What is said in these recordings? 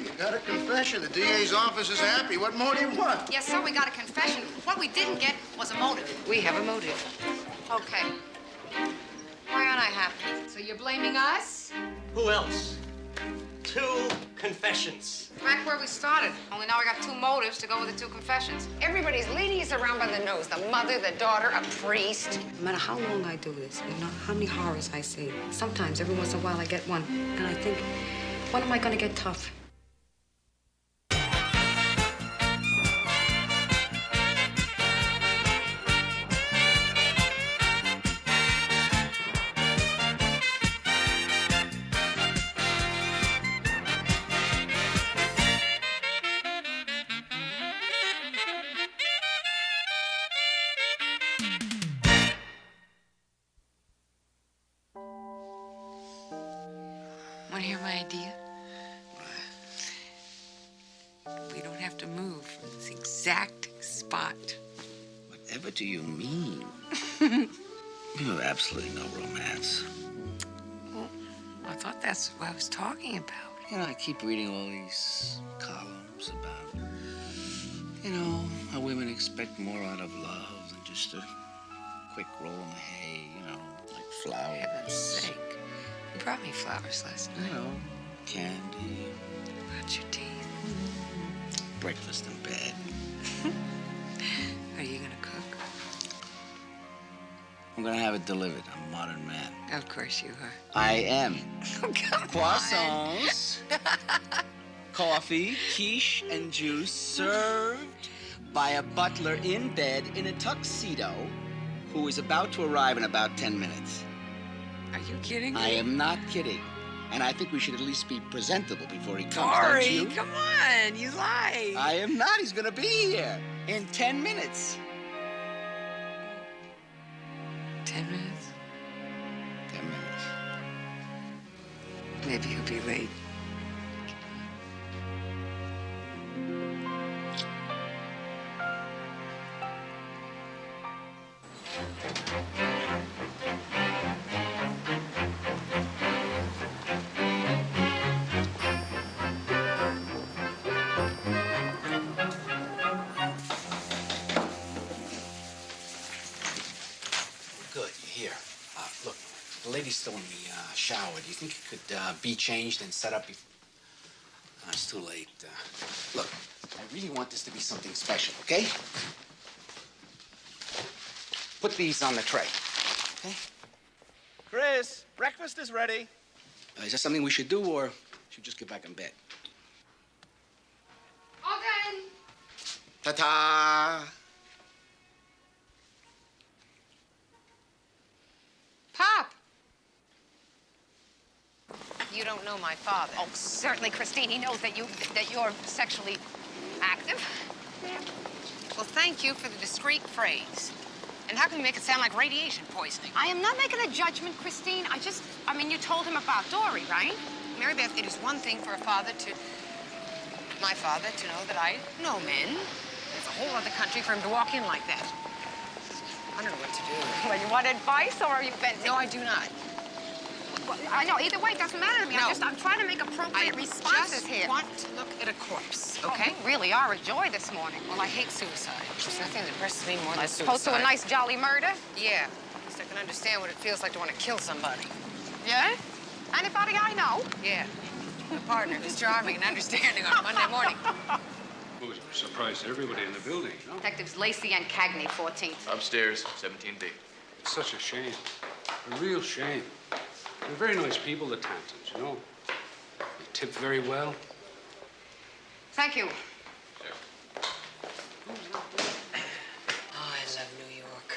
you got a confession. The DA's office is happy. What more do you want? Yes, sir, we got a confession. What we didn't get was a motive. We have a motive. Okay. Why aren't I happy? So you're blaming us? Who else? 2 confessions. Back where we started. Only now we got 2 motives to go with the 2 confessions. Everybody's leading us around by the nose. The mother, the daughter, a priest. No matter how long I do this, you know, how many horrors I see, sometimes, every once in a while, I get one. And I think, when am I going to get tough? Want to hear my idea? We don't have to move from this exact spot. Whatever do you mean? You have absolutely no romance. Well, I thought that's what I was talking about. You know, I keep reading all these columns about, you know, how women expect more out of love than just a quick roll in the hay, you know, like flowers. For heaven's sake. You brought me flowers last night. You know, candy, Brush your teeth. breakfast in bed. Are you gonna cook? I'm gonna have it delivered. I'm a modern man. Of course you are. I am. Oh, come Croissants, coffee, quiche, and juice served by a butler in bed in a tuxedo who is about to arrive in about 10 minutes. Are you kidding me? I am not kidding. And I think we should at least be presentable before he comes, Dory, don't you? come on, you lie. I am not. He's gonna be here in 10 minutes. 10 minutes? 10 minutes. Maybe he'll be late. Good, you're here. Look, the lady's still in the shower. Do you think it could be changed and set up before? It's too late. Look, I really want this to be something special, okay? Put these on the tray, okay? Chris, breakfast is ready. Is that something we should do, or should we just get back in bed? All done. Ta-ta! Pop. You don't know my father. Oh, certainly, Christine. He knows that you're sexually active. Well, thank you for the discreet phrase. And how can you make it sound like radiation poisoning? I am not making a judgment, Christine. I mean, you told him about Dory, right? Mary Beth, it is one thing for my father to know that I know men. It's a whole other country for him to walk in like that. I don't know what to do. Well, you want advice, or are you venting? No, I do not. Well, I know, either way, it doesn't matter to me. No. I'm trying to make appropriate responses here. I want to look at a corpse, okay? Oh, you really are a joy this morning. Well, I hate suicide. There's nothing that depresses me more than As opposed suicide. to a nice, jolly murder? Yeah. At least I can understand what it feels like to want to kill somebody. Yeah? Anybody I know? Yeah. A partner who's charming and understanding on a Monday morning. It was a surprise to everybody in the building, no? Detectives Lacey and Cagney, 14th. Upstairs, 17B. It's such a shame. A real shame. They're very nice people, the Tantons, you know. They tip very well. Thank you. Oh, I love New York.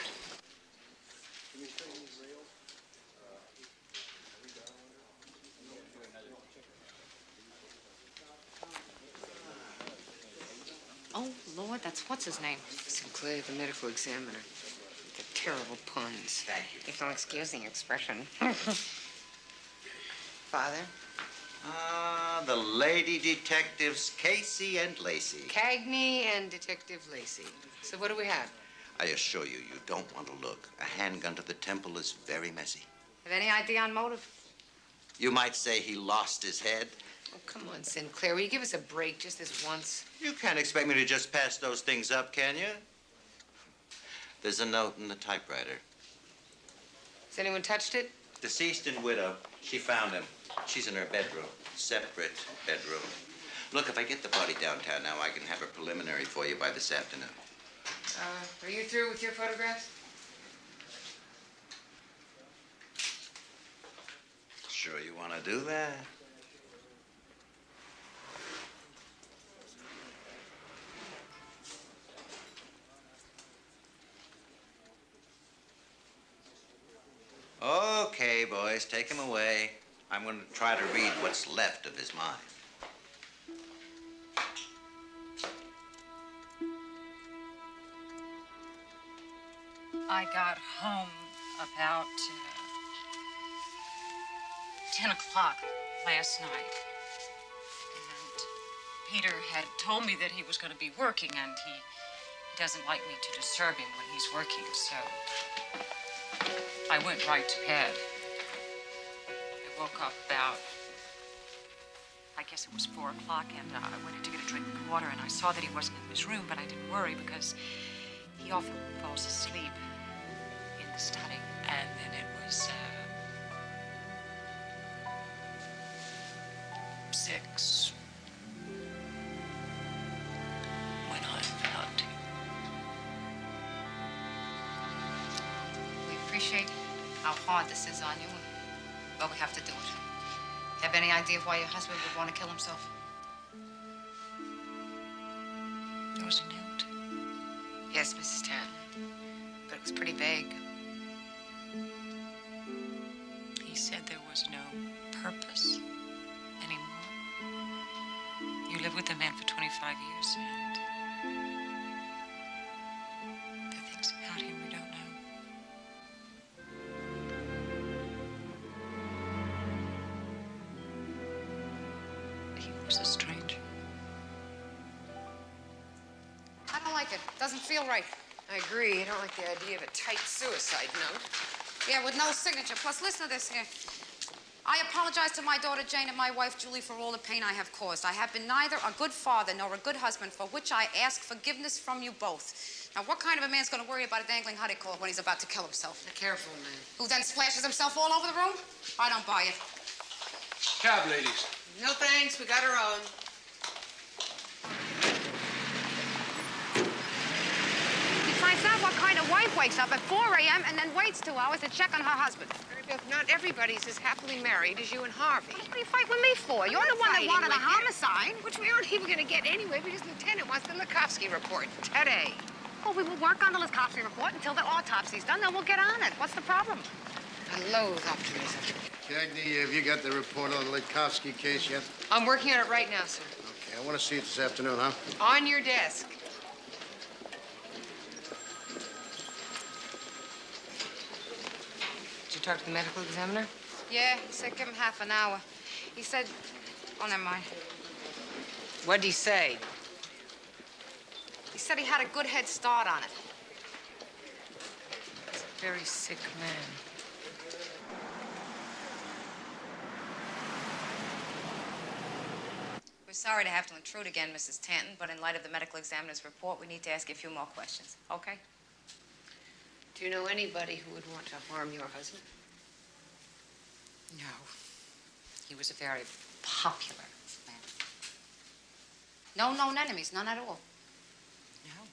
Oh, Lord, that's what's his name? Sinclair, the medical examiner. The terrible puns. Thank you. If you'll excuse the expression. Father? The lady detectives Casey and Lacey. Cagney and Detective Lacey. So what do we have? I assure you, you don't want to look. A handgun to the temple is very messy. Have any idea on motive? You might say he lost his head. Oh, come on, Sinclair. Will you give us a break just this once? You can't expect me to just pass those things up, can you? There's a note in the typewriter. Has anyone touched it? Deceased and widow. She found him. She's in her bedroom. Separate bedroom. Look, if I get the body downtown now, I can have a preliminary for you by this afternoon. Are you through with your photographs? Sure you want to do that? Okay, boys, take him away. I'm going to try to read what's left of his mind. I got home about 10 o'clock last night. And Peter had told me that he was going to be working, and he doesn't like me to disturb him when he's working, so I went right to bed. I woke up about, I guess it was 4 o'clock, and I went in to get a drink of water, and I saw that he wasn't in his room, but I didn't worry because he often falls asleep in the study. And then it was 6 when I found him. We appreciate how hard this is on you, but we have to do it. Have any idea why your husband would want to kill himself? There was a note. Yes, Mrs. Tan, but it was pretty vague. He said there was no purpose anymore. You lived with a man for 25 years, and there are things about him we don't know. He was a stranger. I don't like it. Doesn't feel right. I agree. I don't like the idea of a tight suicide note. Yeah, with no signature. Plus, listen to this here. I apologize to my daughter Jane and my wife Julie for all the pain I have caused. I have been neither a good father nor a good husband, for which I ask forgiveness from you both. Now, what kind of a man's going to worry about a dangling honey cord when he's about to kill himself? Be careful, man. Who then splashes himself all over the room? I don't buy it. Cab, ladies. No thanks. We got our own. He finds out what kind of wife wakes up at 4 a.m. and then waits 2 hours to check on her husband. Mary Beth, not everybody's as happily married as you and Harvey. What are you fighting with me for? You're the one that wanted a homicide. Which we aren't even going to get anyway because Lieutenant wants the Lukovsky report today. Well, we will work on the Lukovsky report until the autopsy's done, then we'll get on it. What's the problem? I loathe optimism. Cagney, have you got the report on the Likovsky case yet? I'm working on it right now, sir. Okay, I want to see it this afternoon, huh? On your desk. Did you talk to the medical examiner? Yeah, he said give him half an hour. He said, oh, never mind. What'd he say? He said he had a good head start on it. He's a very sick man. We're sorry to have to intrude again, Mrs. Tanton, but in light of the medical examiner's report, we need to ask you a few more questions, okay? Do you know anybody who would want to harm your husband? No. He was a very popular man. No known enemies, none at all. No.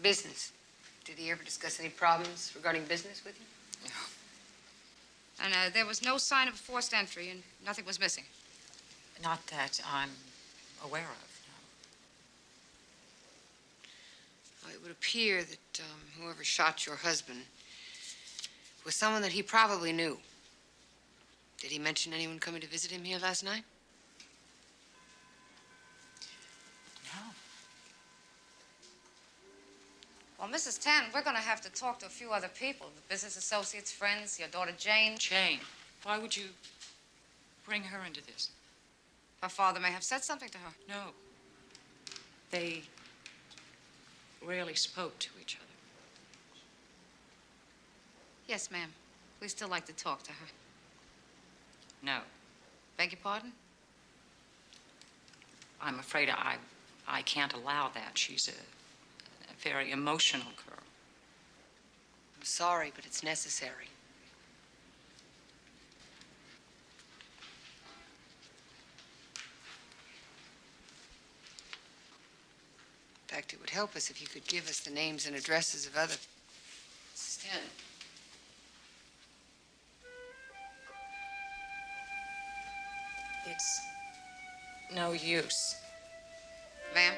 Business. Did he ever discuss any problems regarding business with you? No. And there was no sign of a forced entry, and nothing was missing. Not that I'm aware of, no. Well, it would appear that whoever shot your husband was someone that he probably knew. Did he mention anyone coming to visit him here last night? No. Well, Mrs. Tanton, we're going to have to talk to a few other people. The business associates, friends, your daughter Jane. Jane, why would you bring her into this? Her father may have said something to her. No. They rarely spoke to each other. Yes, ma'am. We still like to talk to her. No. Beg your pardon? I'm afraid I can't allow that. She's a very emotional girl. I'm sorry, but it's necessary. In fact, it would help us if you could give us the names and addresses of other... Mrs. Tennant. It's no use. Ma'am?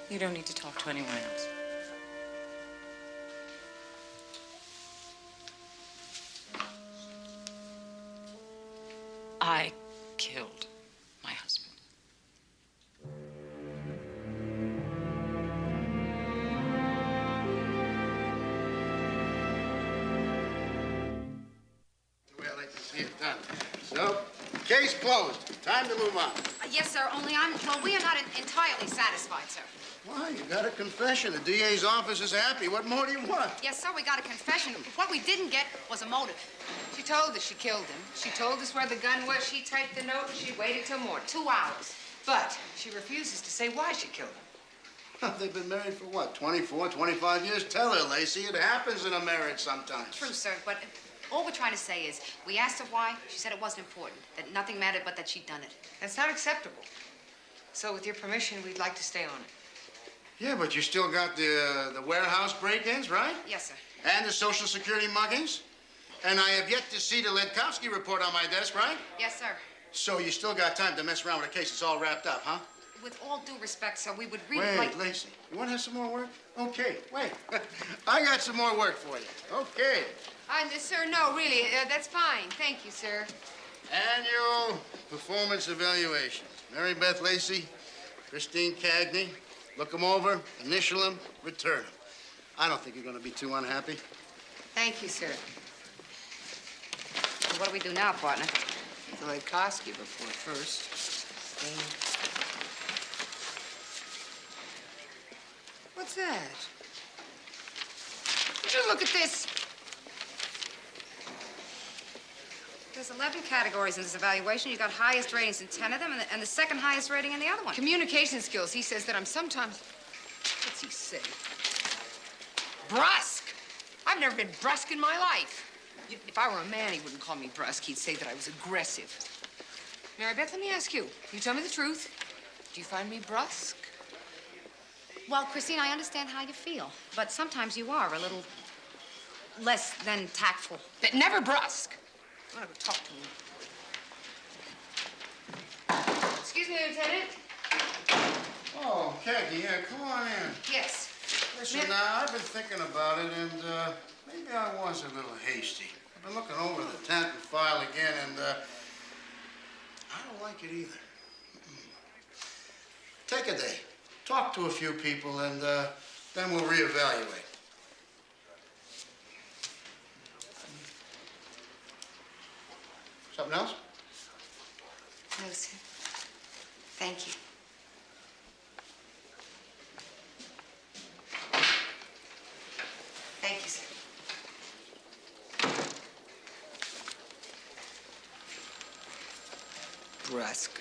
You don't need to talk to anyone else. I killed my husband. The way I like to see it done. So, case closed. Time to move on. Yes, sir, only we are not entirely satisfied, sir. Why, you got a confession. The DA's office is happy. What more do you want? Yes, sir, we got a confession. What we didn't get was a motive. She told us she killed him. She told us where the gun was. She typed the note and she waited till morning. 2 hours. But she refuses to say why she killed him. They've been married for what, 24, 25 years? Tell her, Lacey. It happens in a marriage sometimes. True, sir, but all we're trying to say is we asked her why. She said it wasn't important, that nothing mattered but that she'd done it. That's not acceptable. So with your permission, we'd like to stay on it. Yeah, but you still got the warehouse break-ins, right? Yes, sir. And the Social Security muggings? And I have yet to see the Ledkowski report on my desk, right? Yes, sir. So you still got time to mess around with a case that's all wrapped up, huh? With all due respect, sir, we would really Wait, like... Lacey, you want to have some more work? Okay, wait. I got some more work for you. Okay. Sir, no, really, that's fine. Thank you, sir. Annual performance evaluation. Mary Beth Lacey, Christine Cagney. Look them over, initial them, return them. I don't think you're going to be too unhappy. Thank you, sir. So what do we do now, partner? The Ledkowski report first. What's that? Would you look at this? There's 11 categories in this evaluation. You got highest ratings in 10 of them, and the second highest rating in the other one. Communication skills. He says that I'm sometimes... What's he say? Brusque. I've never been brusque in my life. If I were a man, he wouldn't call me brusque. He'd say that I was aggressive. Mary Beth, let me ask you. You tell me the truth. Do you find me brusque? Well, Christine, I understand how you feel, but sometimes you are a little less than tactful. But never brusque. I'm gonna go talk to him. Excuse me, Lieutenant. Oh, Cagney, yeah, come on in. Yes. Listen, now, I've been thinking about it, and maybe I was a little hasty. I've been looking over the Tanton file again, and I don't like it either. Take a day. Talk to a few people, and then we'll reevaluate. Something else? No, sir. Thank you. Thank you, sir. Brusque.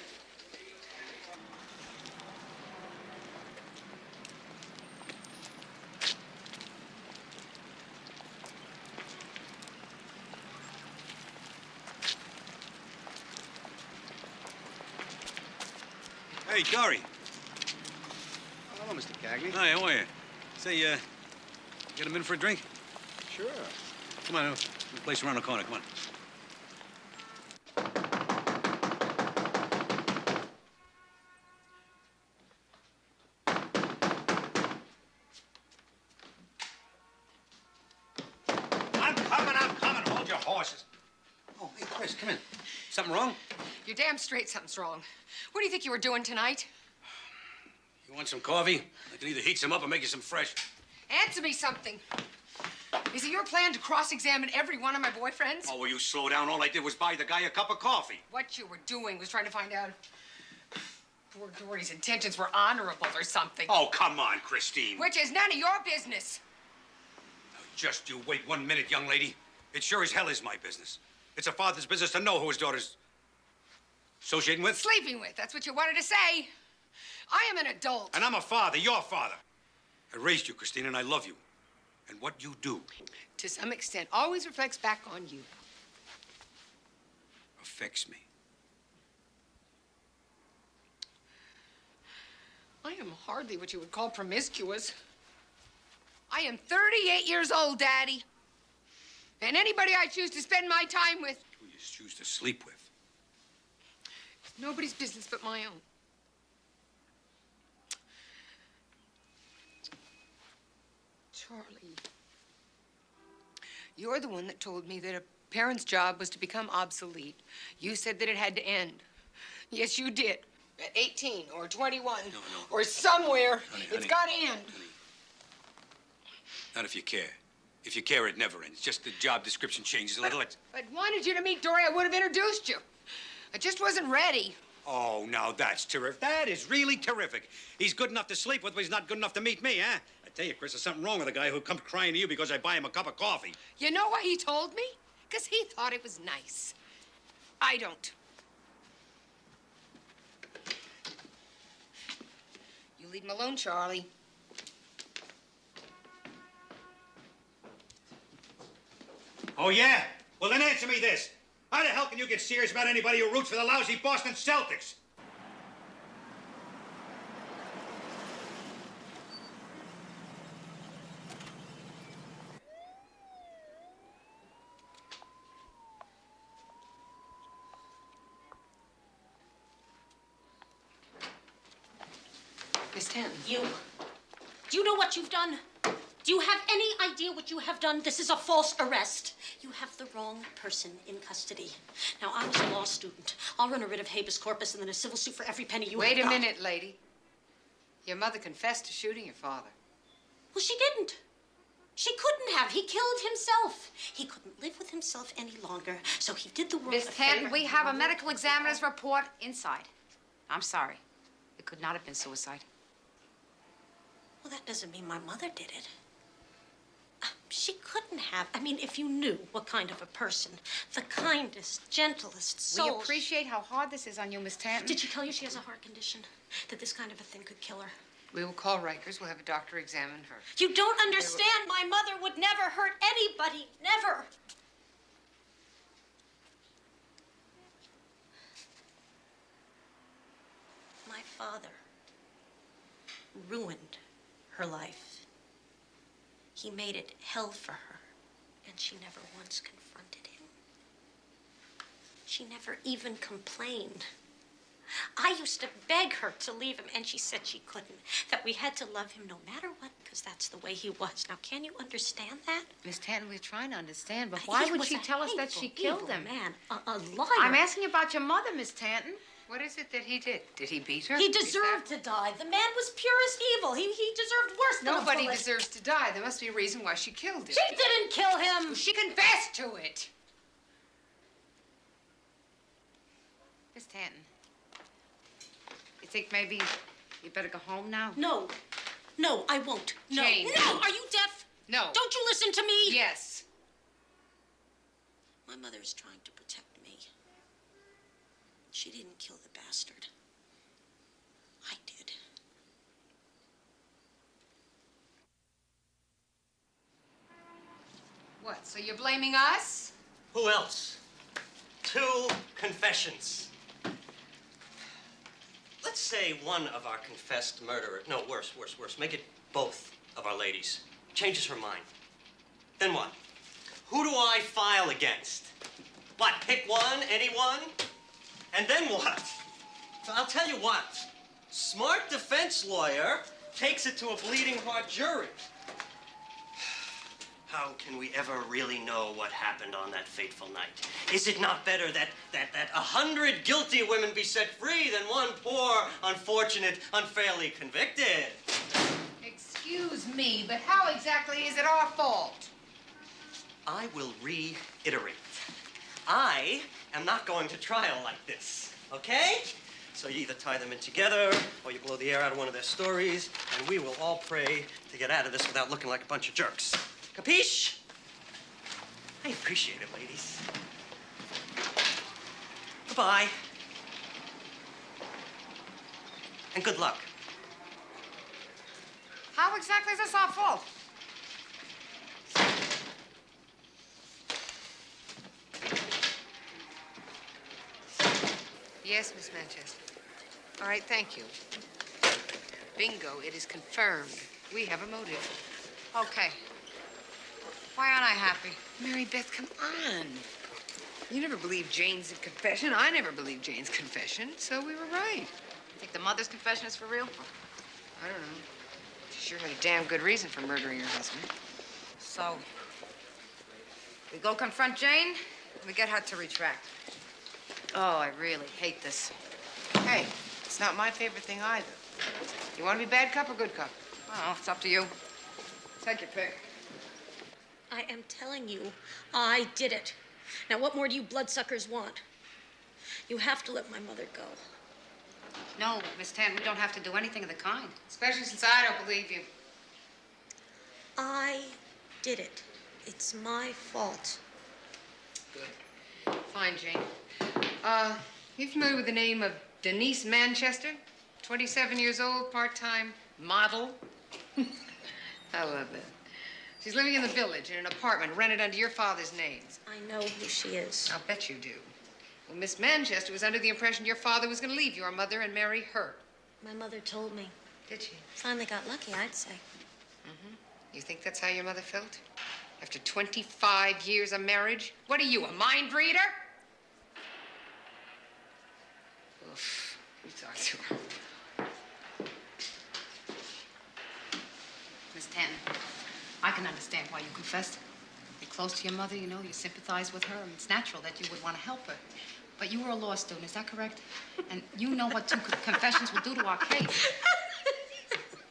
Hey, Dory. Hello, Mr. Cagney. Hi, how are you? Say, get him in for a drink? Sure. Come on, there's a place around the corner. Come on. I'm coming. Hold your horses. Oh, hey, Chris, come in. Something wrong? You're damn straight something's wrong. What do you think you were doing tonight? You want some coffee? I can either heat some up or make you some fresh. Answer me something. Is it your plan to cross-examine every one of my boyfriends? Oh, will you slow down? All I did was buy the guy a cup of coffee. What you were doing was trying to find out if poor Dory's intentions were honorable or something. Oh, come on, Christine. Which is none of your business. Just you wait 1 minute, young lady. It sure as hell is my business. It's a father's business to know who his daughter's... Associating with? Sleeping with. That's what you wanted to say. I am an adult. And I'm a father, your father. I raised you, Christina, and I love you. And what you do To some extent, always reflects back on you. affects me. I am hardly what you would call promiscuous. I am 38 years old, Daddy. And anybody I choose to spend my time with, Who you choose to sleep with. it's nobody's business but my own. Charlie, you're the one that told me that a parent's job was to become obsolete. You said that it had to end. Yes, you did. At 18 or 21 or somewhere, it's got to end. Not if you care. If you care, it never ends. Just the job description changes a little. If I'd wanted you to meet Dory, I would have introduced you. I just wasn't ready. Oh, now that's terrific. That is really terrific. He's good enough to sleep with, but he's not good enough to meet me, huh? I tell you, Chris, there's something wrong with a guy who comes crying to you because I buy him a cup of coffee. You know why he told me? Because he thought it was nice. I don't. You leave him alone, Charlie. Oh, yeah? Well, then answer me this. How the hell can you get serious about anybody who roots for the lousy Boston Celtics? Miss Tanton. You. Do you know what you've done? Do you have any idea what you have done? This is a false arrest. You have the wrong person in custody. Now, I was a law student. I'll run a writ of habeas corpus and then a civil suit for every penny you Wait have a got. minute, lady. Your mother confessed to shooting your father. Well, she didn't. She couldn't have. He killed himself. He couldn't live with himself any longer, so he did the world Miss a Tanton, favor. we have a medical examiner's report inside. I'm sorry. It could not have been suicide. Well, that doesn't mean my mother did it. She couldn't have. I mean, if you knew what kind of a person, the kindest, gentlest soul. We appreciate how hard this is on you, Miss Tanton. Did she tell you she has a heart condition? That this kind of a thing could kill her? We will call Rikers. We'll have a doctor examine her. You don't understand. My mother would never hurt anybody. Never. My father ruined her life. He made it hell for her, and she never once confronted him. She never even complained. I used to beg her to leave him, and she said she couldn't, that we had to love him no matter what, because that's the way he was. Now, can you understand that? Miss Tanton, we're trying to understand, but why would she tell us that she killed him? Man, a liar. I'm asking you about your mother, Miss Tanton. What is it that he did? Did he beat her? He deserved to die. The man was purest evil. He deserved worse than a Nobody bullet. deserves to die. There must be a reason why she killed him. She didn't kill him. Well, she confessed to it. Miss Tanton, you think maybe you better go home now? No. No, I won't. No. Jane. No, are you deaf? No. Don't you listen to me? Yes. My mother is trying to protect me. She didn't kill the bastard. I did. What, so you're blaming us? Who else? 2 confessions. Let's say one of our confessed murderers, no, worse. Make it both of our ladies. Changes her mind. Then what? Who do I file against? What, pick one, anyone? And then what? I'll tell you what. Smart defense lawyer takes it to a bleeding heart jury. How can we ever really know what happened on that fateful night? Is it not better that 100 guilty women be set free than one poor, unfortunate, unfairly convicted? Excuse me, but how exactly is it our fault? I will reiterate. I am not going to trial like this, okay? So you either tie them in together, or you blow the air out of one of their stories, and we will all pray to get out of this without looking like a bunch of jerks. Capiche? I appreciate it, ladies. Goodbye. And good luck. How exactly is this our fault? Yes, Miss Manchester. All right, thank you. Bingo, it is confirmed. We have a motive. Okay. Why aren't I happy? Mary Beth, come on. You never believed Jane's confession. I never believed Jane's confession, so we were right. Think the mother's confession is for real? I don't know. She sure had a damn good reason for murdering her husband. So, we go confront Jane, we get her to retract. Oh, I really hate this. Hey, it's not my favorite thing either. You want to be bad cop or good cop? Oh, it's up to you. Take your pick. I am telling you, I did it. Now, what more do you bloodsuckers want? You have to let my mother go. No, Miss Tan, we don't have to do anything of the kind. Especially since I don't believe you. I did it. It's my fault. Good. Fine, Jane. You familiar with the name of Denise Manchester? 27 years old, part-time model. I love that. She's living in the village in an apartment rented under your father's name. I know who she is. I'll bet you do. Well, Miss Manchester was under the impression your father was going to leave your mother and marry her. My mother told me. Did she? Finally got lucky, I'd say. Mm-hmm. You think that's how your mother felt? After 25 years of marriage? What are you, a mind reader? Oof. You talk to her. Miss Tan, I can understand why you confessed. You're close to your mother, you know, you sympathize with her, and it's natural that you would want to help her. But you were a law student, is that correct? And you know what two confessions will do to our case.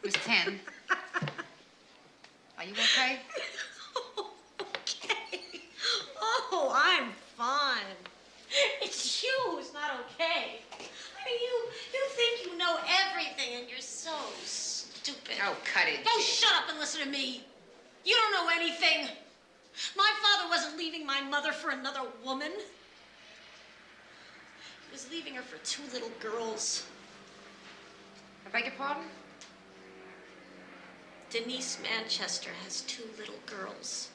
Miss Tan, are you okay? Okay. Oh, I'm fine. It's you who's not okay. I mean, you think you know everything, and you're so stupid. Oh, cut it. Oh, shut up and listen to me. You don't know anything. My father wasn't leaving my mother for another woman. He was leaving her for two little girls. I beg your pardon? Denise Manchester has two little girls.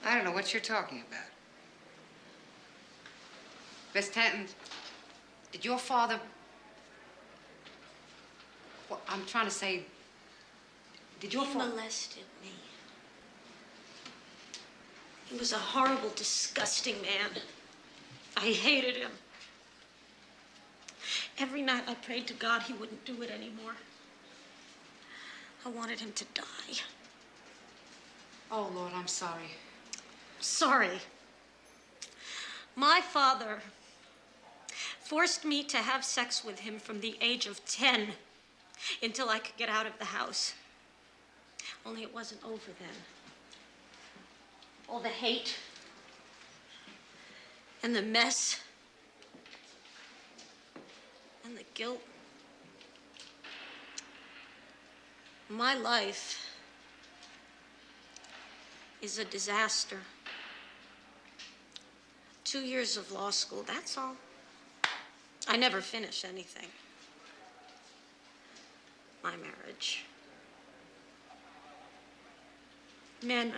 I don't know what you're talking about. Miss Tanton, did your father... Well, I'm trying to say, did your He father... molested me. He was a horrible, disgusting man. I hated him. Every night I prayed to God he wouldn't do it anymore. I wanted him to die. Oh, Lord, I'm sorry. Sorry. My father forced me to have sex with him from the age of 10 until I could get out of the house. Only it wasn't over then. All the hate and the mess and the guilt. My life is a disaster. 2 years of law school, that's all. I never finish anything. My marriage. Man,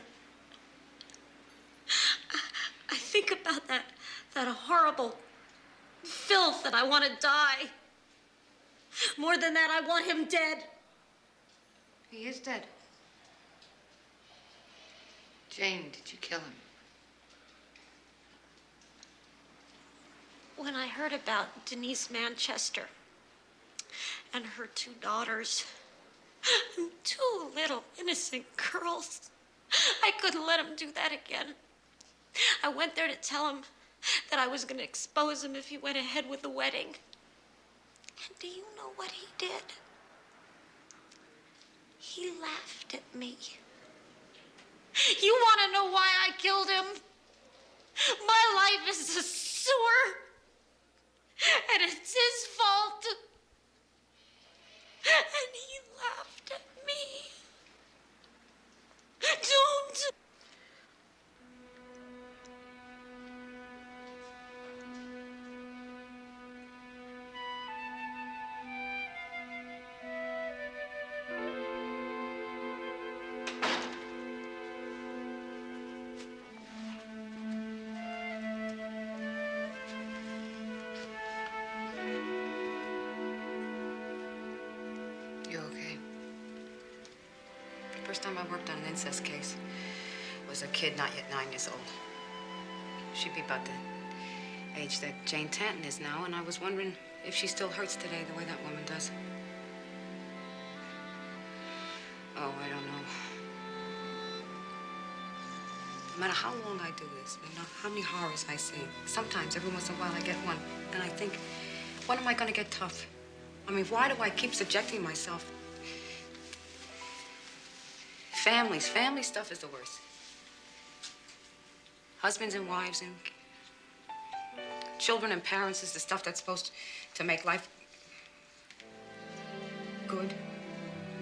I think about that horrible filth and I want to die. More than that, I want him dead. He is dead. Jane, did you kill him? When I heard about Denise Manchester and her two daughters, two little innocent girls, I couldn't let him do that again. I went there to tell him that I was going to expose him if he went ahead with the wedding. And do you know what he did? He laughed at me. You want to know why I killed him? My life is a sewer. And it's his fault. And he laughed at me. Don't. First time I worked on an incest case was a kid not yet 9 years old. She'd be about the age that Jane Tanton is now, and I was wondering if she still hurts today the way that woman does. Oh, I don't know. No matter how long I do this, no matter how many horrors I see, sometimes, every once in a while, I get one, and I think, when am I going to get tough? I mean, why do I keep subjecting myself? Family stuff is the worst. Husbands and wives and children and parents is the stuff that's supposed to make life good,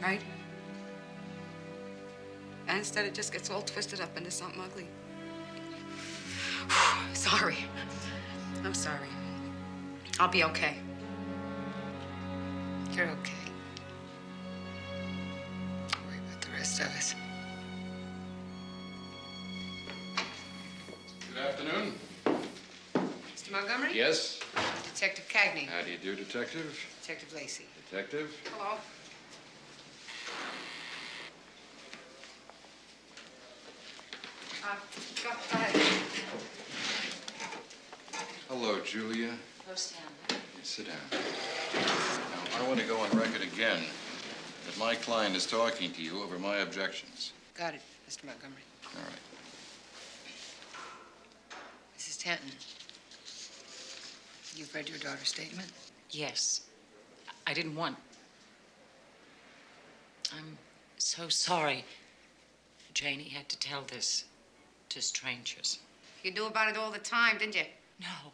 right? And instead, it just gets all twisted up into something ugly. Sorry. I'm sorry. I'll be okay. You're okay. Don't worry about the rest of us. Good afternoon. Mr. Montgomery? Yes? Detective Cagney. How do you do, Detective? Detective Lacey. Detective? Hello. Go ahead. Hello, Julia. Hello, Stan. Sit down. Now, I want to go on record again that my client is talking to you over my objections. Got it, Mr. Montgomery. All right. Mrs. Tanton, you've read your daughter's statement? Yes. I didn't want. I'm so sorry Janie had to tell this to strangers. You knew about it all the time, didn't you? No.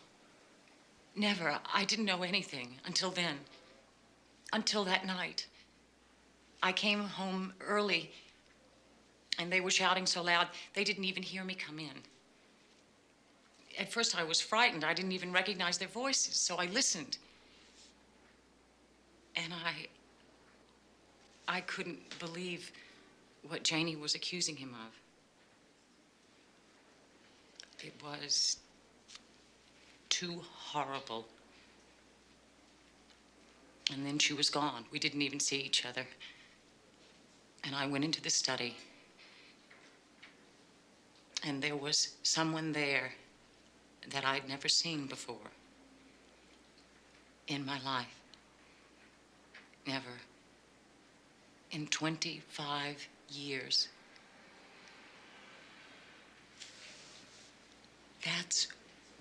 Never. I didn't know anything until then. Until that night. I came home early, and they were shouting so loud, they didn't even hear me come in. At first, I was frightened. I didn't even recognize their voices, so I listened. And I couldn't believe what Janie was accusing him of. It was too horrible. And then she was gone. We didn't even see each other. And I went into the study. And there was someone there that I'd never seen before in my life. Never. In 25 years. That's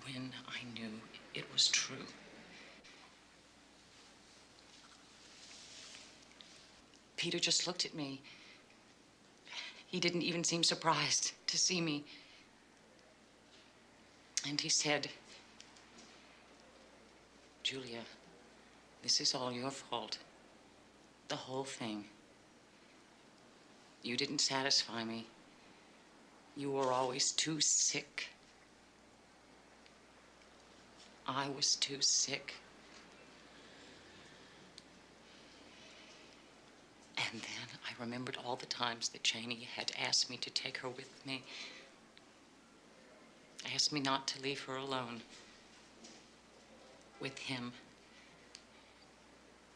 when I knew it was true. Peter just looked at me. He didn't even seem surprised to see me. And he said, Julia, this is all your fault. The whole thing. You didn't satisfy me. You were always too sick. I was too sick. And then I remembered all the times that Janie had asked me to take her with me. Asked me not to leave her alone with him.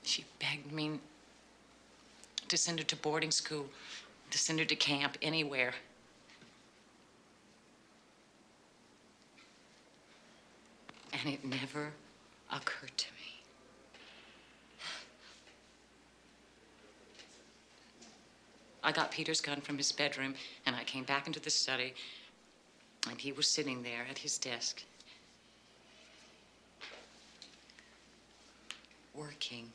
She begged me to send her to boarding school, to send her to camp, anywhere. And it never occurred to me. I got Peter's gun from his bedroom, and I came back into the study, and he was sitting there at his desk, working.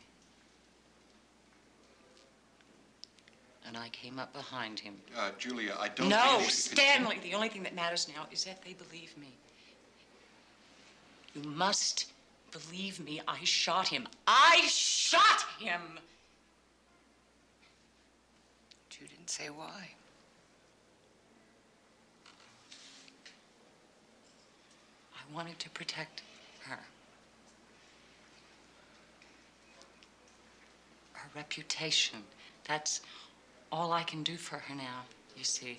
And I came up behind him. Julia, I don't... No, think Stanley, the only thing that matters now is that they believe me. You must believe me. I shot him. I shot him! But you didn't say why. I wanted to protect her. Her reputation. That's all I can do for her now, you see.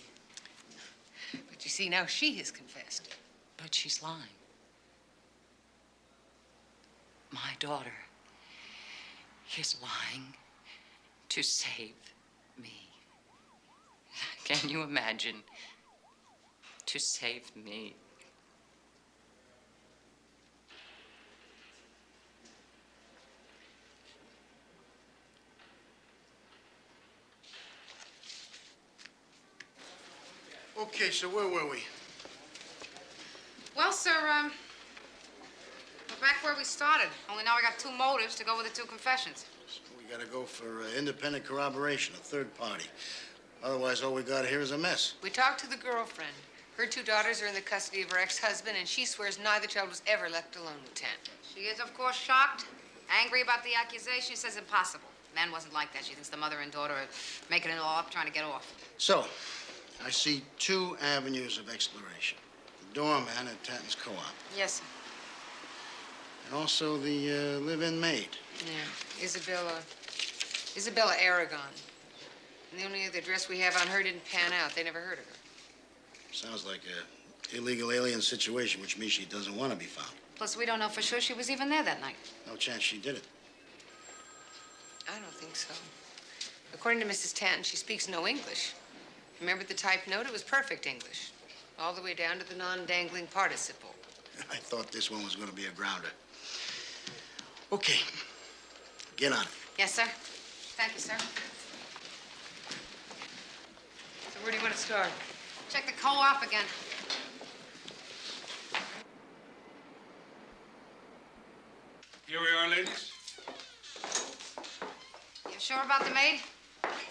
But you see, now she has confessed. But she's lying. My daughter is lying to save me. Can you imagine? To save me. Okay, so where were we? Well, sir, we're back where we started. Only now we got two motives to go with the two confessions. So we gotta go for independent corroboration, a third party. Otherwise, all we got here is a mess. We talked to the girlfriend. Her two daughters are in the custody of her ex-husband, and she swears neither child was ever left alone with Tent. She is, of course, shocked, angry about the accusation. She says impossible. Man wasn't like that. She thinks the mother and daughter are making it all up, trying to get off. So, I see two avenues of exploration. The doorman at Tatton's Co-op, Yes, sir. and also the live-in maid. Yeah, Isabella Aragon. And the only other address we have on her didn't pan out. They never heard of her. Sounds like a illegal alien situation, which means she doesn't want to be found. Plus, we don't know for sure she was even there that night. No chance she did it. I don't think so. According to Mrs. Tanton, she speaks no English. Remember the typed note? It was perfect English. All the way down to the non-dangling participle. I thought this one was going to be a grounder. Okay, get on it. Yes, sir. Thank you, sir. So where do you want to start? Check the co-op again. Here we are, ladies. You sure about the maid?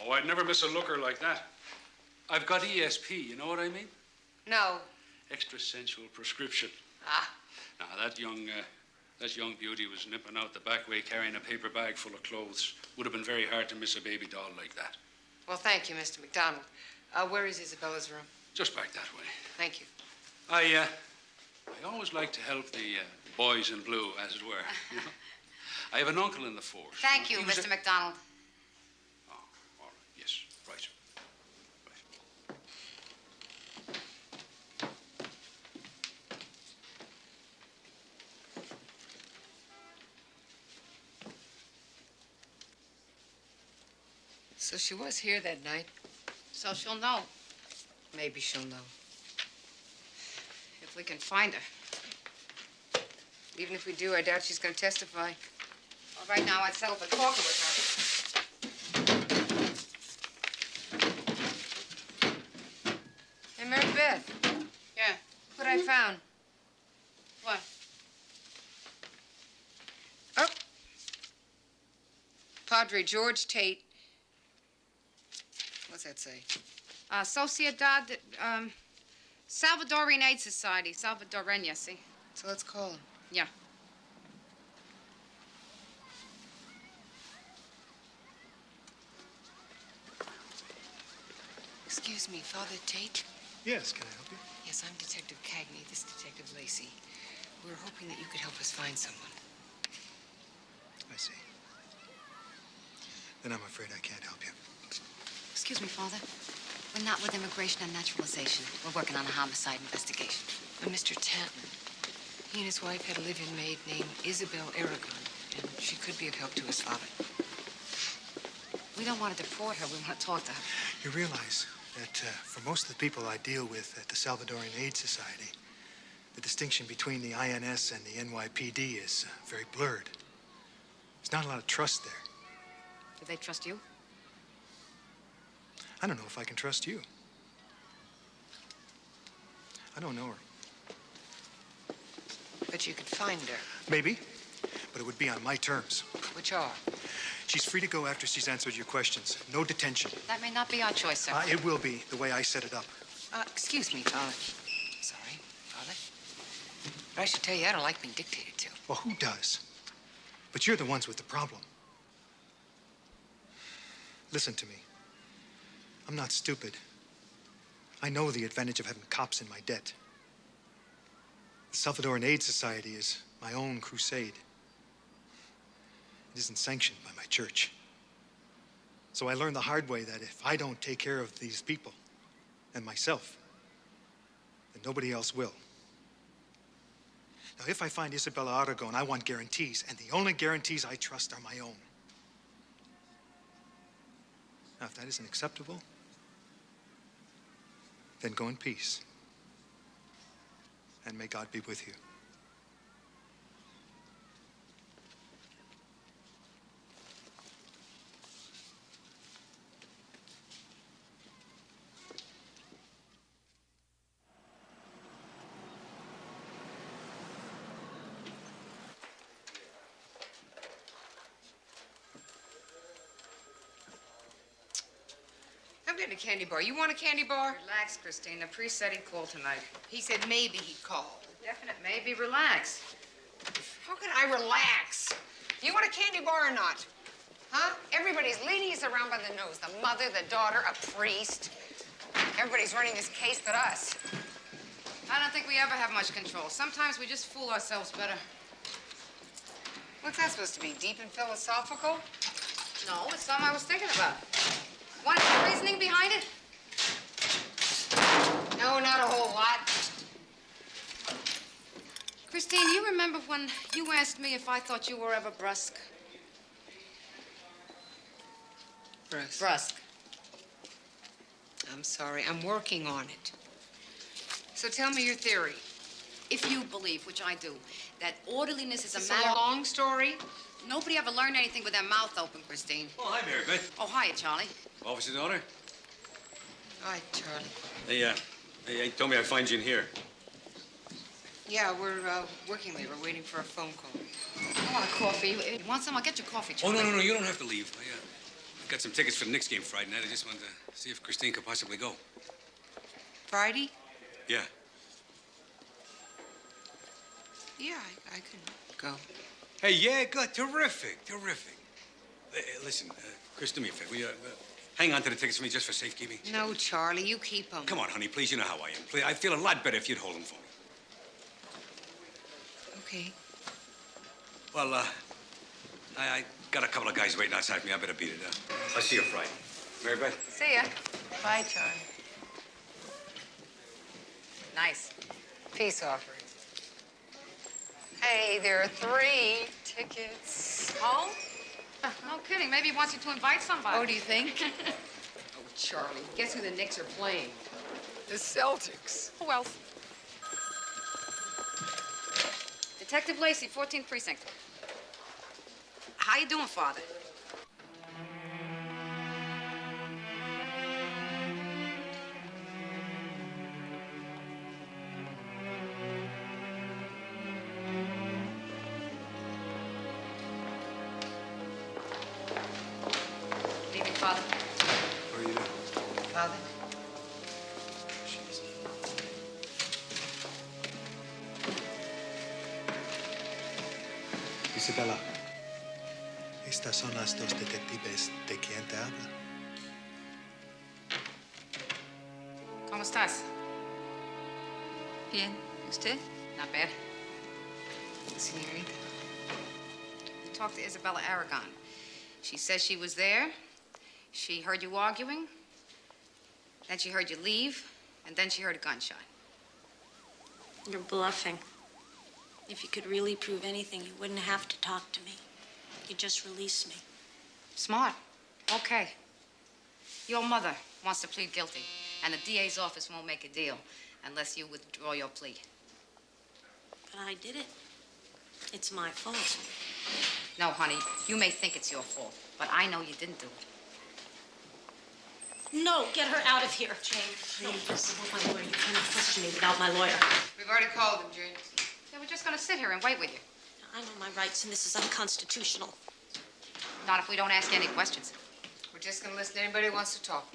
Oh, I'd never miss a looker like that. I've got ESP, you know what I mean? No. Extrasensual prescription. Ah. Now, that young beauty was nipping out the back way carrying a paper bag full of clothes. Would have been very hard to miss a baby doll like that. Well, thank you, Mr. McDonald. Where is Isabella's room? Just back that way. Thank you. I always like to help the boys in blue, as it were. You know? I have an uncle in the force. Thank you, He was Mr. McDonald. Oh, all right. Yes, right. So she was here that night. So she'll know. Maybe she'll know. If we can find her. Even if we do, I doubt she's going to testify. Well, right now, I'd settle for talking with her. Hey, Mary Beth. Yeah. What I found. What? Oh. Padre George Tate. What's that say? Sociedad, Salvadorian Aid Society. Salvadorena, see? So let's call him. Yeah. Excuse me, Father Tate? Yes, can I help you? Yes, I'm Detective Cagney. This is Detective Lacey. We're hoping that you could help us find someone. I see. Then I'm afraid I can't help you. Excuse me, Father. We're not with Immigration and Naturalization. We're working on a homicide investigation. But Mr. Tanton, he and his wife had a live-in maid named Isabel Aragon, and she could be of help to us, Father. We don't want to deport her. We want to talk to her. You realize that for most of the people I deal with at the Salvadorian Aid Society, the distinction between the INS and the NYPD is very blurred. There's not a lot of trust there. Do they trust you? I don't know if I can trust you. I don't know her. But you could find her. Maybe, but it would be on my terms. Which are? She's free to go after she's answered your questions. No detention. That may not be our choice, sir. It will be, the way I set it up. Excuse me, Father. Sorry, Father. But I should tell you, I don't like being dictated to. Well, who does? But you're the ones with the problem. Listen to me. I'm not stupid. I know the advantage of having cops in my debt. The Salvadoran Aid Society is my own crusade. It isn't sanctioned by my church. So I learned the hard way that if I don't take care of these people and myself, then nobody else will. Now, if I find Isabella Aragon, I want guarantees, and the only guarantees I trust are my own. Now, if that isn't acceptable, Then go in peace. And may God be with you. I'm getting a candy bar. You want a candy bar? Relax, Christine. The priest said he'd call tonight. He said maybe he'd call. Definite maybe. Relax. How can I relax? Do you want a candy bar or not? Huh? Everybody's leading us around by the nose. The mother, the daughter, a priest. Everybody's running this case but us. I don't think we ever have much control. Sometimes we just fool ourselves better. What's that supposed to be, deep and philosophical? No, it's something I was thinking about. Want some reasoning behind it? No, not a whole lot. Christine, you remember when you asked me if I thought you were ever brusque? Brusque. I'm sorry. I'm working on it. So tell me your theory. If you believe, which I do, that orderliness is Is a this matter... a long story? Nobody ever learned anything with their mouth open, Christine. Oh, hi, Mary Beth. Oh, hiya, Charlie. Officer's order? Hi, Charlie. They told me I'd find you in here. Yeah, we're working late. We're waiting for a phone call. I want a coffee. You want some? I'll get you coffee, Oh, Charlie. no, you don't have to leave. I got some tickets for the Knicks game Friday night. I just wanted to see if Christine could possibly go. Friday? Yeah. Yeah, I can go. Hey, yeah, good. Terrific. Listen, Chris, do me a favor. Will you hang on to the tickets for me just for safekeeping? No, Charlie, you keep them. Come on, honey, please. You know how I am. Please, I'd feel a lot better if you'd hold them for me. Okay. Well, I got a couple of guys waiting outside me. I better beat it. I'll see you Friday. Mary Beth? See ya. Bye, Charlie. Nice. Peace offering. Hey, there are 3 tickets. Home? No kidding. Maybe he wants you to invite somebody. Oh, do you think? Oh, Charlie, guess who the Knicks are playing? The Celtics. Who else? Detective Lacey, 14th Precinct. How you doing, Father? Evening, Father. How are you doing? Father? Isabella, estas son las 2 detectives de quien te habla. ¿Cómo estás? Bien. ¿Usted? Not bad. Senorita. Talked to Isabella Aragon. She says she was there. She heard you arguing. Then she heard you leave. And then she heard a gunshot. You're bluffing. If you could really prove anything, you wouldn't have to talk to me. You'd just release me. Smart. Okay. Your mother wants to plead guilty, and the DA's office won't make a deal unless you withdraw your plea. But I did it. It's my fault. No, honey, you may think it's your fault, but I know you didn't do it. No, get her out of here. Jane, please. I want my lawyer. You cannot question me without my lawyer. We've already called him, Jane. Yeah, we're just gonna sit here and wait with you. I know my rights, and this is unconstitutional. Not if we don't ask you any questions. We're just gonna listen to anybody who wants to talk.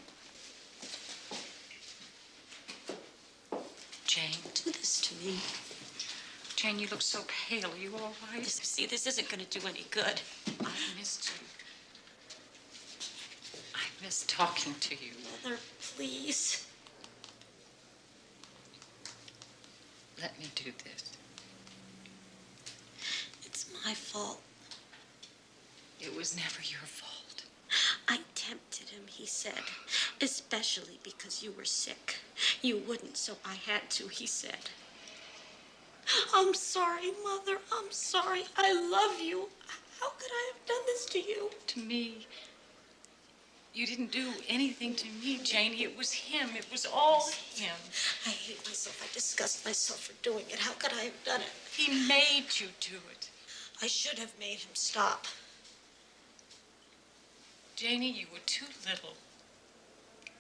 Jane. Do this to me. Jane, you look so pale. Are you all right? See, this isn't going to do any good. I missed you. I miss talking to you. Mother, please. Let me do this. It's my fault. It was never your fault. I tempted him, he said, especially because you were sick. You wouldn't, so I had to, he said. I'm sorry, Mother. I'm sorry. I love you. How could I have done this to you? To me, You didn't do anything to me, Janie. It was him. It was all him. I hate myself. I disgust myself for doing it. How could I have done it? He made you do it. I should have made him stop. Janie, you were too little.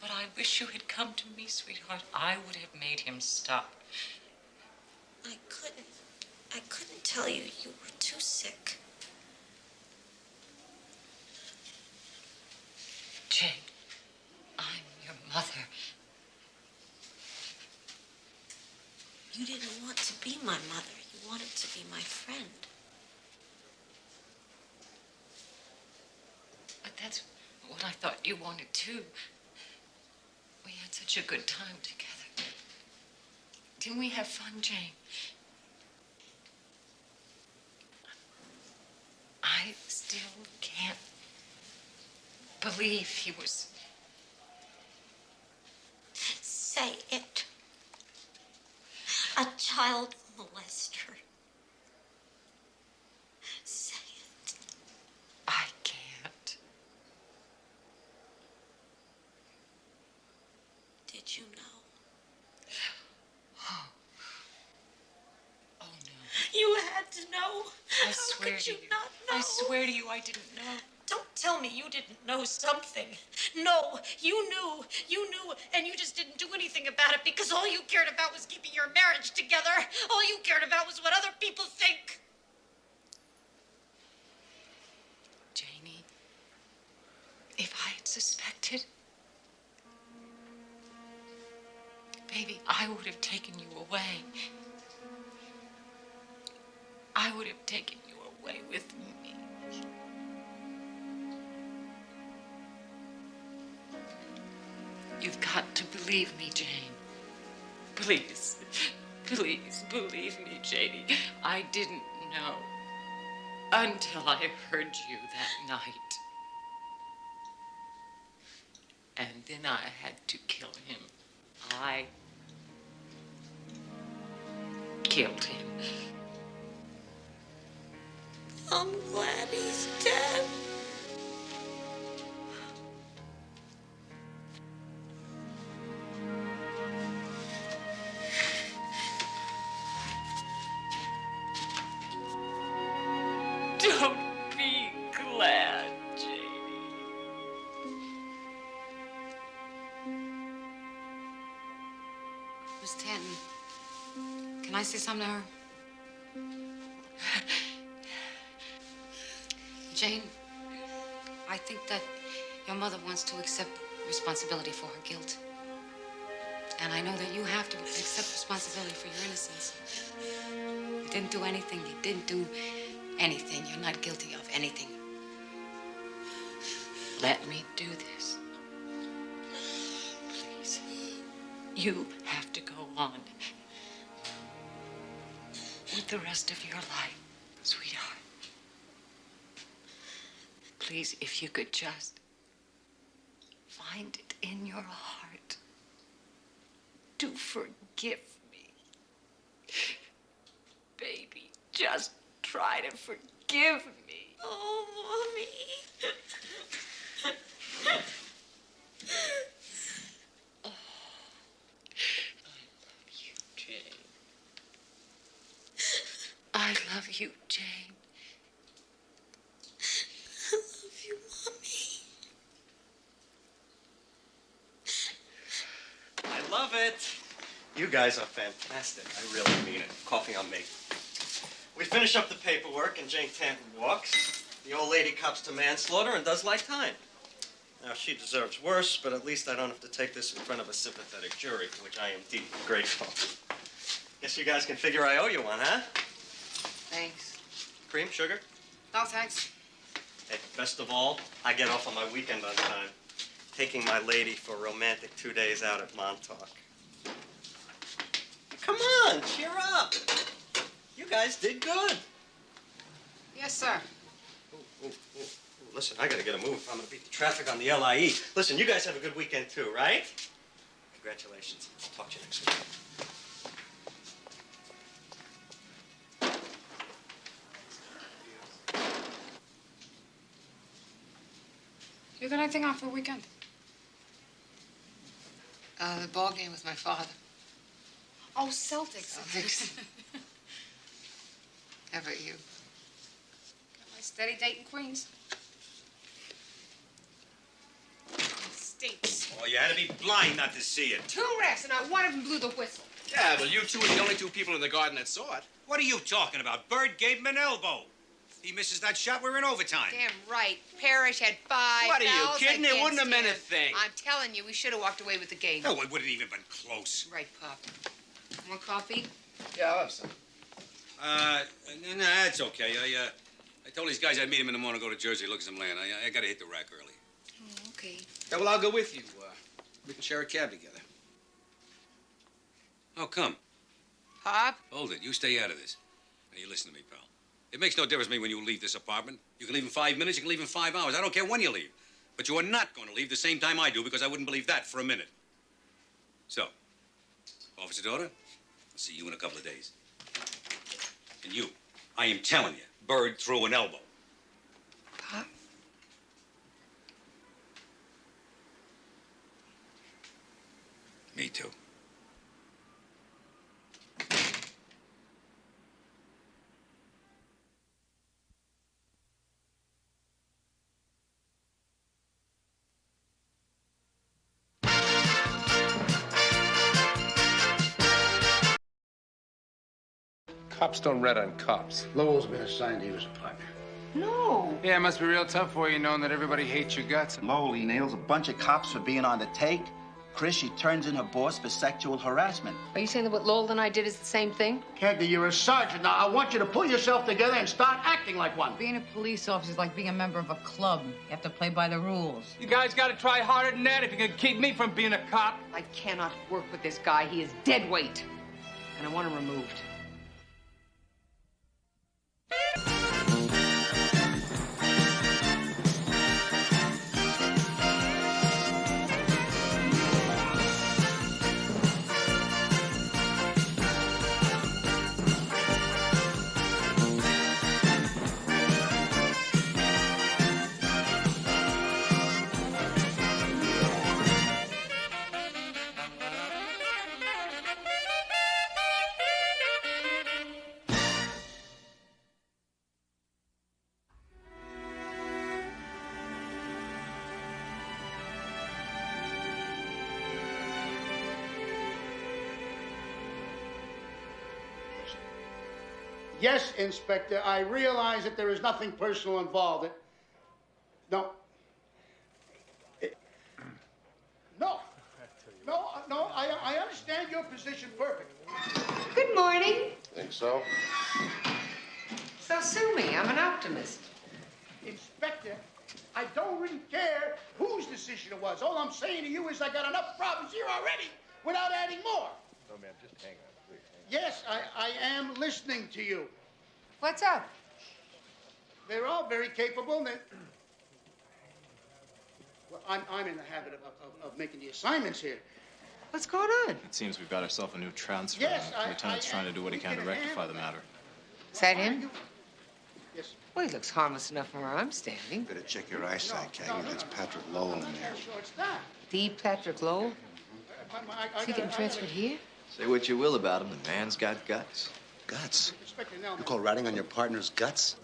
But I wish you had come to me, sweetheart. I would have made him stop. I couldn't tell you. You were too sick. Jane, I'm your mother. You didn't want to be my mother. You wanted to be my friend. But that's what I thought you wanted too. We had such a good time together. Didn't we have fun, Jane? I still can't believe he was... Say it. A child molester. Say it. I can't. Did you know? Oh, no. You had to know. I swear How could to you you. not know? I swear to you I didn't know. Don't tell me you didn't know something. No, you knew, and you just didn't do anything about it because all you cared about was keeping your marriage together. All you cared about was what other people think. Janie, if I had suspected, baby, I would have taken you away. I would have taken you away with me. You've got to believe me, Jane. Please, please believe me, Janie. I didn't know until I heard you that night. And then I had to kill him. I killed him. I'm glad he's dead. Don't be glad, Janie. Miss Tanton, can I say something to her? Jane, I think that your mother wants to accept responsibility for her guilt. And I know that you have to accept responsibility for your innocence. You didn't do anything. You didn't do anything. You're not guilty of anything. Let me do this. Please. You have to go on with the rest of your life, sweetheart. Please, if you could just find it in your heart to forgive me. Baby, just try to forgive me. Oh, Mommy. Oh, I love you, Jane. I love you, Mommy. I love it. You guys are fantastic. I really mean it. Coffee on me. We finish up the paperwork and Jane Tanton walks. The old lady cops to manslaughter and does life time. Now, she deserves worse, but at least I don't have to take this in front of a sympathetic jury, for which I am deeply grateful. Guess you guys can figure I owe you one, huh? Thanks. Cream, sugar? No, thanks. Hey, best of all, I get off on my weekend on time. Taking my lady for a romantic 2 days out at Montauk. Come on, cheer up. You guys did good. Yes, sir. Ooh, listen, I gotta get a move. I'm gonna beat the traffic on the LIE. Listen, you guys have a good weekend too, right? Congratulations. I'll talk to you next week. You got anything on for the weekend? The ball game with my father. Oh, Celtics. How about you? Got my steady date in Queens. States. Oh, you had to be blind not to see it. 2 refs, and not one of them blew the whistle. Yeah, well, you two are the only 2 people in the garden that saw it. What are you talking about? Bird gave him an elbow. He misses that shot, we're in overtime. Damn right. Parrish had 5 What are you fouls kidding? It wouldn't have against meant a him. thing. I'm telling you, we should have walked away with the game. No, it wouldn't even been close. Right, Pop. More coffee? Yeah, I'll have some. No, that's okay. I told these guys I'd meet him in the morning, go to Jersey, look at some land. I gotta hit the rack early. Oh, okay. Yeah, well, I'll go with you. We can share a cab together. How come? Pop? Hold it. You stay out of this. Now, you listen to me, pal. It makes no difference to me when you leave this apartment. You can leave in 5 minutes, you can leave in 5 hours. I don't care when you leave. But you are not going to leave the same time I do, because I wouldn't believe that for a minute. So, officer daughter, I'll see you in a couple of days. And you, I am telling you, Bird threw an elbow. Pop? Me too. Cops don't rat on cops. Lowell's been assigned to you as a partner. No. Yeah, it must be real tough for you knowing that everybody hates your guts. Lowell, he nails a bunch of cops for being on the take. Chris, she turns in her boss for sexual harassment. Are you saying that what Lowell and I did is the same thing? Cagney, you're a sergeant. Now, I want you to pull yourself together and start acting like one. Being a police officer is like being a member of a club. You have to play by the rules. You guys gotta try harder than that if you can keep me from being a cop. I cannot work with this guy. He is dead weight. And I want him removed. Yes, Inspector, I realize that there is nothing personal involved. No. No, I understand your position perfectly. Good morning. Think so? So sue me. I'm an optimist. Inspector, I don't really care whose decision it was. All I'm saying to you is I got enough problems here already without adding more. No, ma'am, just hang on, please. Yes, I am listening to you. What's up? They're all very capable. And well, I'm in the habit of making the assignments here. What's going on? It seems we've got ourselves a new transfer. Yes, The lieutenant's trying to do what he can to rectify the matter. Is that him? Yes. Well, he looks harmless enough from where I'm standing. Better check your eyesight, Cagney. That's Patrick Lowell in there. Sure, it's not. The Patrick Lowell? Is he getting transferred here? Say what you will about him, the man's got guts. Guts? You call ratting on your partner's guts?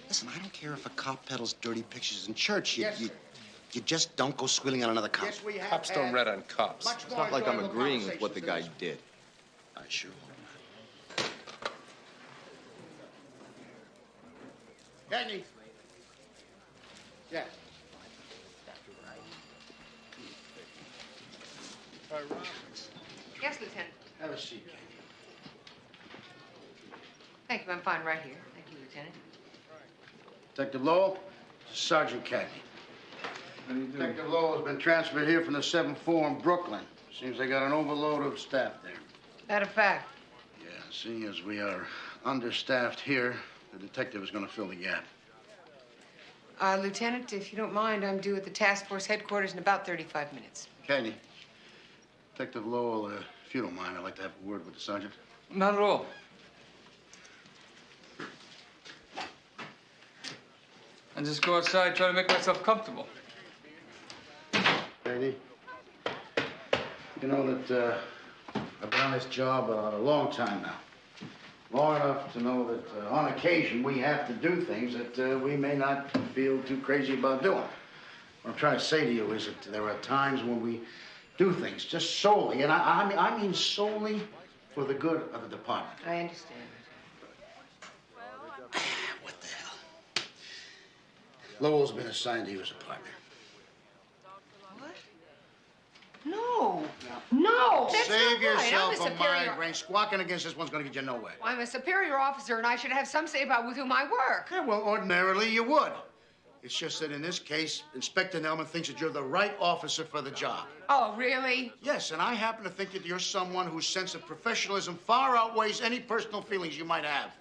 Listen, I don't care if a cop peddles dirty pictures in church. You just don't go squealing on another cop. Yes, we have Cops don't rat on cops. It's not like I'm agreeing with what the guy did. I sure hope not. Cagney. Yeah. Yes, Lieutenant. Have a seat, Cagney. Thank you. I'm fine right here. Thank you, Lieutenant. Detective Lowell, Sergeant Cagney. How do you do? Detective Lowell has been transferred here from the 7th floor in Brooklyn. Seems they got an overload of staff there. Matter of fact. Yeah, seeing as we are understaffed here, the detective is going to fill the gap. Lieutenant, if you don't mind, I'm due at the task force headquarters in about 35 minutes. Cagney, Detective Lowell, if you don't mind, I'd like to have a word with the sergeant. Not at all. I just go outside, try to make myself comfortable. Sadie. You know that I've been on this job a long time now. Long enough to know that on occasion we have to do things that we may not feel too crazy about doing. What I'm trying to say to you is that there are times when we do things just solely, and I mean solely for the good of the department. I understand. What the hell? Lowell's been assigned to you as a partner. No. No. That's Save not right. yourself I'm a migraine. Squawking against this one's going to get you nowhere. I'm a superior officer, and I should have some say about with whom I work. Yeah, well, ordinarily you would. It's just that in this case, Inspector Nelman thinks that you're the right officer for the job. Oh, really? Yes, and I happen to think that you're someone whose sense of professionalism far outweighs any personal feelings you might have.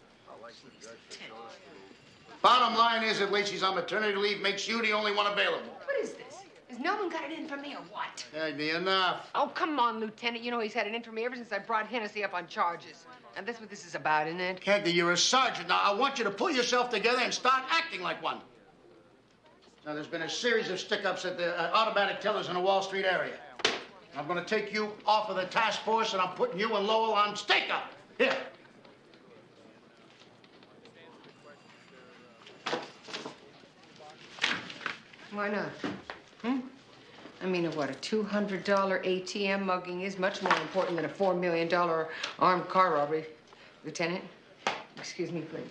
Bottom line is that Lacey's on maternity leave makes you the only one available. What is this? Has Nelman got it in for me or what? That'd be enough. Oh, come on, Lieutenant. You know he's had it in for me ever since I brought Hennessy up on charges. And that's what this is about, isn't it? Cagney, you're a sergeant. Now, I want you to pull yourself together and start acting like one. Now, there's been a series of stick-ups at the automatic tellers in the Wall Street area. I'm going to take you off of the task force, and I'm putting you and Lowell on stake-up. Here. Why not? I mean, what, a $200 ATM mugging is much more important than a $4 million armed car robbery. Lieutenant, excuse me, please.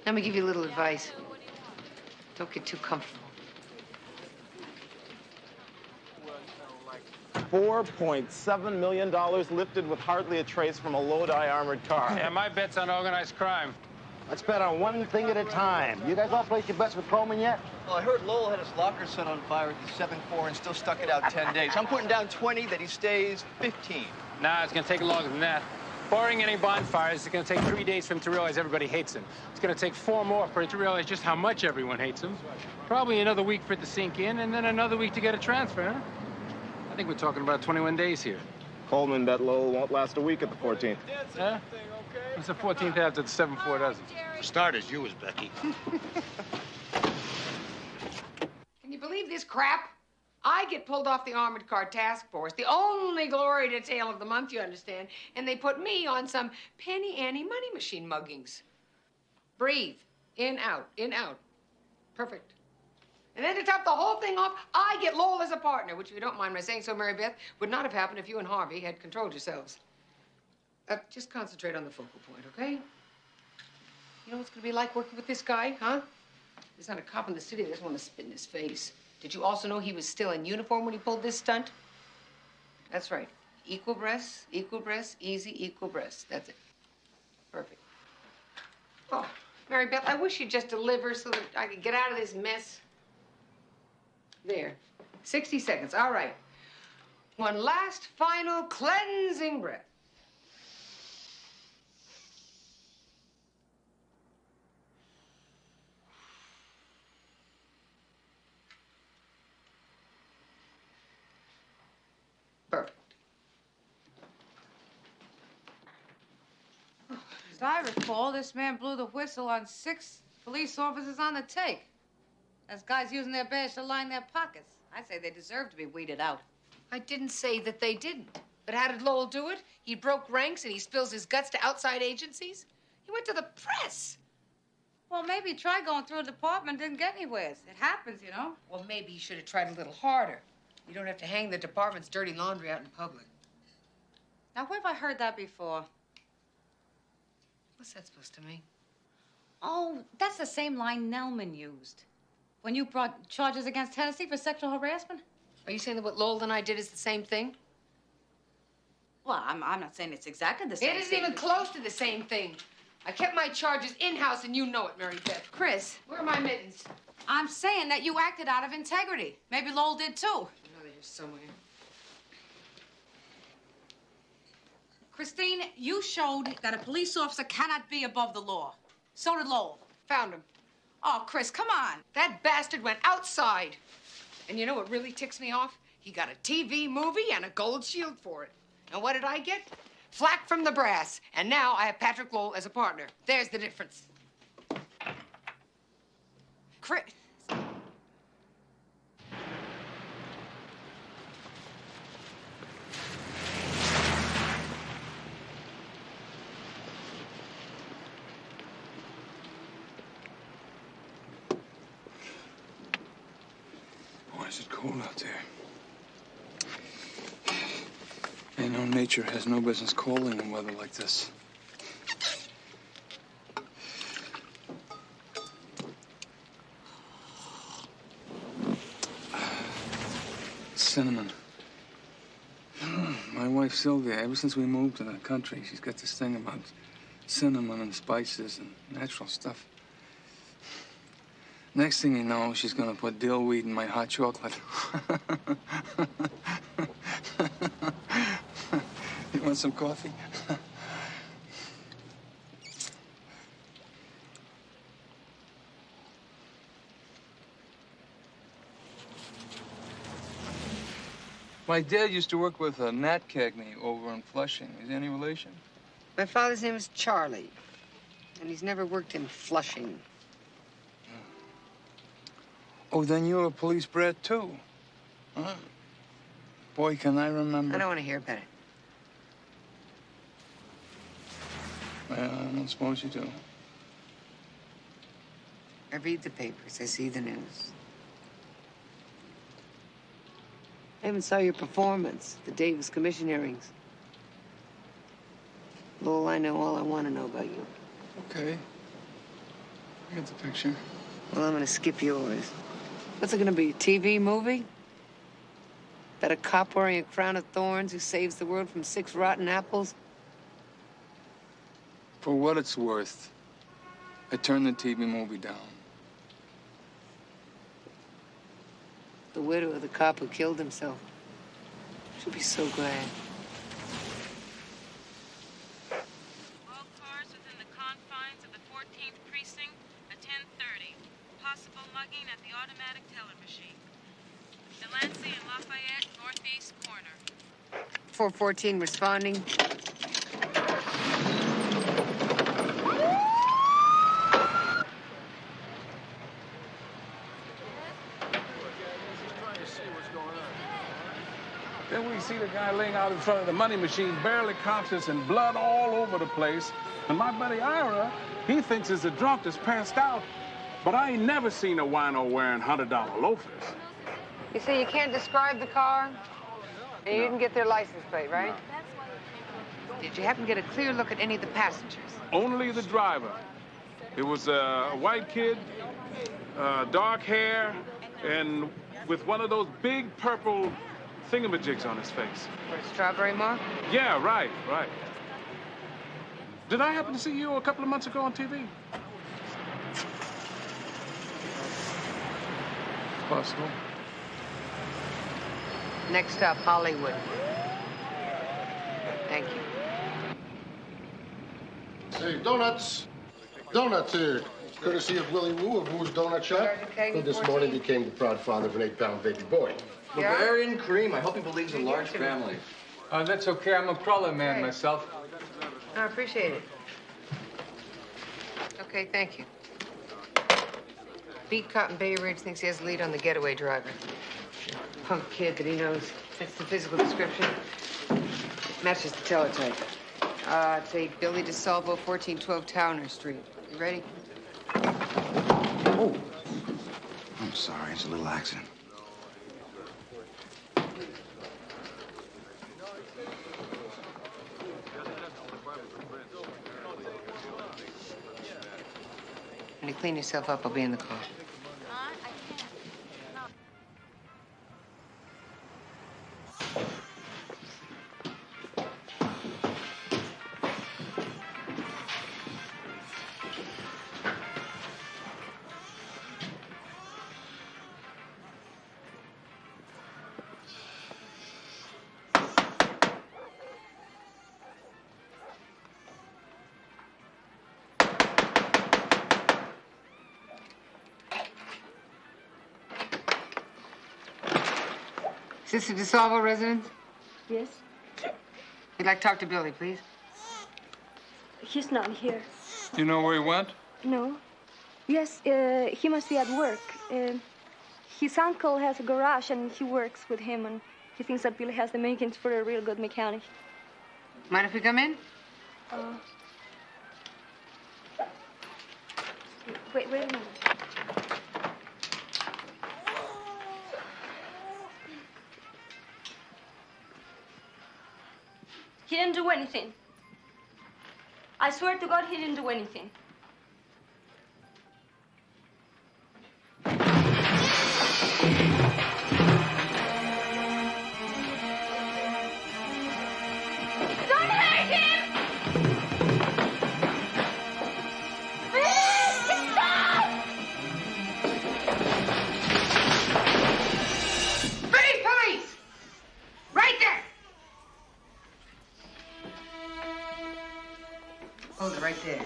Let me give you a little advice. Don't get too comfortable. $4.7 million lifted with hardly a trace from a Lodi armored car. Yeah, my bet's on organized crime. Let's bet on one thing at a time. You guys all placed your bets with Coleman yet? Well, I heard Lowell had his locker set on fire at the 7-4 and still stuck it out 10 days. I'm putting down 20 that he stays 15. Nah, it's gonna take longer than that. Barring any bonfires, it's gonna take 3 days for him to realize everybody hates him. It's gonna take 4 more for it to realize just how much everyone hates him. Probably another week for it to sink in, and then another week to get a transfer, huh? I think we're talking about 21 days here. Coleman bet Lowell won't last a week at the 14th. Yeah? It's the 14th after the 7-4 doesn't. For starters, you was Becky. Can you believe this crap? I get pulled off the armored car task force, the only glory detail of the month, you understand, and they put me on some penny ante money machine muggings. Breathe. In, out, in, out. Perfect. And then to top the whole thing off, I get Lowell as a partner, which, if you don't mind my saying so, Mary Beth, would not have happened if you and Harvey had controlled yourselves. Just concentrate on the focal point, okay? You know what it's gonna be like working with this guy, huh? There's not a cop in the city that doesn't want to spit in his face. Did you also know he was still in uniform when he pulled this stunt? That's right. Equal breasts, easy, equal breasts. That's it. Perfect. Oh, Mary Beth, I wish you'd just deliver so that I could get out of this mess. There. 60 seconds. All right. One last final cleansing breath. Perfect. As I recall, this man blew the whistle on 6 police officers on the take. As guys using their badge to line their pockets. I say they deserve to be weeded out. I didn't say that they didn't. But how did Lowell do it? He broke ranks and he spills his guts to outside agencies? He went to the press. Well, maybe he tried going through a department, didn't get anywhere. It happens, you know. Well, maybe he should have tried a little harder. You don't have to hang the department's dirty laundry out in public. Now, where have I heard that before? What's that supposed to mean? Oh, that's the same line Nelman used. When you brought charges against Hennessy for sexual harassment? Are you saying that what Lowell and I did is the same thing? Well, I'm not saying it's exactly the same It isn't thing. even close to the same thing. I kept my charges in-house, and you know it, Mary Beth. Chris. Where are my mittens? I'm saying that you acted out of integrity. Maybe Lowell did, too. I know they're here somewhere. Christine, you showed that a police officer cannot be above the law. So did Lowell. Found him. Oh, Chris, come on. That bastard went outside. And you know what really ticks me off? He got a TV movie and a gold shield for it. And what did I get? Flack from the brass. And now I have Patrick Lowell as a partner. There's the difference. Chris. Why is it cold out there? You know, nature has no business calling in weather like this. Cinnamon. My wife Sylvia, ever since we moved to the country, she's got this thing about cinnamon and spices and natural stuff. Next thing you know, she's gonna put dill weed in my hot chocolate. You want some coffee? My dad used to work with Nat Cagney over in Flushing. Is he any relation? My father's name is Charlie, and he's never worked in Flushing. Oh, then you're a police brat, too. Huh? Boy, can I remember. I don't want to hear about it. Well, I don't suppose you do. I read the papers. I see the news. I even saw your performance, the Davis Commission hearings. Lowell, I know all I want to know about you. Okay. I get the picture. Well, I'm going to skip yours. What's it going to be, a TV movie? About a cop wearing a crown of thorns who saves the world from 6 rotten apples? For what it's worth, I turned the TV movie down. The widow of the cop who killed himself. She'll be so glad. All cars within the confines of the 14th precinct at 10:30. Possible mugging at the automatic teller machine. Delancey and Lafayette, northeast corner. 414 responding. Then we see the guy laying out in front of the money machine, barely conscious and blood all over the place. And my buddy Ira, he thinks it's a drunk that's passed out. But I ain't never seen a wino wearing $100 loafers. You see, you can't describe the car, and you didn't get their license plate, right? No. Did you happen to get a clear look at any of the passengers? Only the driver. It was a white kid, dark hair, and with one of those big purple thingamajigs on his face. For a strawberry mark? Yeah, right. Did I happen to see you a couple of months ago on TV? Possible. Next up, Hollywood. Thank you. Hey, donuts. Donuts here. Courtesy of Willie Woo of Woo's Donut Shop, who this morning became the proud father of an 8-pound baby boy. Bavarian cream. I hope he believes in large family. That's okay. I'm a crawler man myself. I appreciate it. Okay, thank you. Beat Cotton Bay Ridge thinks he has the lead on the getaway driver. Punk kid that he knows fits the physical description. Matches the teletype. It's a Billy DeSalvo, 1412 Towner Street. You ready? Oh. I'm sorry. It's a little accident. When you clean yourself up, I'll be in the car. Is this a DeSalvo residence? Yes. We'd like to talk to Billy, please. He's not here. You know where he went? No. Yes, he must be at work. His uncle has a garage and he works with him, and he thinks that Billy has the makings for a real good mechanic. Mind if we come in? Wait a minute. He didn't do anything. I swear to God, he didn't do anything. Don't hurt him! Stop! Freeze, police! Right there! Hold it right there.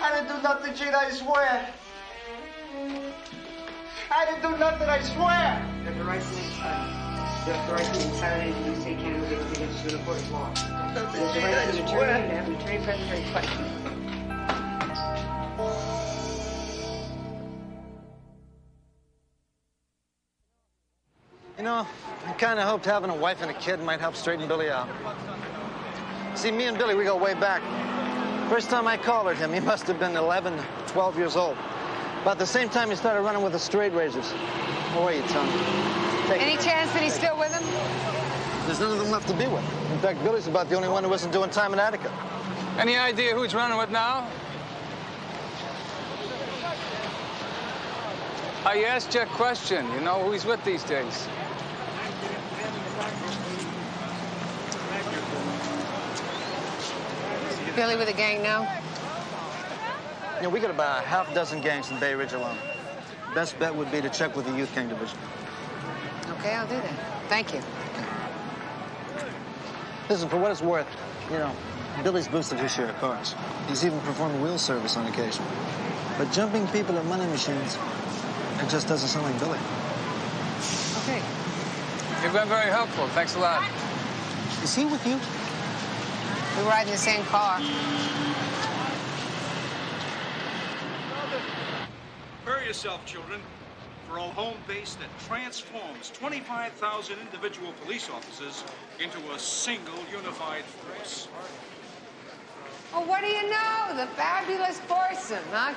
I didn't do nothing, Gene, I swear. I didn't do nothing, I swear. You have the right to inside. You have the right to inside anything you say can be able to get you to the court of law. You have the right to an attorney and to have an attorney present for any questions. You know, I kind of hoped having a wife and a kid might help straighten Billy out. See, me and Billy, we go way back. First time I collared him, he must have been 11, 12 years old. About the same time he started running with the straight razors. How are you, Tom? Any chance that he's still with him? There's none of them left to be with. In fact, Billy's about the only one who isn't doing time in Attica. Any idea who he's running with now? I asked you a question. You know who he's with these days? Billy with a gang now? You know, we got about a half dozen gangs in Bay Ridge alone. Best bet would be to check with the youth gang division. Okay, I'll do that. Thank you. Listen, for what it's worth, you know, Billy's boosted his share of cars. He's even performed wheel service on occasion. But jumping people at money machines, it just doesn't sound like Billy. Okay. You've been very helpful. Thanks a lot. Is he with you? We ride in the same car. Prepare yourself, children, for a home base that transforms 25,000 individual police officers into a single unified force. Oh, what do you know? The fabulous foursome, huh?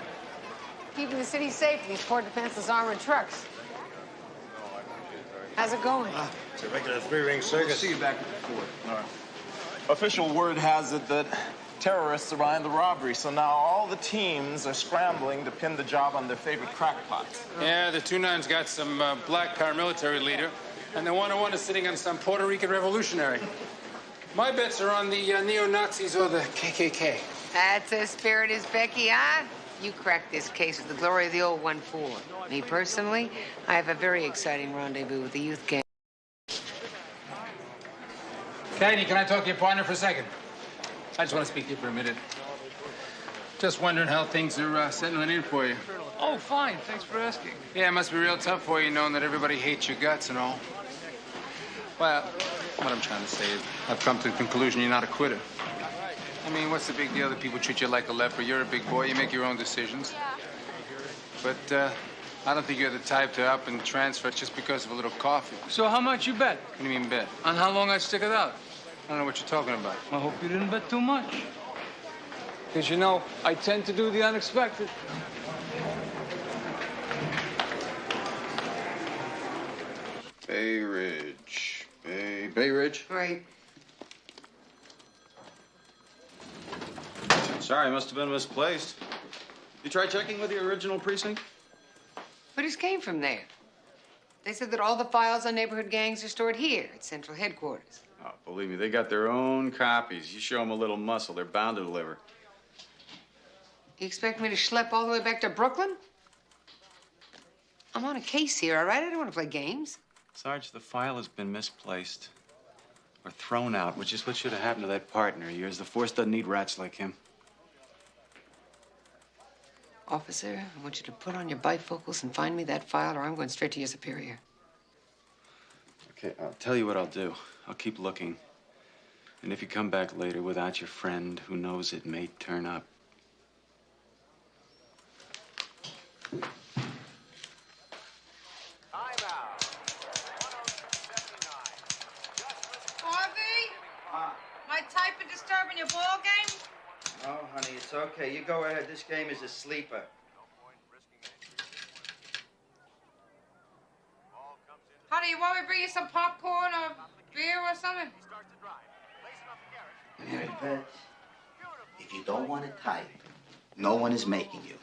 Keeping the city safe from these poor defenseless armored trucks. How's it going? It's a regular three-ring circus. We'll see you back at the fort. All right. Official word has it that terrorists are behind the robbery, so now all the teams are scrambling to pin the job on their favorite crackpots. Yeah, the 2-9's got some black paramilitary leader, and the 101 is sitting on some Puerto Rican revolutionary. My bets are on the neo-Nazis or the KKK. That's as spirit as Becky, huh? You cracked this case with the glory of the old 1-4. Me personally, I have a very exciting rendezvous with the youth gang. Cagney, can I talk to your partner for a second? I just want to speak to you for a minute. Just wondering how things are settling in for you. Oh, fine. Thanks for asking. Yeah, it must be real tough for you knowing that everybody hates your guts and all. Well, what I'm trying to say is I've come to the conclusion you're not a quitter. I mean, what's the big deal that people treat you like a leper? You're a big boy. You make your own decisions. But I don't think you're the type to up and transfer just because of a little coffee. So how much you bet? What do you mean bet? On how long I stick it out? I don't know what you're talking about. I hope you didn't bet too much. Because, you know, I tend to do the unexpected. Bay Ridge. Bay Ridge? Right. Sorry, must have been misplaced. You try checking with your original precinct? We just came from there. They said that all the files on neighborhood gangs are stored here at central headquarters. Oh, believe me, they got their own copies. You show them a little muscle, they're bound to deliver. You expect me to schlep all the way back to Brooklyn? I'm on a case here, all right? I don't want to play games. Sarge, the file has been misplaced or thrown out, which is what should have happened to that partner of yours. The force doesn't need rats like him. Officer, I want you to put on your bifocals and find me that file, or I'm going straight to your superior. Okay, I'll tell you what I'll do. I'll keep looking. And if you come back later without your friend, who knows, it may turn up. Harvey? Am I typing disturbing your ball game? No, honey, it's okay. You go ahead. This game is a sleeper. Honey, you want me to bring you some popcorn or beer or something? Mary Beth, if you don't want to type, no one is making you.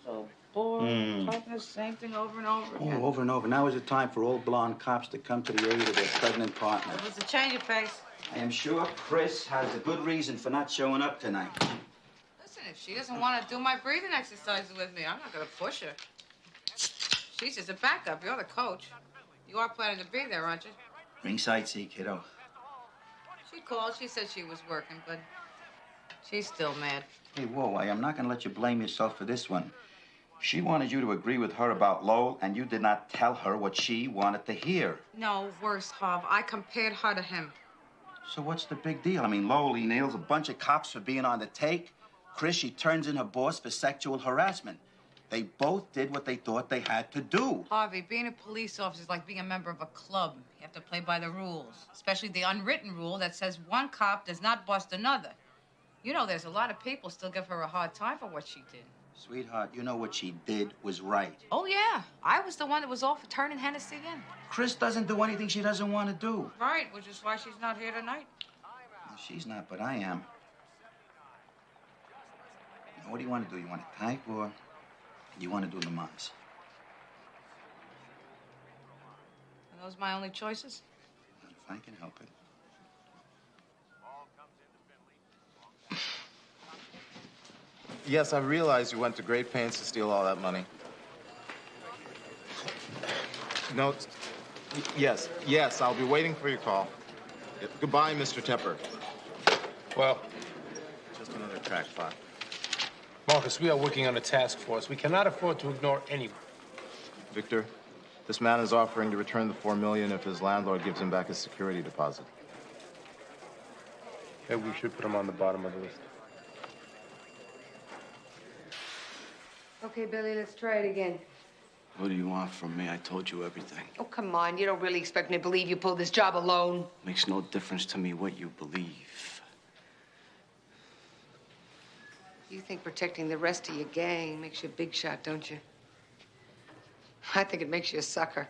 So bored, typing the same thing over and over again. Oh, over and over. Now is the time for old blonde cops to come to the aid of their pregnant partner. It was a change of pace. I am sure Chris has a good reason for not showing up tonight. Listen, if she doesn't want to do my breathing exercises with me, I'm not going to push her. She's just a backup. You're the coach. You are planning to be there, aren't you? Ringside seat, kiddo. She called. She said she was working, but she's still mad. Hey, whoa, I am not going to let you blame yourself for this one. She wanted you to agree with her about Lowell, and you did not tell her what she wanted to hear. No, worse, Harv. I compared her to him. So what's the big deal? I mean, Lowell, he nails a bunch of cops for being on the take. Chris, she turns in her boss for sexual harassment. They both did what they thought they had to do. Harvey, being a police officer is like being a member of a club. You have to play by the rules, especially the unwritten rule that says one cop does not bust another. You know, there's a lot of people still give her a hard time for what she did. Sweetheart, you know what she did was right. Oh, yeah. I was the one that was all for turning Hennessy in. Chris doesn't do anything she doesn't want to do. Right, which is why she's not here tonight. Well, she's not, but I am. Now, what do you want to do? You want to type or you want to do Le Mans? Are those my only choices? If I can help it. Yes, I realize you went to great pains to steal all that money. No, yes, I'll be waiting for your call. Goodbye, Mr. Tepper. Well, Just another crack pot. Marcus, we are working on a task force. We cannot afford to ignore anyone. Victor, this man is offering to return the $4 million if his landlord gives him back his security deposit. Maybe we should put him on the bottom of the list. Okay, Billy, let's try it again. What do you want from me? I told you everything. Oh, come on. You don't really expect me to believe you pulled this job alone. Makes no difference to me what you believe. You think protecting the rest of your gang makes you a big shot, don't you? I think it makes you a sucker.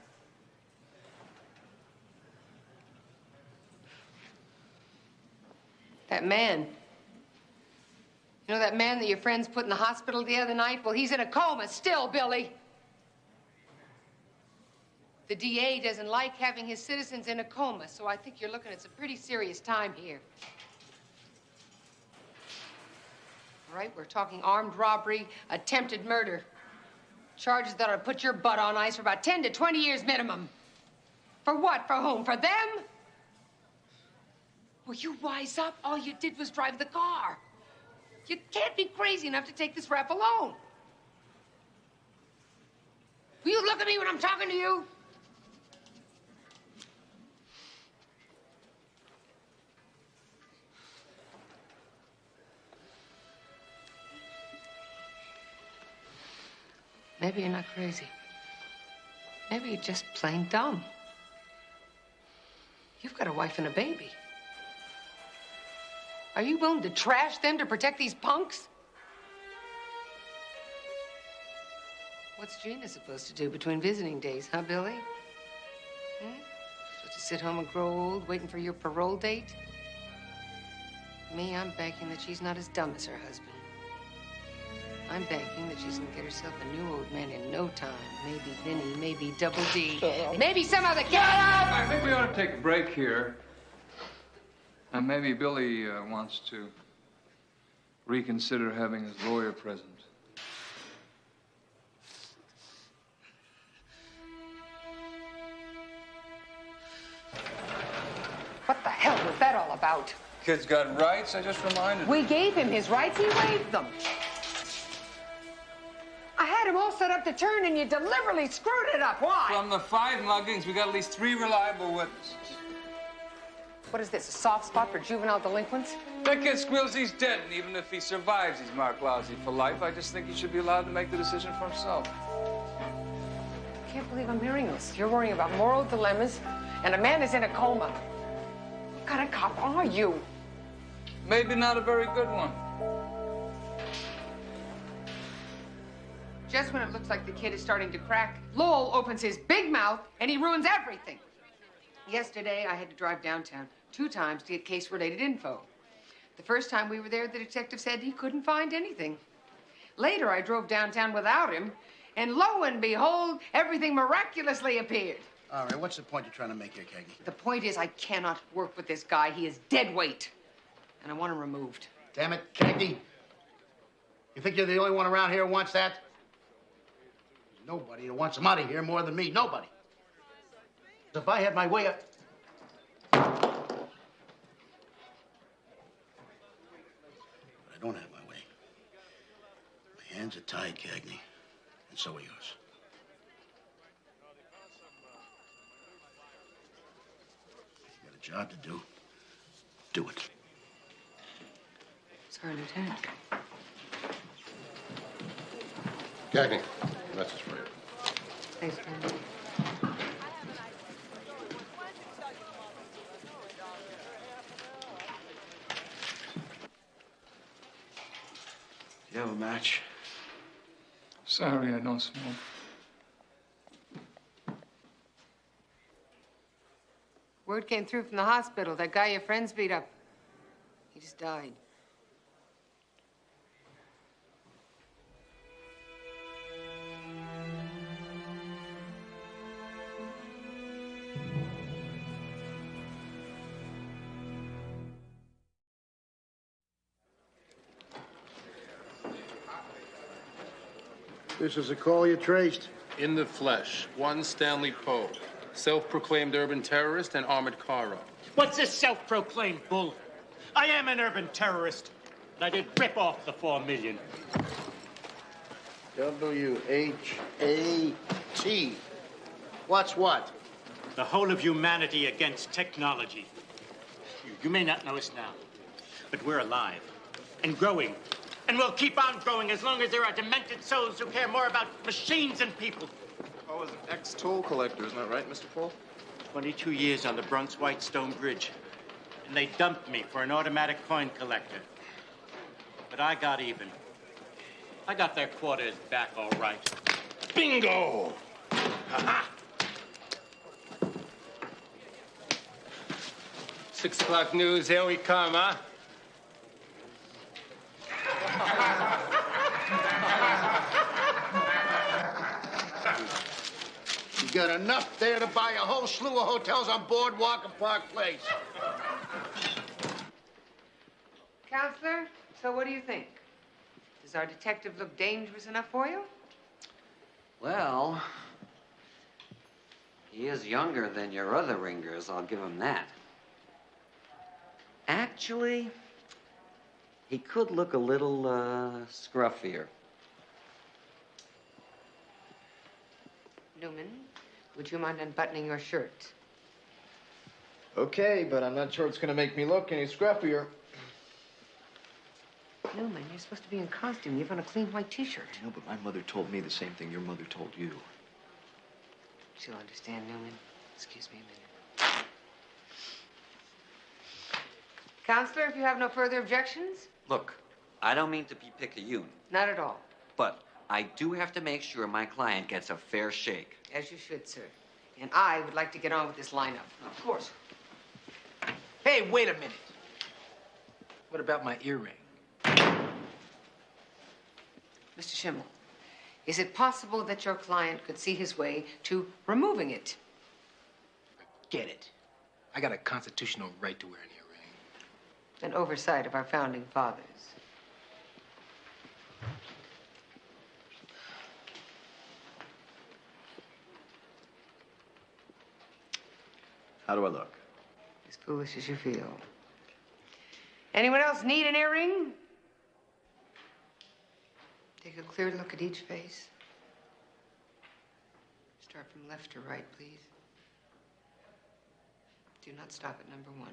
That man. You know that man that your friends put in the hospital the other night? Well, he's in a coma still, Billy. The DA doesn't like having his citizens in a coma, so I think you're looking at some pretty serious time here. All right, we're talking armed robbery, attempted murder. Charges that ought to put your butt on ice for about 10 to 20 years minimum. For what? For whom? For them? Well, you wise up. All you did was drive the car. You can't be crazy enough to take this rap alone. Will you look at me when I'm talking to you? Maybe you're not crazy. Maybe you're just plain dumb. You've got a wife and a baby. Are you willing to trash them to protect these punks? What's Gina supposed to do between visiting days, huh, Billy? Supposed to sit home and grow old, waiting for your parole date? Me, I'm banking that she's not as dumb as her husband. I'm banking that she's gonna get herself a new old man in no time. Maybe Vinny, maybe Double D, maybe some other kid. I think we ought to take a break here. And maybe Billy wants to reconsider having his lawyer present. What the hell was that all about? Kid's got rights, I just reminded him. We gave him his rights, he waived them. the turn and you deliberately screwed it up. Why? From the 5 muggings, we got at least 3 reliable witnesses. What is this, a soft spot for juvenile delinquents? That kid squeals he's dead, and even if he survives, he's marked lousy for life. I just think he should be allowed to make the decision for himself. I can't believe I'm hearing this. You're worrying about moral dilemmas, and a man is in a coma. What kind of cop are you? Maybe not a very good one. Just when it looks like the kid is starting to crack, Lowell opens his big mouth and he ruins everything. Yesterday, I had to drive downtown 2 times to get case-related info. The first time we were there, the detective said he couldn't find anything. Later, I drove downtown without him, and lo and behold, everything miraculously appeared. All right, what's the point you're trying to make here, Cagney? The point is, I cannot work with this guy. He is dead weight, and I want him removed. Damn it, Cagney. You think you're the only one around here who wants that? There's nobody who wants him out of here more than me. Nobody. If I had my way, I don't have my way. My hands are tied, Cagney, and so are yours. You got a job to do. Do it. Sorry, Lieutenant. Cagney, message for you. Thanks, Lieutenant. You have a match? Sorry, I don't smoke. Word came through from the hospital. That guy your friends beat up. He just died. This is a call you traced? In the flesh, one Stanley Poe, self-proclaimed urban terrorist and armored car robber. What's this self-proclaimed bull? I am an urban terrorist, but I did rip off the 4 million. W-H-A-T. What's what? The whole of humanity against technology. You may not know us now, but we're alive and growing. And we'll keep on growing as long as there are demented souls who care more about machines than people. I was an ex-toll collector, isn't that right, Mr. Paul? 22 years on the Bronx Whitestone Bridge. And they dumped me for an automatic coin collector. But I got even. I got their quarters back all right. Bingo! Ha-ha! 6 o'clock news, here we come, huh? You got enough there to buy a whole slew of hotels on Boardwalk and Park Place. Counselor, so what do you think? Does our detective look dangerous enough for you? Well, he is younger than your other ringers, I'll give him that. Actually, he could look a little, scruffier. Newman, would you mind unbuttoning your shirt? Okay, but I'm not sure it's going to make me look any scruffier. Newman, you're supposed to be in costume. You have on a clean white T-shirt. No, but my mother told me the same thing your mother told you. She'll understand, Newman. Excuse me a minute. Counselor, if you have no further objections? Look, I don't mean to be picayune, Not at all. but I do have to make sure my client gets a fair shake. As you should, sir. And I would like to get on with this lineup. Of course. Hey, wait a minute. What about my earring? Mr. Schimmel, is it possible that your client could see his way to removing it? Get it. I got a constitutional right to wear an earring. An oversight of our founding fathers. How do I look? As foolish as you feel. Anyone else need an earring? Take a clear look at each face. Start from left to right, please. Do not stop at number 1.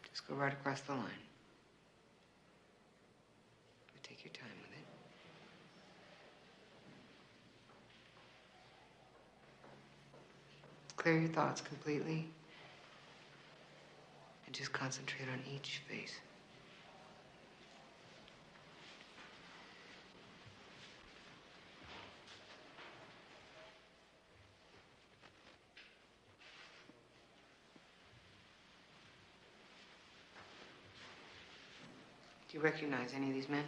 Just go right across the line. But take your time with it. Clear your thoughts completely. And just concentrate on each face. Do you recognize any of these men?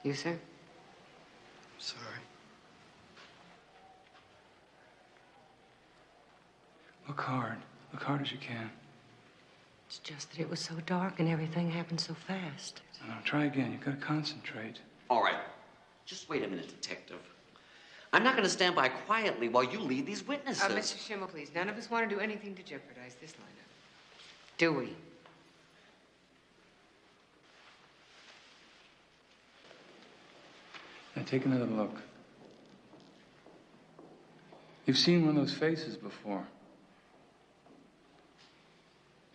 You, sir? Sorry. Look hard. Look hard as you can. It's just that it was so dark and everything happened so fast. No, try again. You've got to concentrate. All right. Just wait a minute, Detective. I'm not going to stand by quietly while you lead these witnesses. Mr. Schimmel, please. None of us want to do anything to jeopardize this lineup. Do we? Now take another look. You've seen one of those faces before.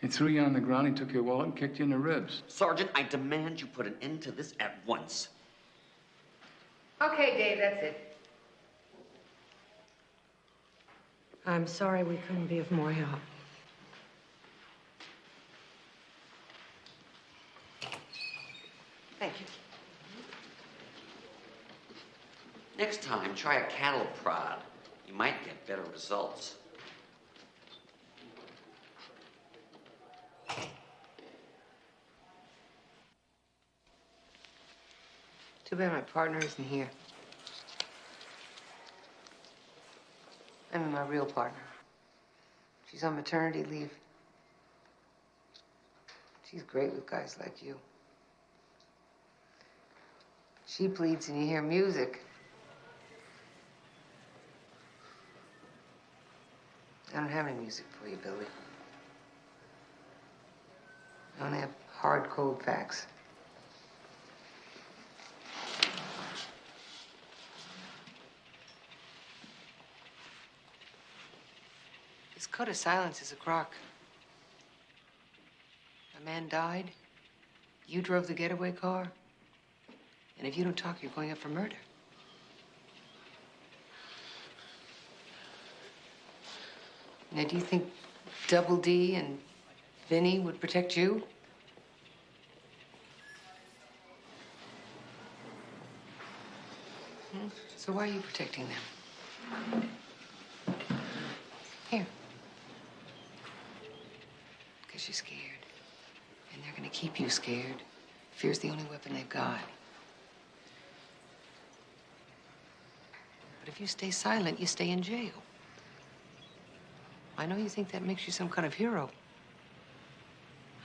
He threw you on the ground, he took your wallet and kicked you in the ribs. Sergeant, I demand you put an end to this at once. Okay, Dave, that's it. I'm sorry we couldn't be of more help. Thank you. Next time, try a cattle prod. You might get better results. Too bad my partner isn't here. I mean, my real partner. She's on maternity leave. She's great with guys like you. She pleads and you hear music. I don't have any music for you, Billy. I only have hard, cold facts. This code of silence is a crock. A man died. You drove the getaway car. And if you don't talk, you're going up for murder. Now, do you think Double D and Vinny would protect you? So why are you protecting them? Here. Because you're scared. And they're gonna keep you scared. Fear's the only weapon they've got. But if you stay silent, you stay in jail. I know you think that makes you some kind of hero.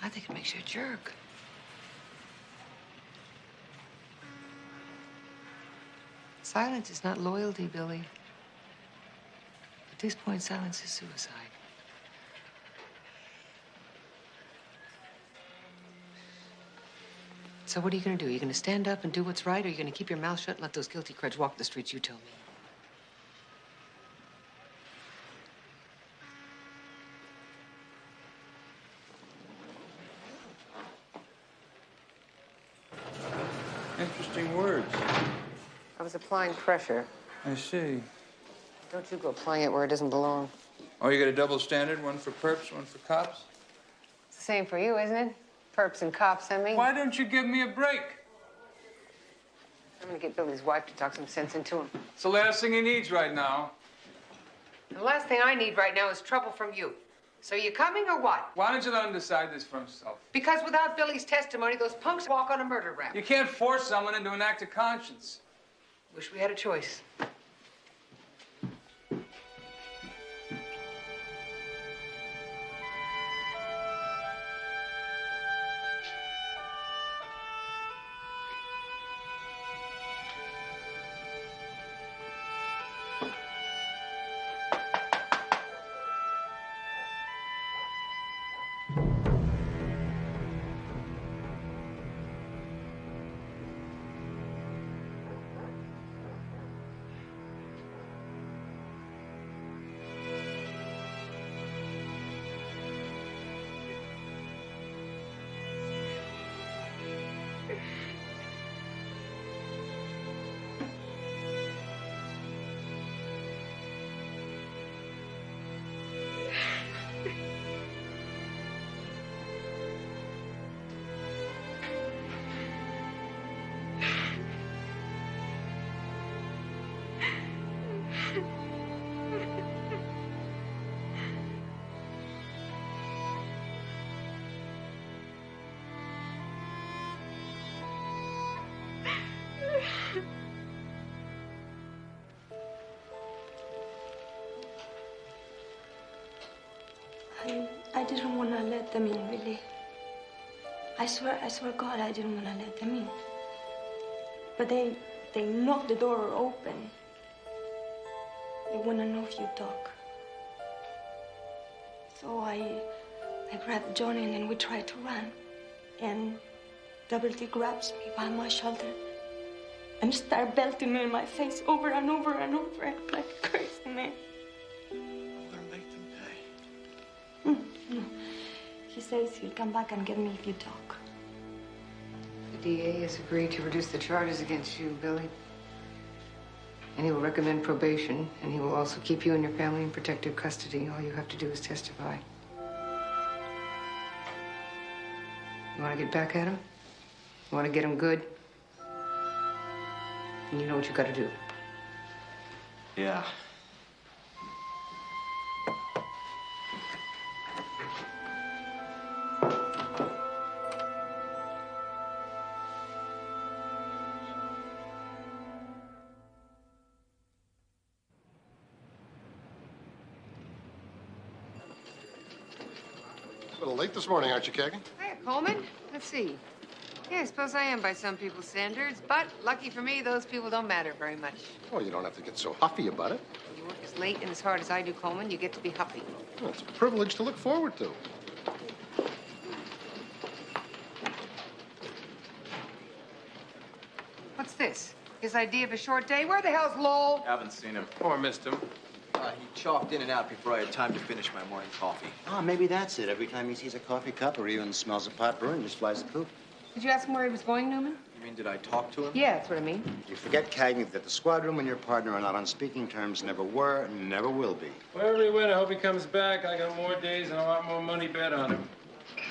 I think it makes you a jerk. Silence is not loyalty, Billy. At this point, silence is suicide. So what are you gonna do? Are you gonna stand up and do what's right, or are you gonna keep your mouth shut and let those guilty creds walk the streets? You tell me. Interesting words. I was applying pressure. I see. Don't you go applying it where it doesn't belong. Oh, you got a double standard, one for perps, one for cops? It's the same for you, isn't it? Perps and cops, I mean. Why don't you give me a break? I'm gonna get Billy's wife to talk some sense into him. It's the last thing he needs right now. The last thing I need right now is trouble from you. So you coming or what? Why don't you let him decide this for himself? Because without Billy's testimony, those punks walk on a murder rap. You can't force someone into an act of conscience. Wish we had a choice. I didn't want to let them in, really. I swear God, I didn't want to let them in. But they knocked the door open. They want to know if you talk. So I grabbed Johnny and then we tried to run. And Double D grabs me by my shoulder and start belting me in my face over and over and over and like a crazy man. They'll make them pay. No. He says he'll come back and get me if you talk. The DA has agreed to reduce the charges against you, Billy. And he will recommend probation, and he will also keep you and your family in protective custody. All you have to do is testify. You want to get back at him? You want to get him good? And you know what you got to do. Yeah. A little late this morning, aren't you, Cagney? Hiya, Coleman. Let's see. Yeah, I suppose I am by some people's standards, but lucky for me, those people don't matter very much. Well, you don't have to get so huffy about it. When you work as late and as hard as I do, Coleman, you get to be huffy. Well, it's a privilege to look forward to. What's this? His idea of a short day? Where the hell's Lowell? Haven't seen him. Or missed him. He chalked in and out before I had time to finish my morning coffee. Oh, maybe that's it. Every time he sees a coffee cup or even smells a pot brewing, just flies the coop. Did you ask him where he was going, Newman? You mean, did I talk to him? Yeah, that's what I mean. You forget, Cagney, that the squad room and your partner are not on speaking terms, never were, and never will be. Wherever he went, I hope he comes back. I got more days and a lot more money bet on him.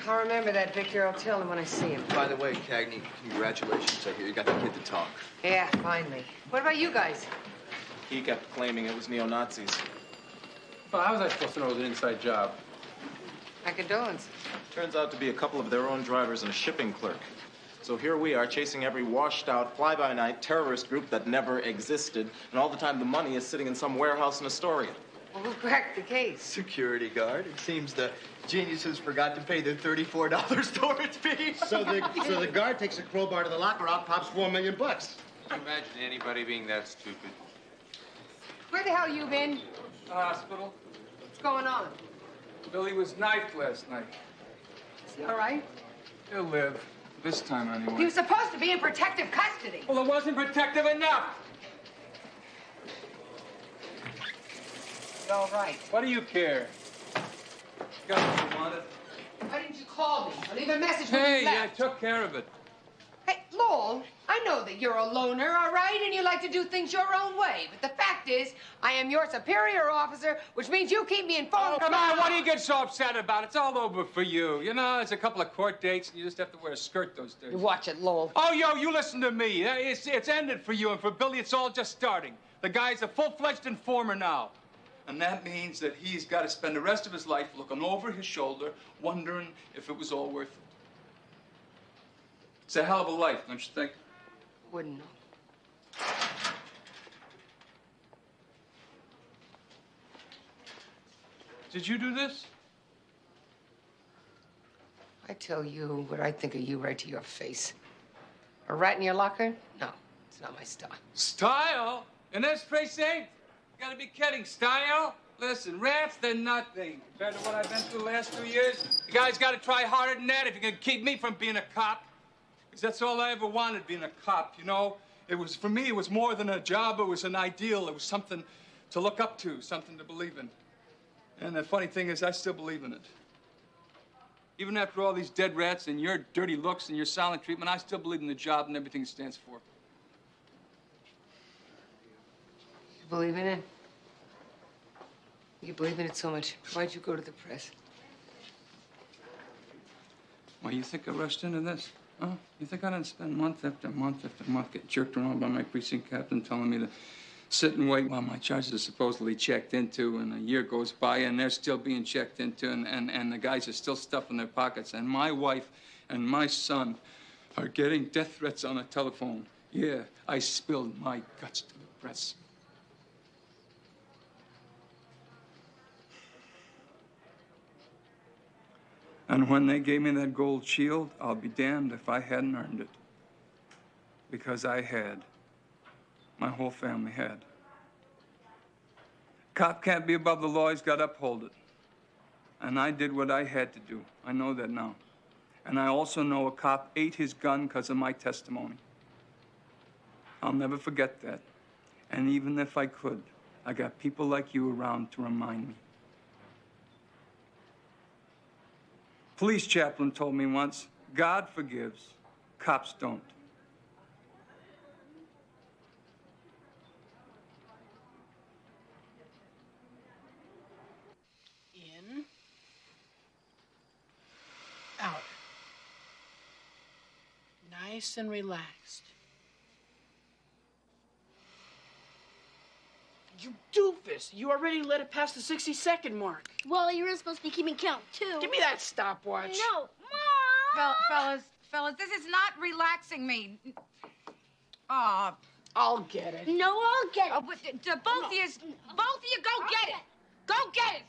I'll remember that, Victor. I'll tell him when I see him. By the way, Cagney, congratulations. I hear you got the kid to talk. Yeah, finally. What about you guys? He kept claiming it was neo-Nazis. Well, how was I supposed to know it was an inside job? My condolences. Turns out to be a couple of their own drivers and a shipping clerk. So here we are chasing every washed-out, fly-by-night terrorist group that never existed, and all the time the money is sitting in some warehouse in Astoria. Well, who cracked the case? Security guard. It seems the geniuses forgot to pay their $34 storage fee. So the guard takes a crowbar to the locker, out pops $4 million. Imagine anybody being that stupid. Where the hell you been? The hospital. What's going on? Billy was knifed last night. Is he all right? He'll live. This time, anyway. He was supposed to be in protective custody. Well, it wasn't protective enough. He's all right. What do you care? Got what you wanted. Why didn't you call me or leave a message when Hey, you I left? took care of it. Hey, Lowell, I know that you're a loner, all right, and you like to do things your own way. But the fact is, I am your superior officer, which means you keep me informed. Oh, come on, what do you get so upset about? It's all over for you. You know, it's a couple of court dates, and you just have to wear a skirt those days. You watch it, Lowell. Oh, yo, you listen to me. It's ended for you, and for Billy, it's all just starting. The guy's a full-fledged informer now. And that means that he's got to spend the rest of his life looking over his shoulder, wondering if it was all worth it. It's a hell of a life, don't you think? Wouldn't know. Did you do this? I tell you what I think of you right to your face. A rat in your locker? No, it's not my style. Style? In this precinct? You gotta be kidding. Style? Listen, rats, they're nothing. Compared to what I've been through the last 2 years, you guys gotta try harder than that if you're gonna keep me from being a cop. Because that's all I ever wanted, being a cop, you know? It was, for me, it was more than a job, it was an ideal. It was something to look up to, something to believe in. And the funny thing is, I still believe in it. Even after all these dead rats and your dirty looks and your silent treatment, I still believe in the job and everything it stands for. You believe in it? You believe in it so much. Why'd you go to the press? Why, you think I rushed into this? Huh? You think I didn't spend month after month after month getting jerked around by my precinct captain telling me to sit and wait while my charges are supposedly checked into, and a year goes by and they're still being checked into, and the guys are still stuffing their pockets, and my wife and my son are getting death threats on the telephone. Yeah, I spilled my guts to the press. And when they gave me that gold shield, I'll be damned if I hadn't earned it. Because I had. My whole family had. Cop can't be above the law, he's got to uphold it. And I did what I had to do. I know that now. And I also know a cop ate his gun because of my testimony. I'll never forget that. And even if I could, I got people like you around to remind me. Police chaplain told me once, God forgives, cops don't. In. Out. Nice and relaxed. You doofus! You already let it past the 60-second mark. Well, you were supposed to be keeping count, too. Give me that stopwatch. No, Mom! Fellas, this is not relaxing me. I'll get it. No, I'll get it. Both of you, go get it. Go get it.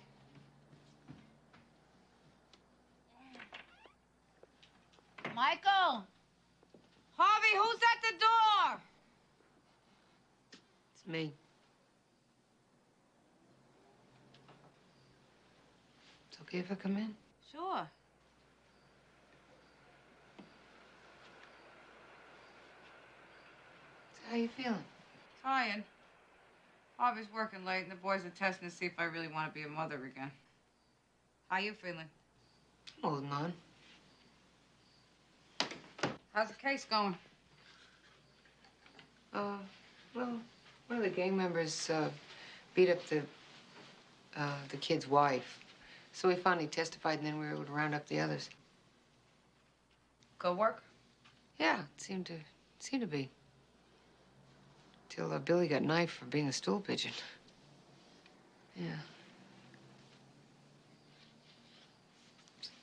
Michael! Harvey, who's at the door? It's me. It's okay if I come in? Sure. So how you feeling? Tired. Harvey's working late, and the boys are testing to see if I really want to be a mother again. How you feeling? I'm holding on. How's the case going? Well, one of the gang members beat up the kid's wife. So we finally testified, and then we were able to round up the others. Good work? Yeah, it seemed to be. Till Billy got knifed for being a stool pigeon. Yeah.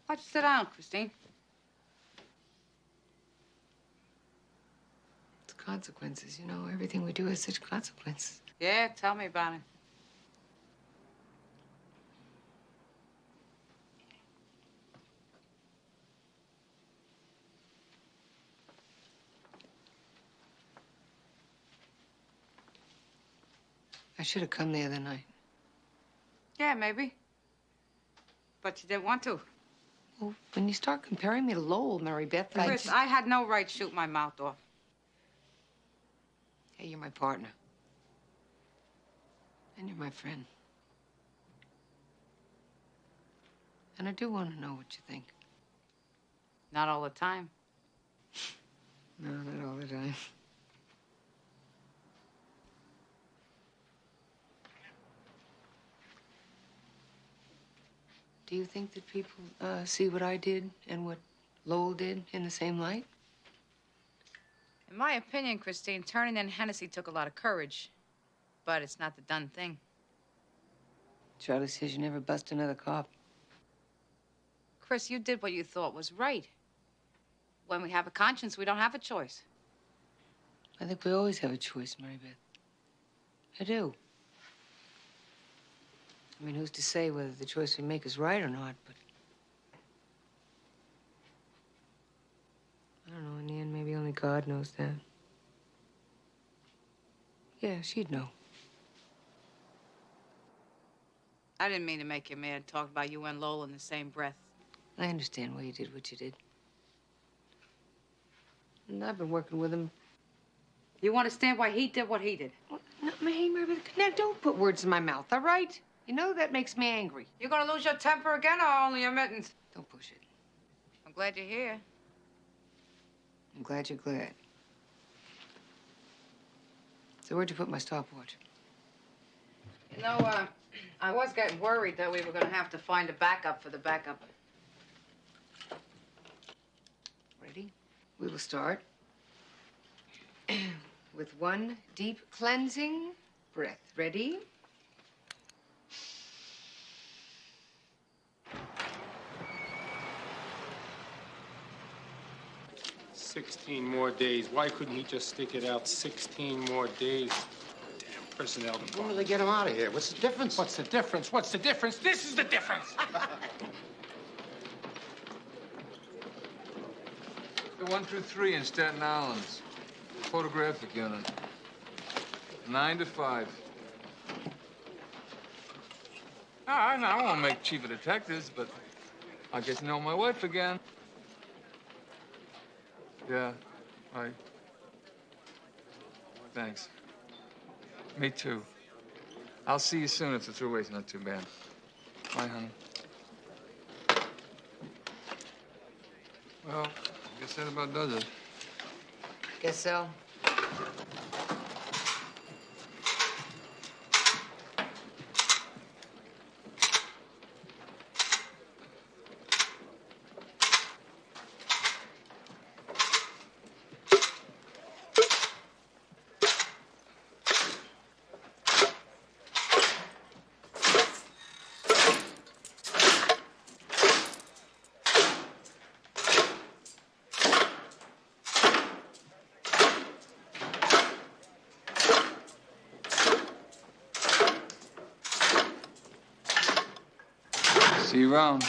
Why'd you sit down, Christine? It's consequences, you know. Everything we do has such consequences. Yeah, tell me about it. I should have come the other night. Yeah, maybe. But you didn't want to. Well, when you start comparing me to Lowell, Mary Beth, Chris, I had no right to shoot my mouth off. Hey, you're my partner. And you're my friend. And I do want to know what you think. Not all the time. No, not all the time. Do you think that people see what I did and what Lowell did in the same light? In my opinion, Christine, turning in Hennessy took a lot of courage. But it's not the done thing. Charlie says you never bust another cop. Chris, you did what you thought was right. When we have a conscience, we don't have a choice. I think we always have a choice, Mary Beth. I do. I mean, who's to say whether the choice we make is right or not, but... I don't know, in the end, maybe only God knows that. Yeah, she'd know. I didn't mean to make you mad, talk about you and Lowell in the same breath. I understand why you did what you did. And I've been working with him. You understand why he did what he did? No, Mary Beth, now don't put words in my mouth, all right? You know that makes me angry. You gonna lose your temper again or only your mittens? Don't push it. I'm glad you're here. I'm glad you're glad. So where'd you put my stopwatch? You know, I was getting worried that we were gonna have to find a backup for the backup. Ready? We will start with one deep cleansing breath. Ready? 16 more days. Why couldn't he just stick it out 16 more days? Damn personnel department. When will they get him out of here? What's the difference? What's the difference? What's the difference? This is the difference. The 123 in Staten Island's photographic unit. 9 to 5. I won't make chief of detectives, but I'll get to know my wife again. Yeah, right. Thanks. Me too. I'll see you soon if the throughway's not too bad. Bye, honey. Well, I guess that about does it. Guess so. See you around.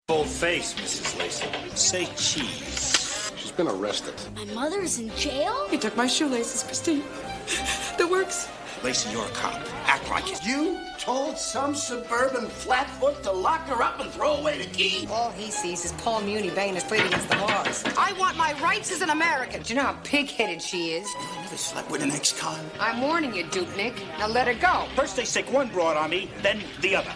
Bold face, Mrs. Lacey. Say cheese. She's been arrested. My mother's in jail? He took my shoelaces, Christine. The works. Lacey, you're a cop. Act like it. You told some suburban flatfoot to lock her up and throw away the key? All he sees is Paul Muni banging his plate against the bars. I want my rights as an American. Do you know how pig-headed she is? You never slept with an ex-con. I'm warning you, Duke Nick. Now let her go. First they stick one broad on me, then the other.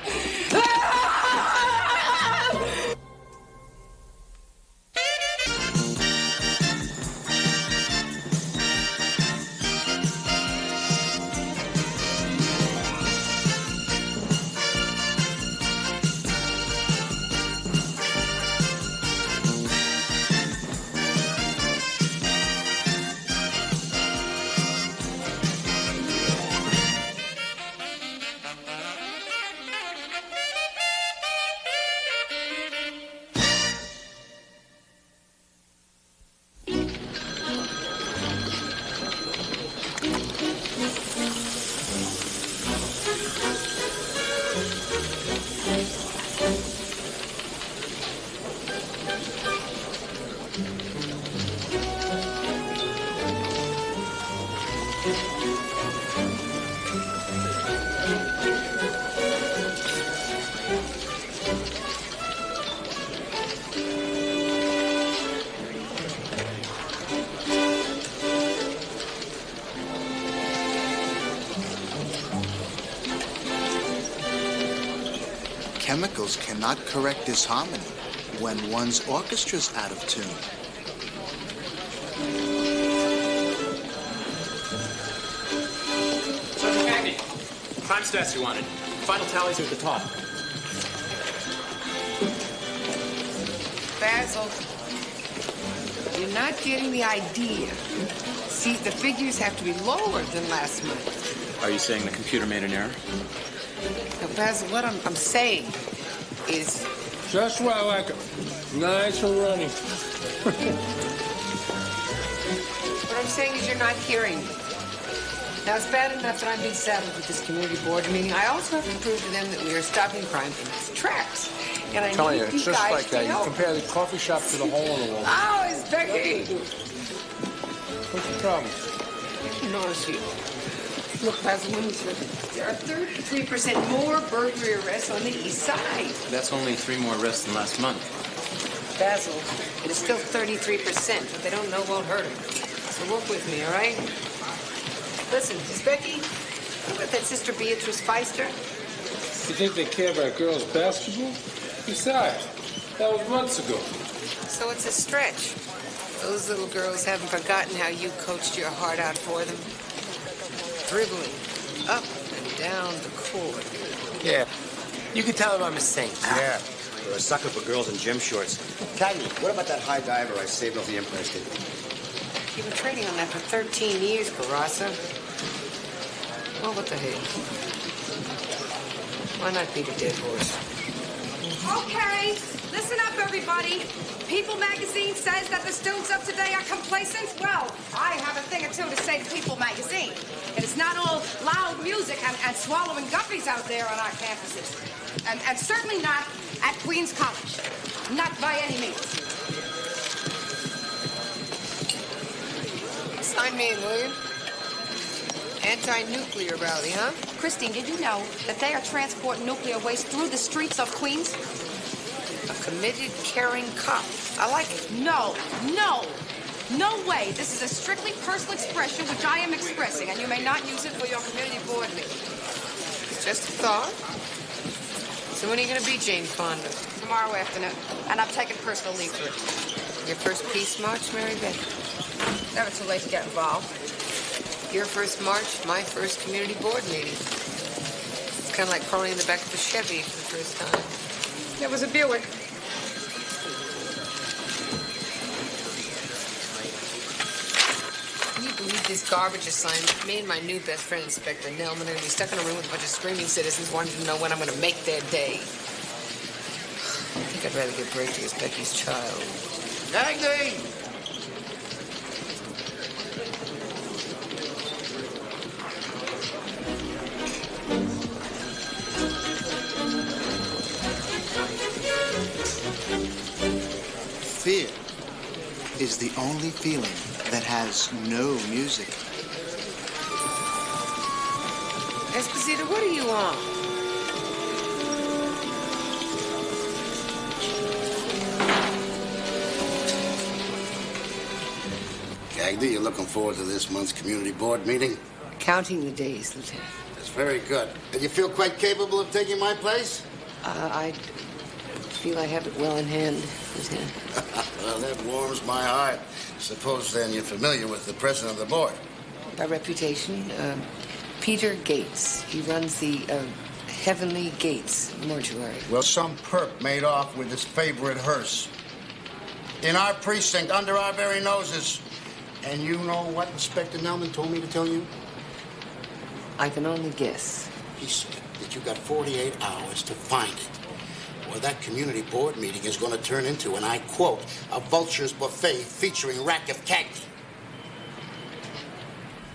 Chemicals cannot correct disharmony when one's orchestra's out of tune. Sergeant Cagney, crime stats you wanted. Final tallies are at the top. Basil, you're not getting the idea. See, the figures have to be lower than last month. Are you saying the computer made an error? Now, Basil, what I'm saying is... Just what I like it. Nice and runny. What I'm I'm saying is you're not hearing me. Now, it's bad enough that I'm being saddled with this community board meeting. I also have to prove to them that we are stopping crime in its tracks. And I Tell need you, you it's just guys like to that. You help. compare the coffee shop to the hole in the wall. Oh, it's Becky. What's the problem? Notice you. Look, Basil, let me tell you. There are 33% more burglary arrests on the east side. That's only 3 more arrests than last month. Basil, it is still 33%. What they don't know won't hurt them. So work with me, all right? Listen, Miss Becky, what about that Sister Beatrice Feister? You think they care about girls' basketball? Besides, that was months ago. So it's a stretch. Those little girls haven't forgotten how you coached your heart out for them. Dribbling up and down the court. Yeah. You can tell him I'm a saint. Yeah. You're a sucker for girls in gym shorts. Cagney, what about that high diver I saved off the Empire State? You've been training on that for 13 years, Carassa. Well, what the hell? Why not beat a dead horse? Okay, listen up, everybody. People magazine says that the students of today are complacent. Well, I have a thing or two to say to People magazine. And it's not all loud music and swallowing guppies out there on our campuses. And certainly not at Queens College. Not by any means. Sign me in, will you? Anti-nuclear rally, huh? Christine, did you know that they are transporting nuclear waste through the streets of Queens? A committed, caring cop. I like it. No way. This is a strictly personal expression which I am expressing, and you may not use it for your community board meeting. It's just a thought. So when are you going to be Jane Fonda? Tomorrow afternoon, and I'm taking personal leave for it. Your first peace march, Mary Beth? Never too late to get involved. Your first march, my first community board meeting. It's kind of like crawling in the back of a Chevy for the first time. It was a Buick. Can you believe this garbage assignment? Me and my new best friend, Inspector Nelman, are going to be stuck in a room with a bunch of screaming citizens wanting to know when I'm going to make their day. I think I'd rather give birth to as Becky's child. Cagney! Fear is the only feeling that has no music. Esposito, what are you on? Cagney, you looking forward to this month's community board meeting? Counting the days, Lieutenant. That's very good. And you feel quite capable of taking my place? I feel I have it well in hand, Lieutenant. Well, that warms my heart. Suppose, then, you're familiar with the president of the board. By reputation, Peter Gates. He runs the Heavenly Gates Mortuary. Well, some perp made off with his favorite hearse. In our precinct, under our very noses. And you know what Inspector Nelman told me to tell you? I can only guess. He said that you got 48 hours to find it. Or that community board meeting is going to turn into, and I quote, a vulture's buffet featuring rack of Cagney.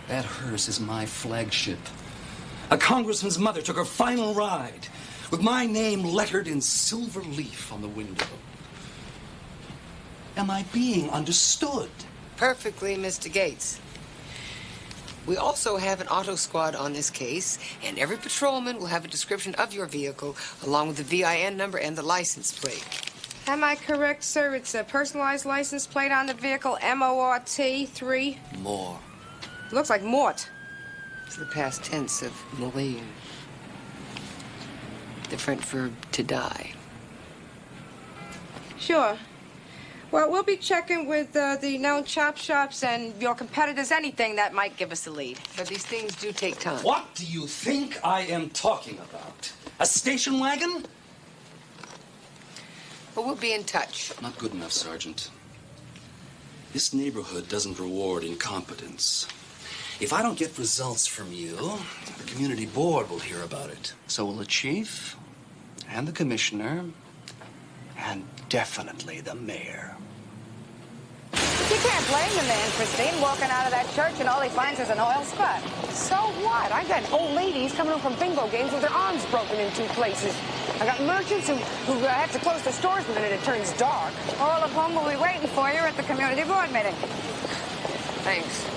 That hearse is my flagship. A congressman's mother took her final ride with my name lettered in silver leaf on the window. Am I being understood? Perfectly, Mr. Gates. We also have an auto squad on this case, and every patrolman will have a description of your vehicle, along with the VIN number and the license plate. Am I correct, sir? It's a personalized license plate on the vehicle, MORT 3. More. Looks like Mort. It's the past tense of millennium. The French verb to die. Sure. Well, we'll be checking with the known chop shops and your competitors, anything that might give us a lead. But these things do take time. What do you think I am talking about? A station wagon? But we'll be in touch. Not good enough, Sergeant. This neighborhood doesn't reward incompetence. If I don't get results from you, the community board will hear about it. So will the chief, and the commissioner, and definitely the mayor. You think can't blame the man, Christine, walking out of that church and all he finds is an oil spot. So what? I got old ladies coming home from bingo games with their arms broken in 2 places. I got merchants who have to close their stores the minute it turns dark. All of whom will be waiting for you at the community board meeting. Thanks.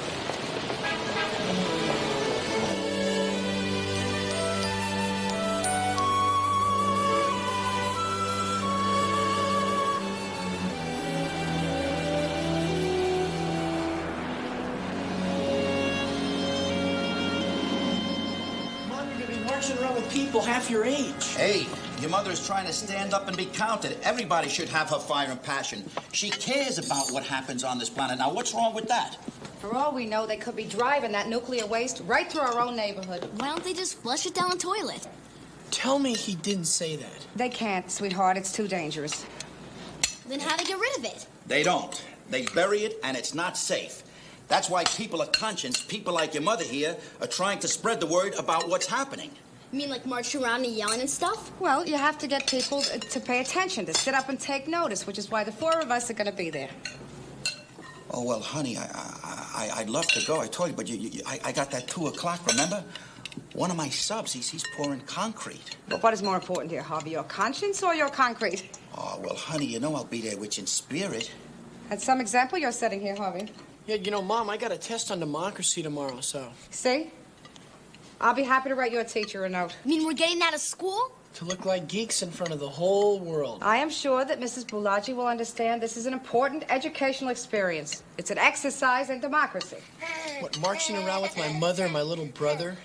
Marching around with people half your age. Hey, your mother is trying to stand up and be counted. Everybody should have her fire and passion. She cares about what happens on this planet. Now, what's wrong with that? For all we know, they could be driving that nuclear waste right through our own neighborhood. Why don't they just flush it down the toilet? Tell me he didn't say that. They can't, sweetheart. It's too dangerous. Then how do they get rid of it? They don't. They bury it, and it's not safe. That's why people of conscience, people like your mother here, are trying to spread the word about what's happening. You mean like marching around and yelling and stuff? Well, you have to get people to pay attention, to sit up and take notice, which is why the 4 of us are going to be there. Oh, well, honey, I'd love to go. I told you, but I got that 2 o'clock, remember? One of my subs, he's pouring concrete. But what is more important here, Harvey, your conscience or your concrete? Oh, well, honey, you know I'll be there with you in spirit. That's some example you're setting here, Harvey. Yeah, you know, Mom, I got a test on democracy tomorrow, so... See? I'll be happy to write your teacher a note. You mean we're getting out of school? To look like geeks in front of the whole world. I am sure that Mrs. Bulaji will understand this is an important educational experience. It's an exercise in democracy. What, marching around with my mother and my little brother?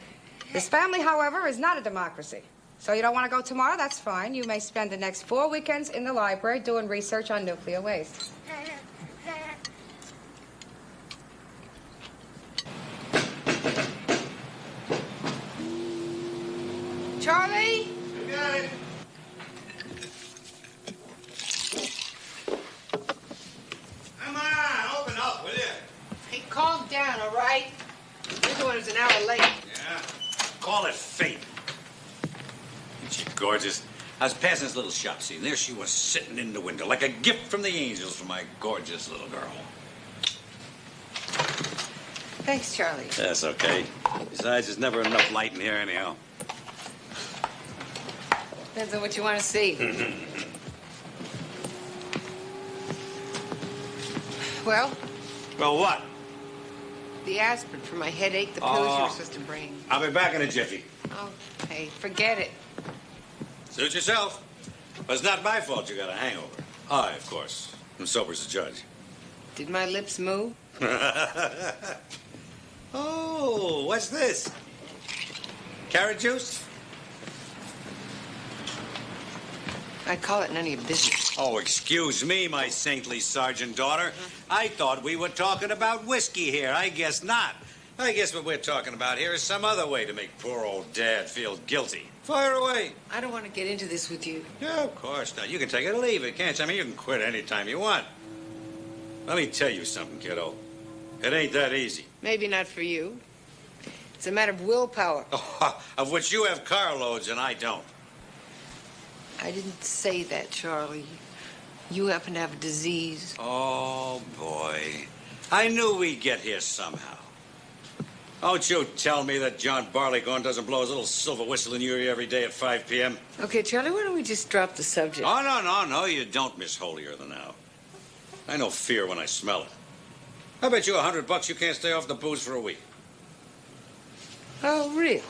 This family, however, is not a democracy. So you don't want to go tomorrow? That's fine. You may spend the next 4 weekends in the library doing research on nuclear waste. Charlie? You got it. Come on, open up, will you? Hey, calm down, all right? This one is an hour late. Yeah? Call it fate. Ain't she gorgeous? I was passing this little shop, see, and there she was sitting in the window like a gift from the angels for my gorgeous little girl. Thanks, Charlie. That's okay. Besides, there's never enough light in here anyhow. Depends on what you want to see. Well? Well, what? The aspirin for my headache, the pills you were supposed to bring. I'll be back in a jiffy. Okay, forget it. Suit yourself. But it's not my fault you got a hangover. I, of course, am sober as a judge. Did my lips move? Oh, what's this? Carrot juice? I call it none of your business. Oh, excuse me, my saintly sergeant daughter. I thought we were talking about whiskey here. I guess not. I guess what we're talking about here is some other way to make poor old Dad feel guilty. Fire away. I don't want to get into this with you. Yeah, of course not. You can take it or leave it, can't you? I mean, you can quit anytime you want. Let me tell you something, kiddo. It ain't that easy. Maybe not for you. It's a matter of willpower. Of which you have carloads and I don't. I didn't say that, Charlie. You happen to have a disease. Oh, boy. I knew we'd get here somehow. Don't you tell me that John Barleycorn doesn't blow his little silver whistle in your ear every day at 5 p.m. Okay, Charlie, why don't we just drop the subject? Oh, no, you don't, Miss Holier than Thou. I know fear when I smell it. I bet you $100 you can't stay off the booze for a week. Oh, really?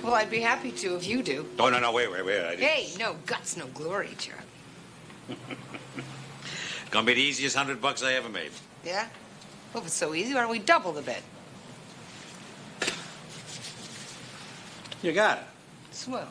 Well, I'd be happy to if you do. Oh, no, wait. I didn't... Hey, no guts, no glory, Charlie. Gonna be the easiest $100 I ever made. Yeah? Well, if it's so easy, why don't we double the bet? You got it. Swell.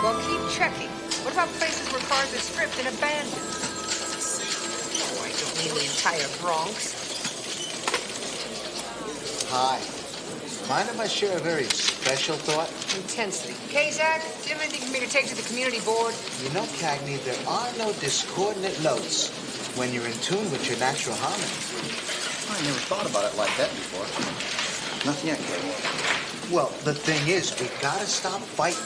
Well, keep checking. What about places where cars are stripped and abandoned? Oh, I don't mean the entire Bronx. Hi. Mind if I share a very special thought? Intensely. Okay, Zach? Do you have anything for me to take to the community board? You know, Cagney, there are no discordant notes when you're in tune with your natural harmony. I never thought about it like that before. Nothing yet, Kevin. Well, the thing is, we gotta stop fighting.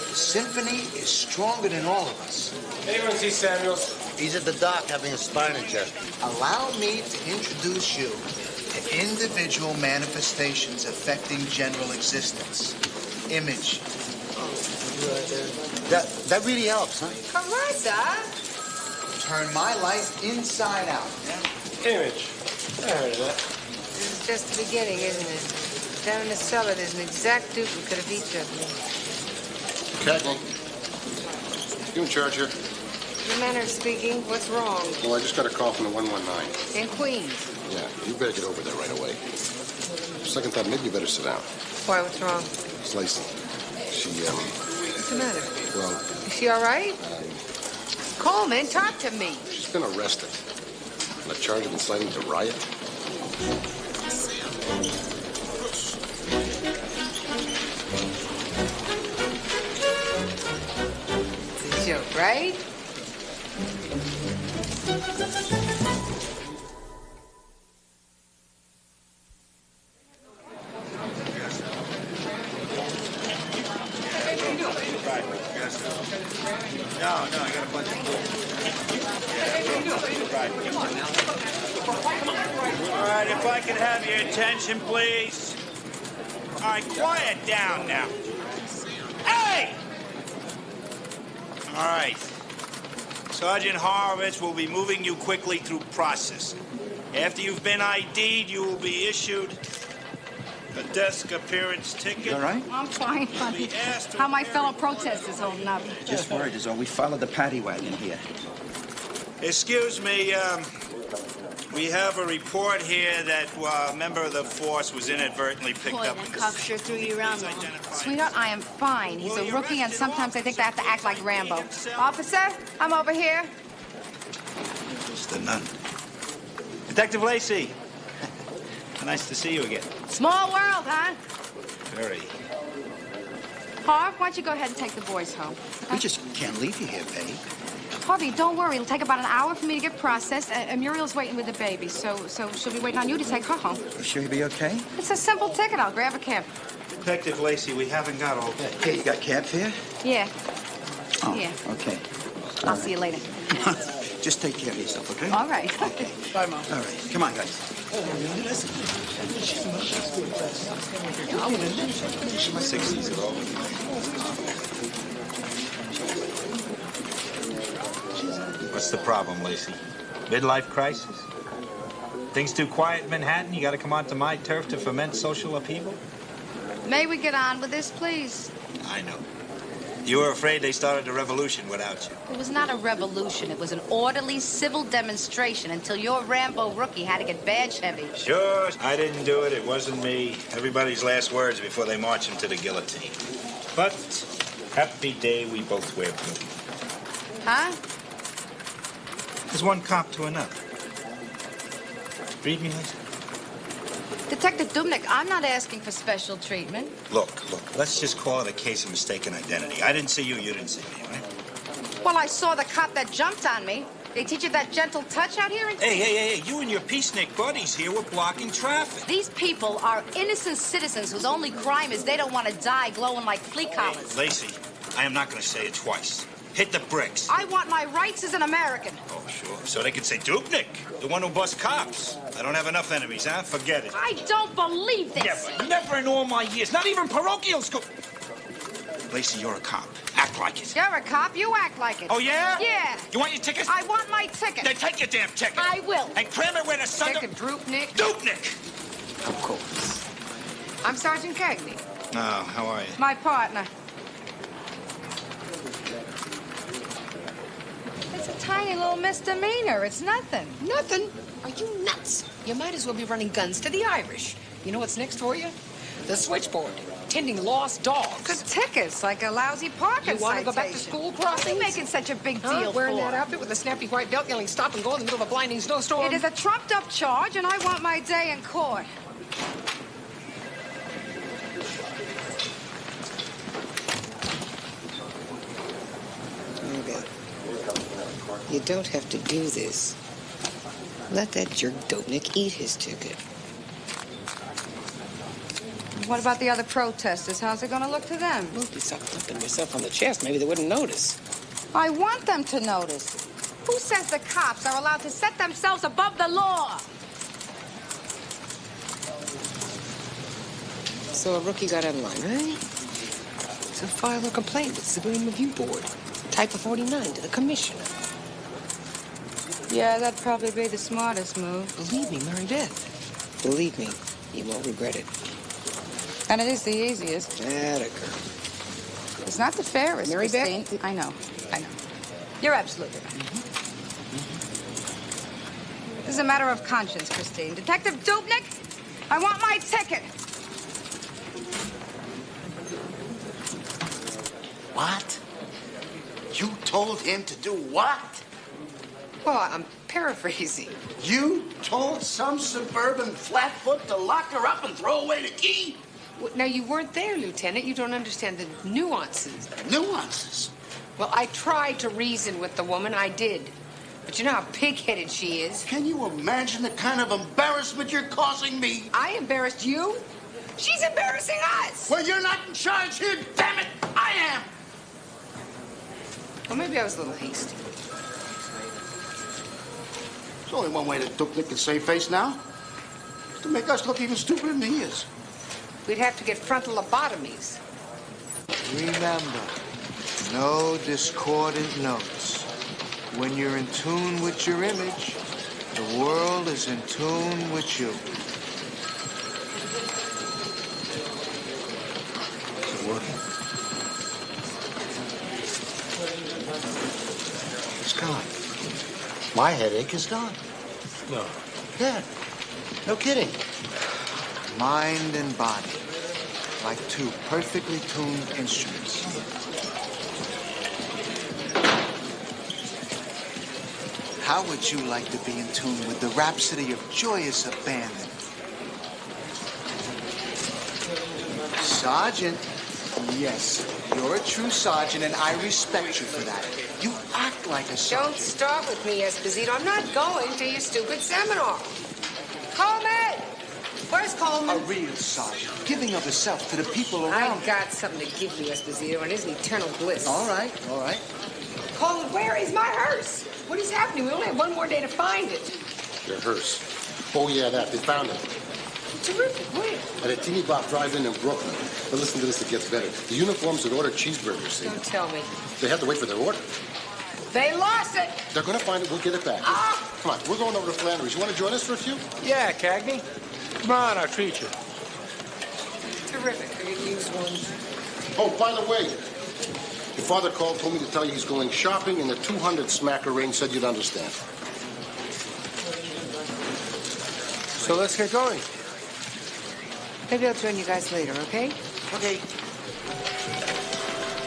The symphony is stronger than all of us. Anyone see Samuels? He's at the dock having a spine adjustment. Allow me to introduce you to individual manifestations affecting general existence. Image. That really helps, huh? Carissa! Turn my life inside out. Image. I heard of that. This is just the beginning, isn't it? Down in the cellar, there's an exact duplicate of each of them. Cagney. You in charge here? The manner of speaking, what's wrong? Well, I just got a call from the 119. In Queens. Yeah, you better get over there right away. Second thought, maybe you better sit down. Why, what's wrong? It's Lacey. She, What's the matter? well, Is she all right? Coleman, talk to me. she's been arrested on a charge of inciting to riot. It's a joke, right? No, I got a bunch of All right, if I could have your attention, please. All right, quiet down now. Hey! All right. Sergeant Horowitz will be moving you quickly through processing. After you've been ID'd, you will be issued a desk appearance ticket. You all right? I'm fine, honey. How my fellow protesters holding up? Just worried as though we followed the paddy wagon here. Excuse me, we have a report here that a member of the force was inadvertently picked Boy, up that in the cop sure threw you around, Mom. Sweetheart, I am fine. He's a rookie, and sometimes I think they have to act like Rambo. Officer, I'm over here. It's the nun. Detective Lacey. Nice to see you again. Small world, huh? Very. Harv, why don't you go ahead and take the boys home? We just can't leave you here, babe. Harvey, don't worry. It'll take about an hour for me to get processed, and Muriel's waiting with the baby, so she'll be waiting on you to take her home. You sure you'll be okay? It's a simple ticket. I'll grab a cab. Detective Lacey, we haven't got all day. Hey, you got cab fare? Yeah. Oh, Yeah. okay. I'll see you later. Just take care of yourself, okay? All right. Okay. Bye, Mom. All right. Come on, guys. 60s at all. What's the problem, Lacey? Midlife crisis? Things too quiet in Manhattan? You gotta come onto my turf to foment social upheaval? May we get on with this, please? I know. You were afraid they started a revolution without you. It was not a revolution. It was an orderly civil demonstration until your Rambo rookie had to get badge heavy. Sure, I didn't do it. It wasn't me. Everybody's last words before they march him to the guillotine. But happy day we both wear blue. Huh? There's one cop to another. Read me, Lacey. Detective Dubnik, I'm not asking for special treatment. Look, let's just call it a case of mistaken identity. I didn't see you, you didn't see me, right? Well, I saw the cop that jumped on me. They teach you that gentle touch out here? Hey, you and your peacenik buddies here were blocking traffic. These people are innocent citizens whose only crime is they don't want to die glowing like flea collars. Lacey, I am not going to say it twice. Hit the bricks. I want my rights as an American. Oh, sure. So they can say Dubnik, the one who busts cops. I don't have enough enemies, huh? Forget it. I don't believe this. Never in all my years. Not even parochial school. Lacey, you're a cop. Act like it. You're a cop. You act like it. Oh, yeah? Yeah. You want your tickets? I want my ticket. Then take your damn ticket. I will. And cram it where the sun... Take a Droopnik. Dubnik! Of course. I'm Sergeant Cagney. Oh, how are you? My partner. It's a tiny little misdemeanor. It's nothing. Nothing? Are you nuts? You might as well be running guns to the Irish. You know what's next for you? The switchboard. Tending lost dogs. Good tickets, like a lousy parking You want to go back to citation. school What are crossings? you making such a big deal Wearing for? that outfit with a snappy white belt yelling stop and go in the middle of a blinding snowstorm? It is a trumped-up charge, and I want my day in court. You don't have to do this. Let that jerk Dopnik eat his ticket. What about the other protesters? How's it gonna look to them? Well, if you stop thumping yourself on the chest, maybe they wouldn't notice. I want them to notice. Who says the cops are allowed to set themselves above the law? So a rookie got in line, right? So file a complaint with Civilian Review Board. Type of 49 to the commissioner. Yeah, that'd probably be the smartest move. Believe me, Mary Beth. Believe me, you won't regret it. And it is the easiest. That a girl. It's not the fairest, Mary Christine. Beth? I know. You're absolutely right. This is a matter of conscience, Christine. Detective Dupnik, I want my ticket. What? You told him to do what? Well, I'm paraphrasing. You told some suburban flatfoot to lock her up and throw away the key? Now, you weren't there, Lieutenant. You don't understand the nuances. Nuances? Well, I tried to reason with the woman. I did. But you know how pig-headed she is. Can you imagine the kind of embarrassment you're causing me? I embarrassed you? She's embarrassing us! Well, you're not in charge here, damn it! I am! Well, maybe I was a little hasty. There's only one way that Dupnik can save face now. To make us look even stupider than he is. We'd have to get frontal lobotomies. Remember, no discordant notes. When you're in tune with your image, the world is in tune with you. Is it working? It's gone. My headache is gone. No. Yeah. No kidding. Mind and body, like two perfectly tuned instruments. How would you like to be in tune with the rhapsody of joyous abandon? Sergeant, yes, you're a true sergeant, and I respect you for that. You act like a sergeant. Don't start with me, Esposito. I'm not going to your stupid seminar. Coleman! Where's Coleman? A real sergeant, giving of herself to the people around. I've got something to give you, Esposito, and it's an eternal bliss. All right, all right. Coleman, where is my hearse? What is happening? We only have one more day to find it. Your hearse. Oh, yeah, that. They found it. Terrific. Where? At a teeny bop drive-in in Brooklyn. But listen to this, it gets better. The uniforms had ordered cheeseburgers, see? Don't tell me. They had to wait for their order. They lost it. They're going to find it. We'll get it back. Ah! Come on, we're going over to Flannery's. You want to join us for a few? Yeah, Cagney. Come on, I'll treat you. Terrific. I could use one. Oh, by the way, your father called, told me to tell you he's going shopping in the 200 smacker range, said you'd understand. So let's get going. Maybe I'll join you guys later, okay? Okay.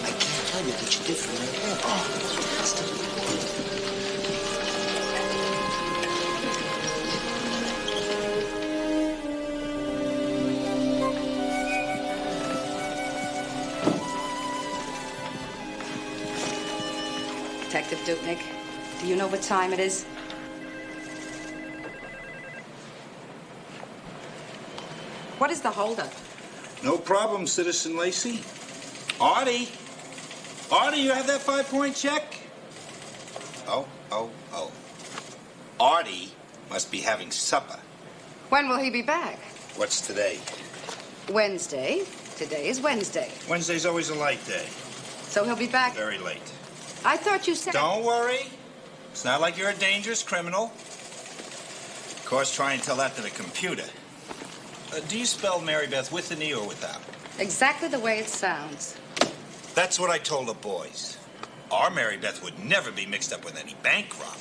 I can't tell you what you did for my head. Oh, fantastic. Detective Dupnik, do you know what time it is? What is the holdup? No problem, Citizen Lacey. Artie! Artie, you have that 5-point check? Oh. Artie must be having supper. When will he be back? What's today? Wednesday. Today is Wednesday. Wednesday's always a light day. So he'll be back. Very late. I thought you said... Don't worry. It's not like you're a dangerous criminal. Of course, try and tell that to the computer. Do you spell Mary Beth with an E or without? Exactly the way it sounds. That's what I told the boys. Our Mary Beth would never be mixed up with any bank robber.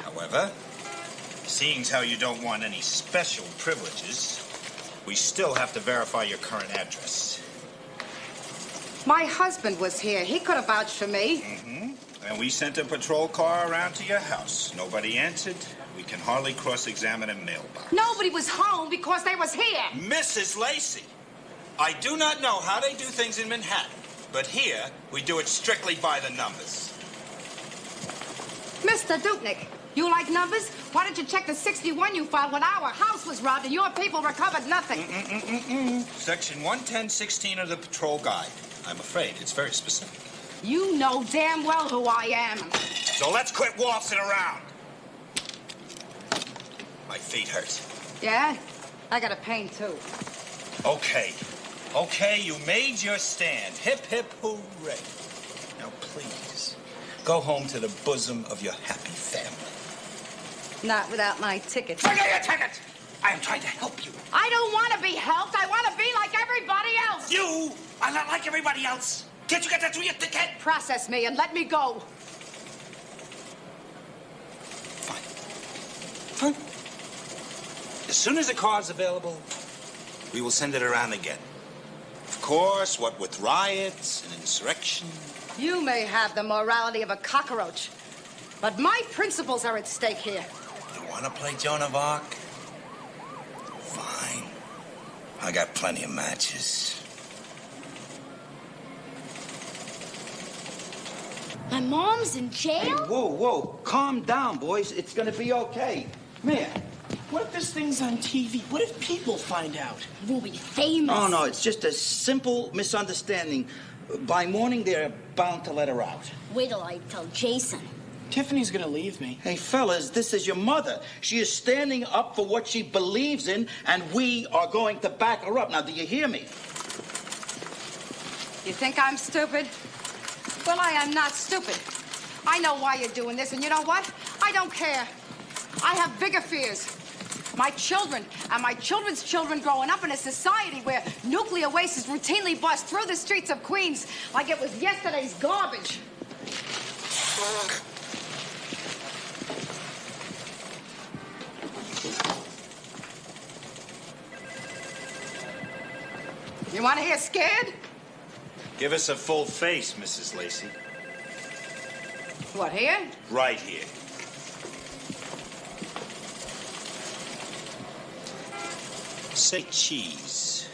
However, seeing how you don't want any special privileges, we still have to verify your current address. My husband was here. He could have vouched for me. Mm-hmm. And we sent a patrol car around to your house. Nobody answered. We can hardly cross-examine a mailbox. Nobody was home because they was here. Mrs. Lacey, I do not know how they do things in Manhattan, but here we do it strictly by the numbers. Mr. Mr. Dupnik, you like numbers? Why don't you check the 61 you filed when our house was robbed and your people recovered nothing? Section 11016 of the patrol guide. I'm afraid it's very specific. You know damn well who I am. So let's quit waltzing around. My feet hurt. Yeah? I got a pain, too. Okay. Okay, you made your stand. Hip, hip, hooray. Now, please, go home to the bosom of your happy family. Not without my ticket. Forget your ticket! I am trying to help you. I don't want to be helped. I want to be like everybody else. You are not like everybody else. Can't you get that through your thick head? Process me and let me go. Fine. As soon as a car's available, we will send it around again. Of course, what with riots and insurrection. You may have the morality of a cockroach, but my principles are at stake here. You want to play Joan of Arc? Fine. I got plenty of matches. My mom's in jail? Whoa, whoa. Calm down, boys. It's gonna be okay. Man, What if this thing's on TV? What if people find out? We'll be famous. oh no, it's just a simple misunderstanding. By morning, they're bound to let her out. Wait till I tell Jason. Tiffany's gonna leave me. Hey, fellas, this is your mother. She is standing up for what she believes in, and we are going to back her up. Now, do you hear me? You think I'm stupid? Well, I am not stupid. I know why you're doing this, and you know what? I don't care. I have bigger fears. My children and my children's children growing up in a society where nuclear waste is routinely bussed through the streets of Queens like it was yesterday's garbage. You want to hear scared? Give us a full face, Mrs. Lacey. What, here? Right here. Say cheese.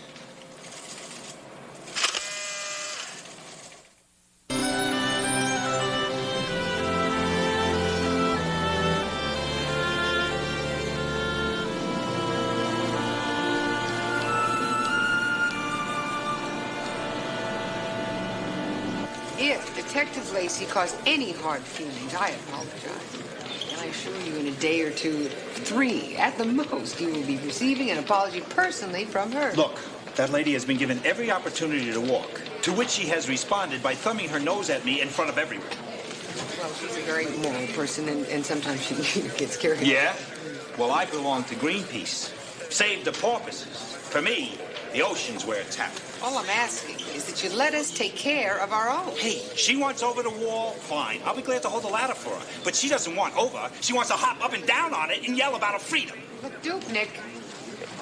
If Detective Lacey caused any hard feelings, I apologize. And I assure you in a day or two, 3 at the most, you will be receiving an apology personally from her. Look, that lady has been given every opportunity to walk, to which she has responded by thumbing her nose at me in front of everyone. Well, she's a very moral person, and sometimes she gets carried away. Yeah? Well, I belong to Greenpeace. Save the porpoises. For me, the ocean's where it's happening. All I'm asking is that you let us take care of our own. Hey, she wants over the wall, fine. I'll be glad to hold the ladder for her. But she doesn't want over. She wants to hop up and down on it and yell about her freedom. Look, Dupnik,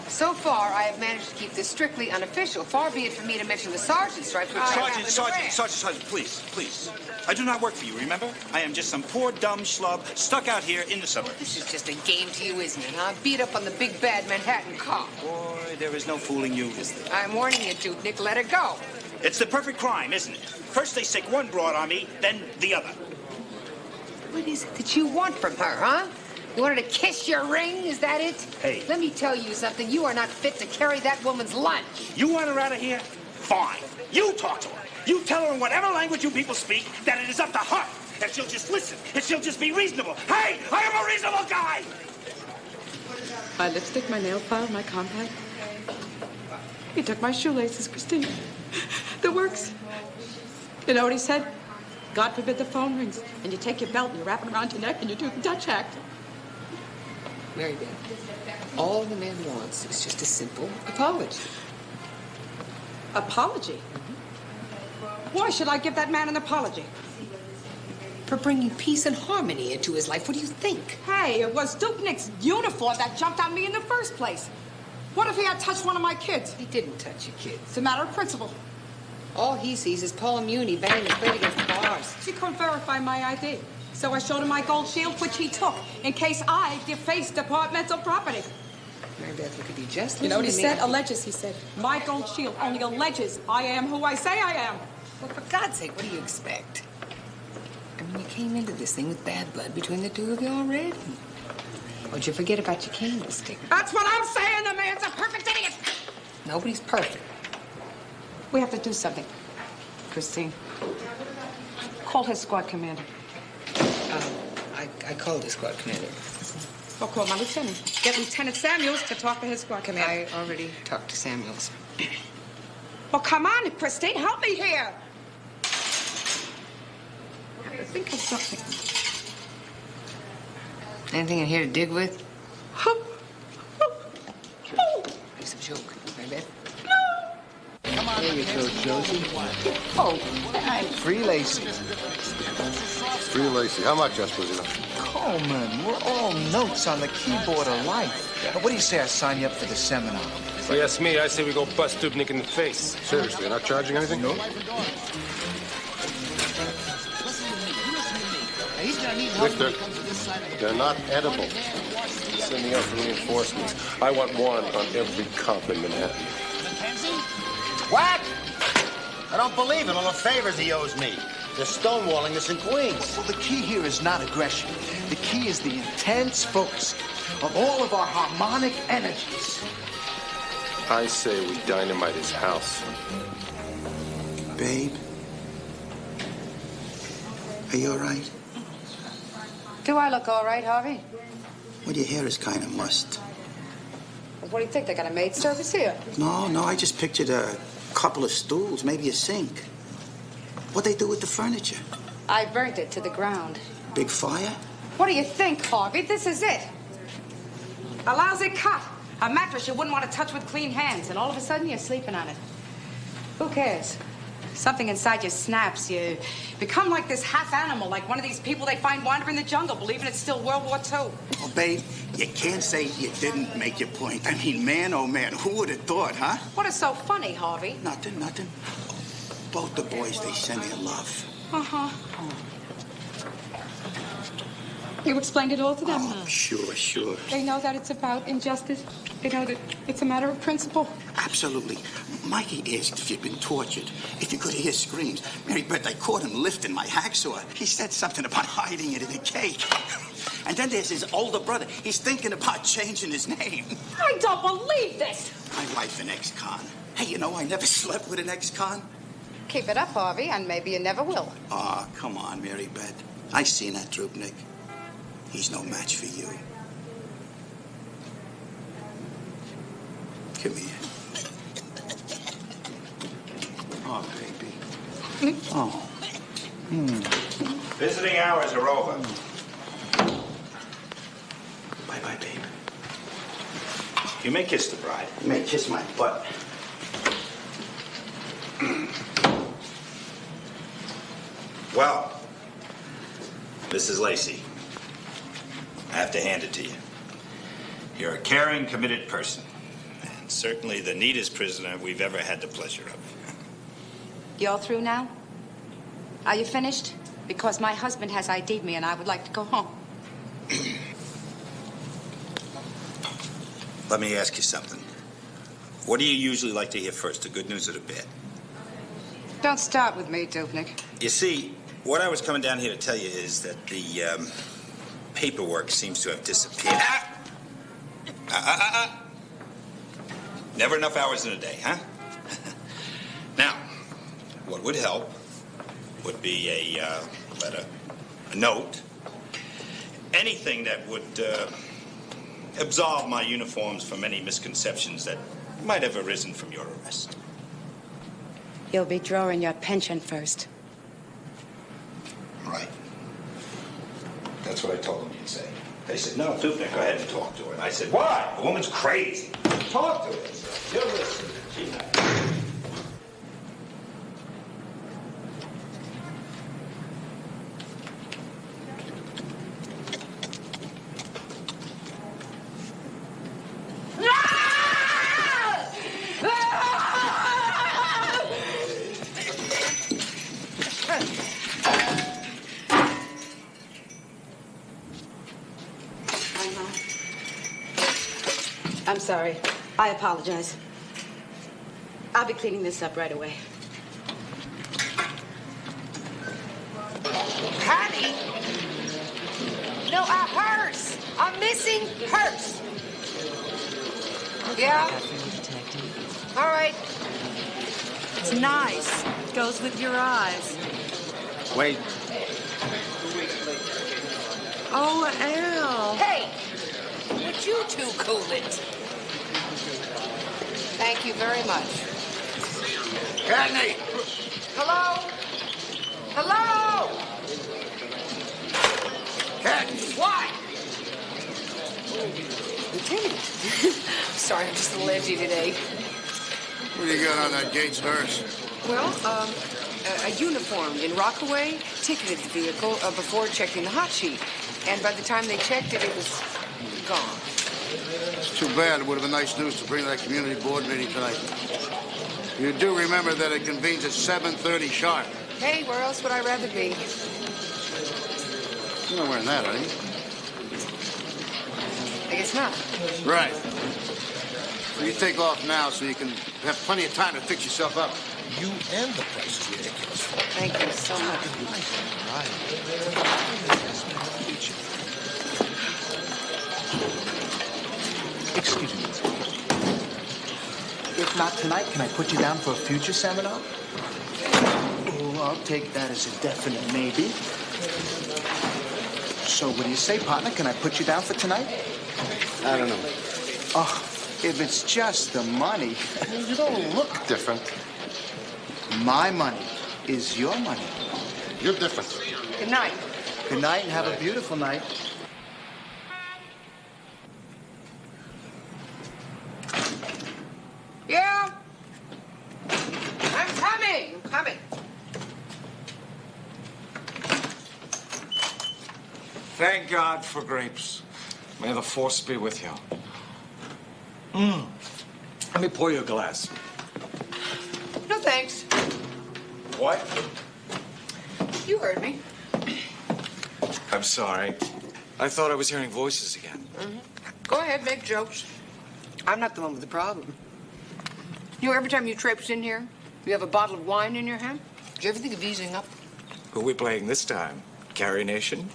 so far I have managed to keep this strictly unofficial. Far be it from me to mention the sergeant's stripes, which Sergeant, please. I do not work for you, remember? I am just some poor, dumb schlub stuck out here in the suburbs. This is just a game to you, isn't it, huh? Beat up on the big, bad Manhattan cop. Boy, there is no fooling you, is there? I'm warning you, Dupnik, let it go. It's the perfect crime, isn't it? First they sick one broad on me, then the other. What is it that you want from her, huh? You want her to kiss your ring? Is that it? Hey. Let me tell you something. You are not fit to carry that woman's lunch. You want her out of here? Fine. You talk to her. You tell her in whatever language you people speak that it is up to her. That she'll just listen. That she'll just be reasonable. Hey, I am a reasonable guy! My lipstick, my nail file, my compact. He took my shoelaces, Christine. The works. You know what he said? God forbid the phone rings, and you take your belt and you wrap it around your neck and you do the Dutch act. Mary Beth, all the man wants is just a simple apology. Apology? Why should I give that man an apology? For bringing peace and harmony into his life. What do you think? Hey, it was Dupnik's uniform that jumped on me in the first place. What if he had touched one of my kids? He didn't touch your kids. It's a matter of principle. All he sees is Paul Muni banging his plate against the bars. She couldn't verify my ID. So I showed him my gold shield, which he took, in case I defaced departmental property. Mary Beth, you could be just You know what he listening to said? me. Alleges, he said. My gold shield only alleges I am who I say I am. Well, for God's sake, what do you expect? You came into this thing with bad blood between the two of you already. Or did you forget about your candlestick? That's what I'm saying. The man's a perfect idiot. Nobody's perfect. We have to do something. Christine, call his squad commander. I called the squad commander. I'll call my lieutenant. Get Lieutenant Samuels to talk to his squad commander. I already talked to Samuels. Well, come on, Christine, help me here. Think of something. Anything in here to dig with? It's a joke, I bet. Come on, there you go, Josie. Oh, I'm Free Lacey. Free Lacey. How much, Esposito? Coleman, we're all notes on the keyboard of life. What do you say I sign you up for the seminar? If you ask me, I say we go bust Dubnik in the face. Seriously, you're not charging anything? No. Victor, they're not edible. Sending out for reinforcements. I want warrant on every cop in Manhattan. What? I don't believe in all the favors he owes me. They're stonewalling us in Queens. Well, the key here is not aggression. The key is the intense focus of all of our harmonic energies. I say we dynamite his house. Babe, are you all right? Do I look all right, Harvey? Well, your hair is kind of mussed. What do you think? They got a maid service here? No, I just pictured a couple of stools, maybe a sink. What'd they do with the furniture? I burnt it to the ground. Big fire? What do you think, Harvey? This is it. A lousy cut. A mattress you wouldn't want to touch with clean hands, and all of a sudden you're sleeping on it. Who cares? Something inside you snaps. You become like this half animal, like one of these people they find wandering the jungle, believing it's still World War II. Well, babe, you can't say you didn't make your point. I mean, man, oh man, who would have thought, huh? What is so funny, Harvey? Nothing. Both the boys, they send their love. Uh-huh. You explained it all to them? Oh, sure. They know that it's about injustice. They know that it's a matter of principle. Absolutely. Mikey asked if you'd been tortured, if you could hear screams. Mary Beth, I caught him lifting my hacksaw. He said something about hiding it in a cake. And then there's his older brother. He's thinking about changing his name. I don't believe this. My wife, an ex-con. Hey, you know, I never slept with an ex-con. Keep it up, Harvey, and maybe you never will. Oh, come on, Mary Beth. I seen that Drupnik. He's no match for you. Come here. Oh, baby. Oh. Visiting hours are over. Bye-bye, babe. You may kiss the bride. You may kiss my butt. Well, Mrs. Lacey, I have to hand it to you. You're a caring, committed person, and certainly the neatest prisoner we've ever had the pleasure of. You all through now? Are you finished? Because my husband has ID'd me and I would like to go home. Let me ask you something. What do you usually like to hear first, the good news or the bad? Don't start with me, Dubnik. You see, what I was coming down here to tell you is that the paperwork seems to have disappeared. Never enough hours in a day, huh? Now, what would help would be a letter, a note, anything that would absolve my uniforms from any misconceptions that might have arisen from your arrest. You'll be drawing your pension first. Right. That's what I told them you'd say. They said, no, Dubnik, go ahead and talk to her. And I said, why? The woman's crazy. Talk to her. You'll listen. She's not. I'm sorry. I apologize. I'll be cleaning this up right away. Patty? No, a hearse. A missing hearse. Yeah? All right. It's nice. Goes with your eyes. Wait. Oh, Al. Hey, would you two cool it? Thank you very much. Cagney! Hello? Hello? Cagney! Why? Lieutenant. Sorry, I'm just a little edgy today. What do you got on that Gates hearse? Well, a uniformed in Rockaway ticketed the vehicle before checking the hot sheet. And by the time they checked it, it was gone. It's too bad. It would have been nice news to bring to that community board meeting tonight. You do remember that it convenes at 7:30 sharp. Hey, where else would I rather be? You're not wearing that, are you? I guess not. Right. So you take off now so you can have plenty of time to fix yourself up. You and the price is ridiculous. Thank you so much. Excuse me. If not tonight, can I put you down for a future seminar? Oh, I'll take that as a definite maybe. So what do you say, partner? Can I put you down for tonight? I don't know. Oh, if it's just the money. You don't look different. My money is your money. You're different. Good night. Good night and have a beautiful night. Yeah? I'm coming. I'm coming. Thank God for grapes. May the force be with you. Let me pour you a glass. No, thanks. What? You heard me. I'm sorry. I thought I was hearing voices again. Go ahead, make jokes. I'm not the one with the problem. You know, every time you traipse in here, you have a bottle of wine in your hand. Did you ever think of easing up? Who are we playing this time? Carrie Nation?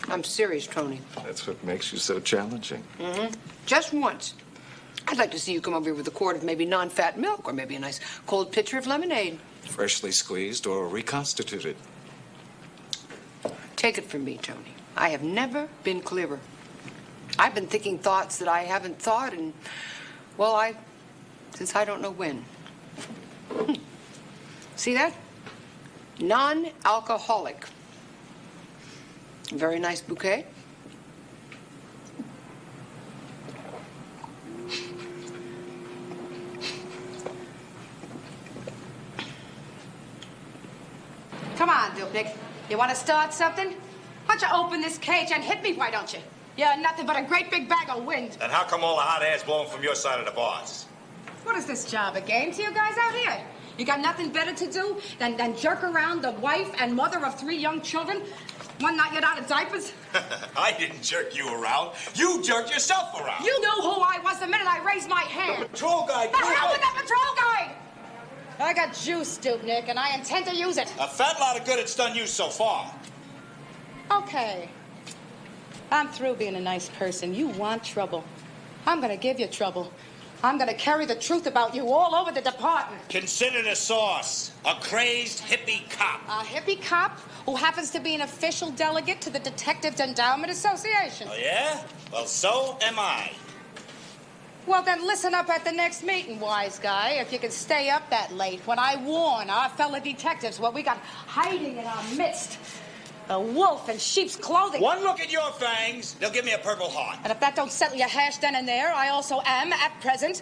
I'm serious, Tony. That's what makes you so challenging. Just once. I'd like to see you come over here with a quart of maybe non-fat milk or maybe a nice cold pitcher of lemonade. Freshly squeezed or reconstituted. Take it from me, Tony. I have never been clearer. I've been thinking thoughts that I haven't thought and, well, since I don't know when. See that? Non-alcoholic. Very nice bouquet. Come on, Dupnik. You want to start something? Why don't you open this cage and hit me, why don't you? You're nothing but a great big bag of wind. Then how come all the hot air's blowing from your side of the bars? What is this job, a game to you guys out here? You got nothing better to do than jerk around the wife and mother of 3 young children? One not yet out of diapers? I didn't jerk you around. You jerked yourself around. You knew who I was the minute I raised my hand. The patrol guy. The hell with that patrol guy! I got juice, Dupnik, and I intend to use it. A fat lot of good it's done you so far. Okay. I'm through being a nice person. You want trouble. I'm gonna give you trouble. I'm gonna carry the truth about you all over the department. Consider the sauce. A crazed hippie cop. A hippie cop who happens to be an official delegate to the Detective Endowment Association. Oh, yeah? Well, so am I. Well, then listen up at the next meeting, wise guy, if you can stay up that late when I warn our fellow detectives what we got hiding in our midst. A wolf in sheep's clothing. One look at your fangs, they'll give me a Purple Heart. And if that don't settle your hash then and there, I also am, at present,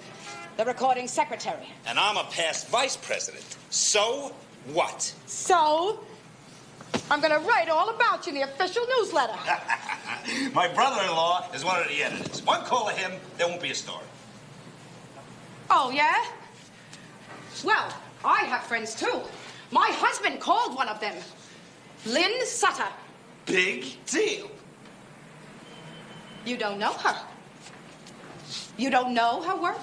the recording secretary. And I'm a past vice president. So what? So, I'm gonna write all about you in the official newsletter. My brother-in-law is one of the editors. One call of him, there won't be a story. Oh, yeah? Well, I have friends, too. My husband called one of them. Lynn Sutter. Big deal. You don't know her. You don't know her work?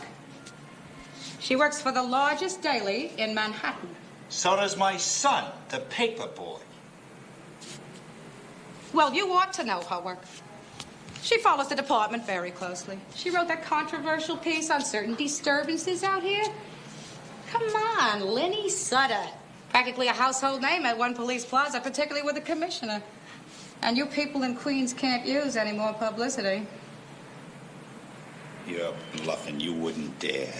She works for the largest daily in Manhattan. So does my son, the paper boy. Well, you ought to know her work. She follows the department very closely. She wrote that controversial piece on certain disturbances out here. Come on, Lenny Sutter. Practically a household name at One Police Plaza, particularly with the commissioner. And you people in Queens can't use any more publicity. You're bluffing. You wouldn't dare.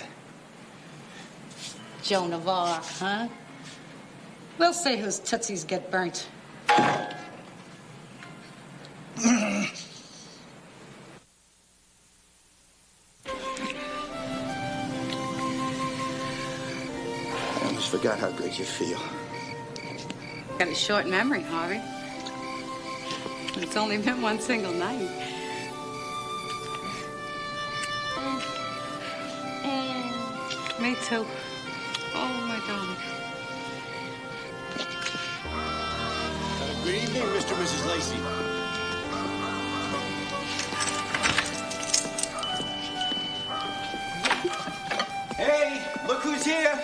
Joan of Arc, huh? We'll see whose tootsies get burnt. I almost forgot how good you feel. Got a short memory, Harvey. It's only been one single night. Me too. Oh, my darling. Good evening, Mr. and Mrs. Lacey. Hey, look who's here.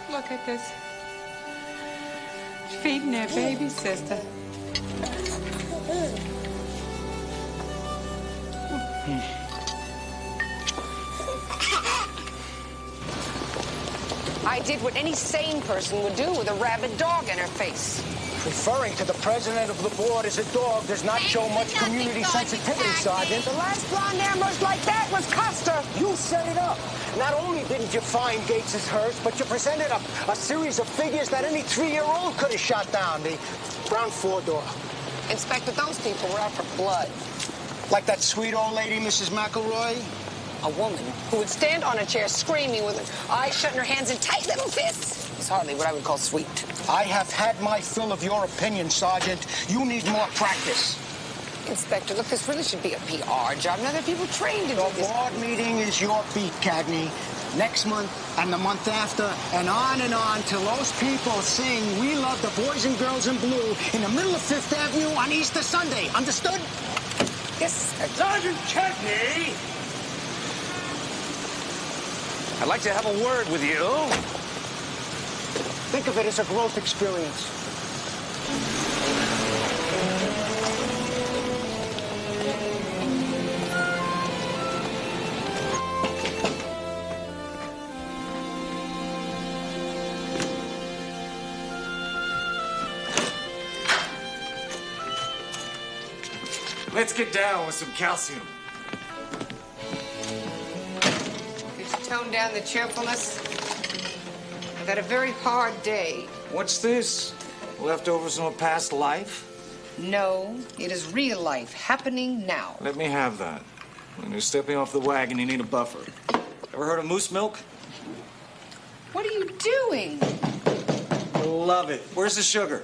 Look at this. Feeding their baby sister. I did what any sane person would do with a rabid dog in her face. Referring to the president of the board as a dog does not show much community sensitivity, Sergeant. The last blonde ambush like that was Custer. You set it up. Not only didn't you find Gates's hearse, but you presented a series of figures that any 3-year-old could have shot down. The brown four-door. Inspector, those people were out for blood. Like that sweet old lady, Mrs. McElroy? A woman who would stand on a chair screaming with her eyes shut and her hands in tight little fists. It's hardly what I would call sweet. I have had my fill of your opinion, Sergeant. You need more practice. Inspector, look, this really should be a PR job. Now, there are people trained to do this. The board meeting is your beat, Cagney. Next month and the month after and on till those people sing "We Love the Boys and Girls in Blue" in the middle of Fifth Avenue on Easter Sunday. Understood? Yes, Sergeant Cagney! I'd like to have a word with you. Think of it as a growth experience. Let's get down with some calcium. Could you tone down the cheerfulness? I've had a very hard day. What's this? Leftovers from a past life? No, it is real life happening now. Let me have that. When you're stepping off the wagon, you need a buffer. Ever heard of moose milk? What are you doing? Love it. Where's the sugar?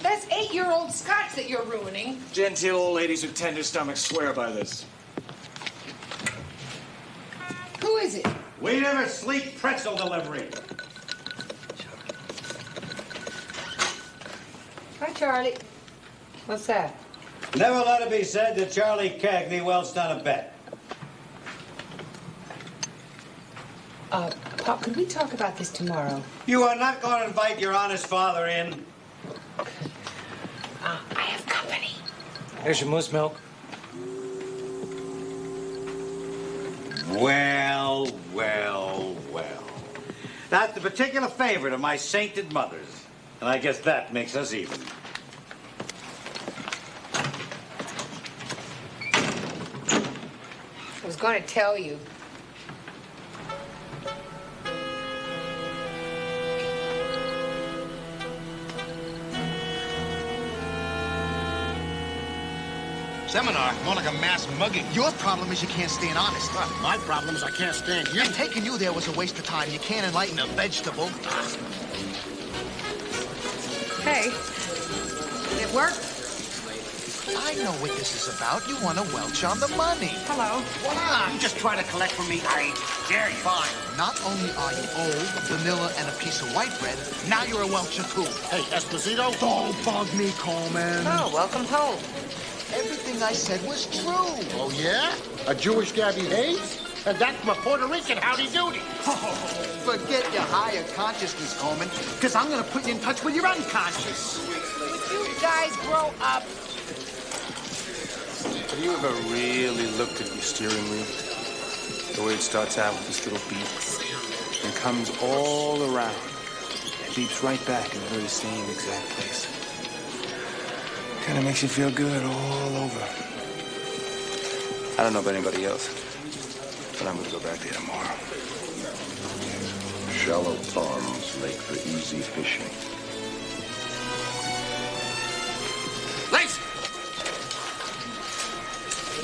That's 8-year-old scotch that you're ruining. Genteel old ladies with tender stomachs swear by this. Who is it? We never sleep pretzel delivery. Hi, Charlie. What's that? Never let it be said that Charlie Cagney welched on a bet. Pop, could we talk about this tomorrow? You are not going to invite your honest father in. I have company. Here's your moose milk. Well, well, well. That's the particular favorite of my sainted mother's. And I guess that makes us even. I was going to tell you. Seminar, more like a mass mugging. Your problem is you can't stand honest. My problem is I can't stand you. And taking you there was a waste of time. You can't enlighten a vegetable. Hey, did it work? I know what this is about. You want to welch on the money. Hello. What? You just try to collect from me. I dare you. Fine. Not only are you old, vanilla, and a piece of white bread, now you're a welcher too. Hey, Esposito. Don't bug me, Coleman. Oh, welcome home. Everything I said was true. Oh, yeah? A Jewish Gabby Hayes? And that's my Puerto Rican howdy-doody. Forget your higher consciousness, Coleman, because I'm going to put you in touch with your unconscious. Would you guys grow up? Have you ever really looked at your steering wheel? The way it starts out with this little beep and comes all around. Beeps right back in the very same exact place. Kind of makes you feel good all over. I don't know about anybody else, but I'm going to go back there tomorrow. Shallow ponds make for easy fishing. Lacey!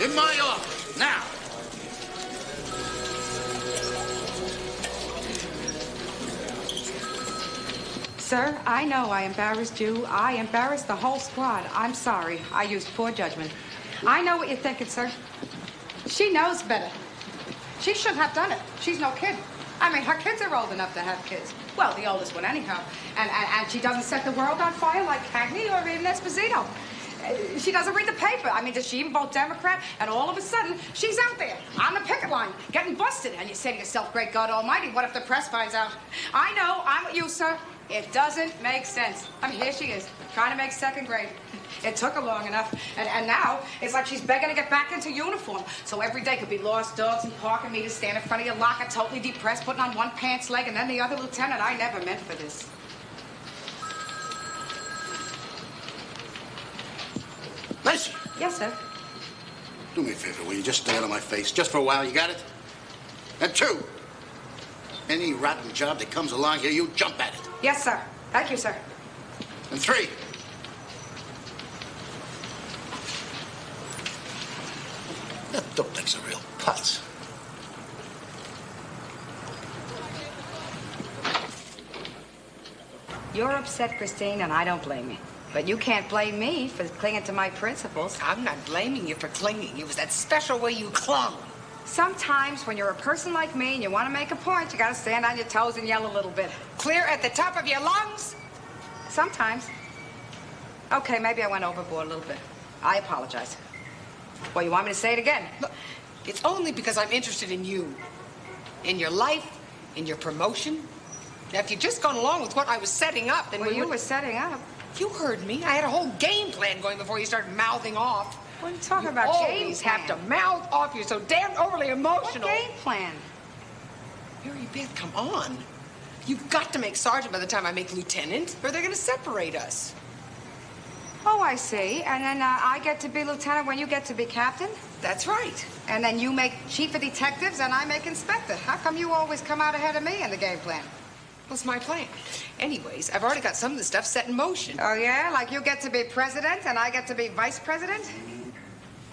In my office, now! Sir, I know I embarrassed you. I embarrassed the whole squad. I'm sorry. I used poor judgment. I know what you're thinking, sir. She knows better. She shouldn't have done it. She's no kid. I mean, her kids are old enough to have kids. Well, the oldest one anyhow. And she doesn't set the world on fire like Cagney or even Esposito. She doesn't read the paper. I mean, does she even vote Democrat? And all of a sudden, she's out there on the picket line, getting busted. And you say to yourself, great God almighty, what if the press finds out? I know, I'm with you, sir. It doesn't make sense. I mean, here she is, trying to make second grade. It took her long enough, and now it's like she's begging to get back into uniform. So every day could be lost dogs and parking meters, stand in front of your locker, totally depressed, putting on one pants leg, and then the other lieutenant. I never meant for this. Lacey! Yes, sir. Do me a favor, will you just stay out of my face? Just for a while, you got it? And two, any rotten job that comes along here, you jump at it. Yes, sir. Thank you, sir. And three, that dope thing's a real putz. You're upset, Christine, and I don't blame you. But you can't blame me for clinging to my principles. I'm not blaming you for clinging. It was that special way you clung. Sometimes when you're a person like me and you want to make a point, you got to stand on your toes and yell a little bit. Clear at the top of your lungs? Sometimes. Okay, maybe I went overboard a little bit. I apologize. Well, you want me to say it again? Look, it's only because I'm interested in you. In your life, in your promotion. Now, if you'd just gone along with what I was setting up, then well, you were setting up. You heard me. I had a whole game plan going before you started mouthing off. What are you talking about? You always have to mouth off. You're so damn overly emotional. What game plan? Mary Beth, come on. You've got to make sergeant by the time I make lieutenant, or they're going to separate us. Oh, I see. And then I get to be lieutenant when you get to be captain? That's right. And then you make chief of detectives and I make inspector. How come you always come out ahead of me in the game plan? What's my plan? Anyways, I've already got some of the stuff set in motion. Oh, yeah? Like you get to be president and I get to be vice president?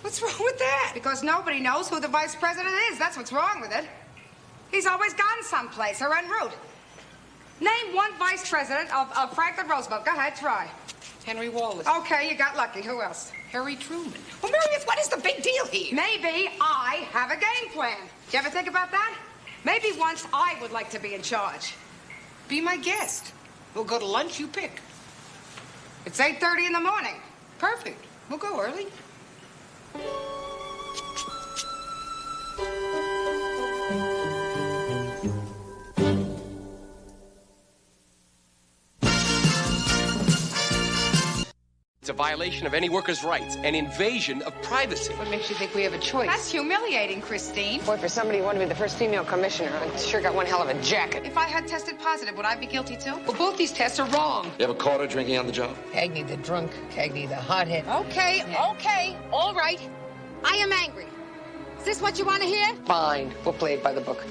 What's wrong with that? Because nobody knows who the vice president is. That's what's wrong with it. He's always gone someplace or en route. Name one vice president of Franklin Roosevelt. Go ahead, try. Henry Wallace. Okay, you got lucky. Who else? Harry Truman. Well, Meredith, what is the big deal here? Maybe I have a game plan. Did you ever think about that? Maybe once I would like to be in charge. Be my guest. We'll go to lunch, you pick. It's 8:30 in the morning. Perfect. We'll go early. It's a violation of any worker's rights, an invasion of privacy. What makes you think we have a choice? That's humiliating, Christine. Boy, for somebody who wanted to be the first female commissioner, I sure got one hell of a jacket. If I had tested positive, would I be guilty too? Well, both these tests are wrong. You ever caught her drinking on the job? Cagney the drunk, Cagney the hothead. Okay, okay, all right. I am angry. Is this what you want to hear? Fine, we'll play it by the book.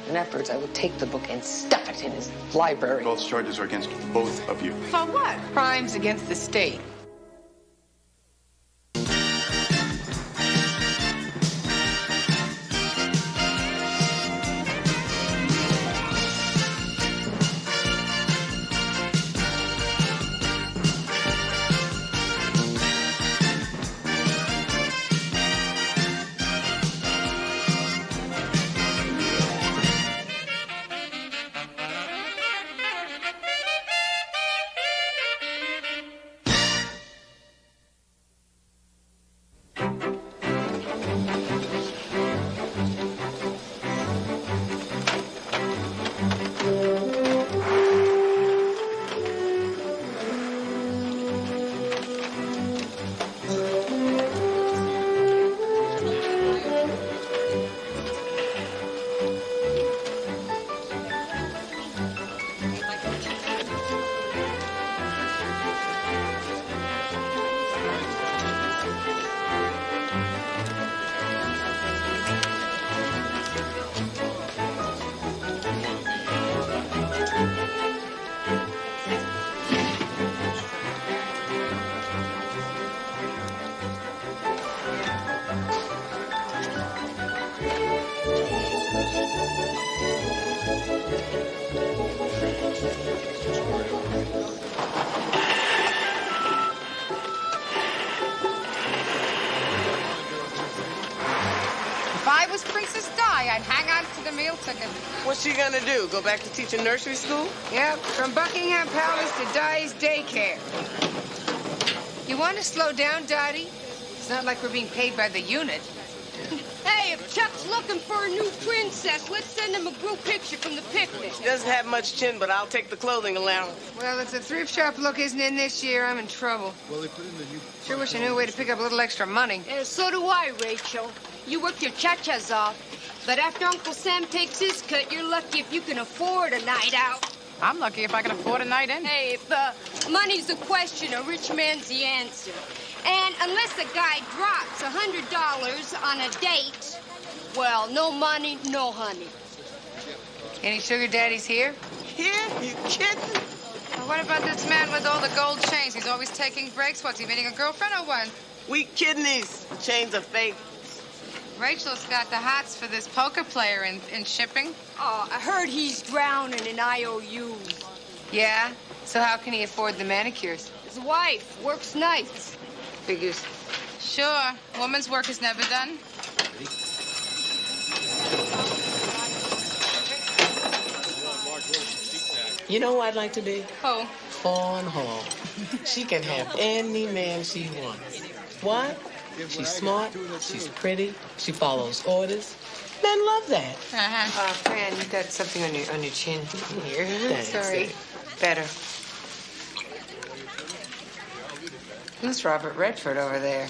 And afterwards, I will take the book and stuff it in his library. Both charges are against both of you. For what? Crimes against the state. meal ticket. What's she gonna do? Go back to teaching nursery school? Yep, from Buckingham Palace to Dotty's daycare. You want to slow down, Dottie? It's not like we're being paid by the unit. Hey, if Chuck's looking for a new princess, let's send him a group picture from the picnic. She doesn't have much chin, but I'll take the clothing allowance. Well, if the thrift shop look isn't in this year, I'm in trouble. Well, they put in the new... Sure wish I knew a way to pick up a little extra money. So do I, Rachel. You work your cha-chas off, but after Uncle Sam takes his cut, you're lucky if you can afford a night out. I'm lucky if I can afford a night in. Hey, if money's the question, a rich man's the answer. And unless a guy drops $100 on a date, well, no money, no honey. Any sugar daddies here? Here? You kidding? Well, what about this man with all the gold chains? He's always taking breaks. What's he, meeting a girlfriend or what? We kidneys. Chains are fake. Rachel's got the hots for this poker player in shipping. Oh, I heard he's drowning in IOUs. Yeah? So how can he afford the manicures? His wife works nights. Figures. Sure. Woman's work is never done. You know who I'd like to be? Who? Fawn Hall. She can have any man she wants. Why? She's smart, she's pretty, she follows orders. Men love that. Uh-huh. Fran, you've got something on your chin here. Thanks. Sorry. Better. Who's Robert Redford over there?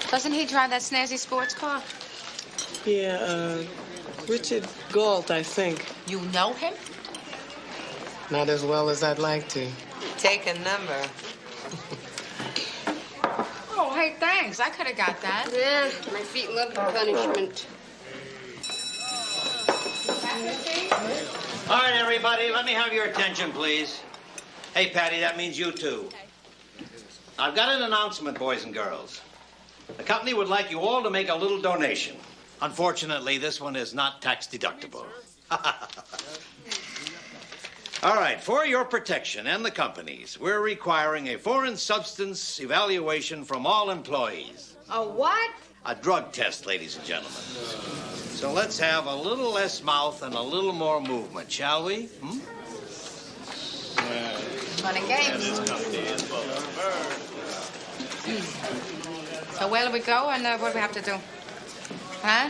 Doesn't he drive that snazzy sports car? Yeah, Richard Galt, I think. You know him? Not as well as I'd like to. Take a number. Oh, hey, thanks. I could have got that. Yeah, my feet love the punishment. All right, everybody, let me have your attention, please. Hey, Patty, that means you too. I've got an announcement, boys and girls. The company would like you all to make a little donation. Unfortunately, this one is not tax deductible. All right, for your protection and the company's, we're requiring a foreign substance evaluation from all employees. A what? A drug test, ladies and gentlemen. So let's have a little less mouth and a little more movement, shall we? Fun and games. So where do we go and what do we have to do? Huh?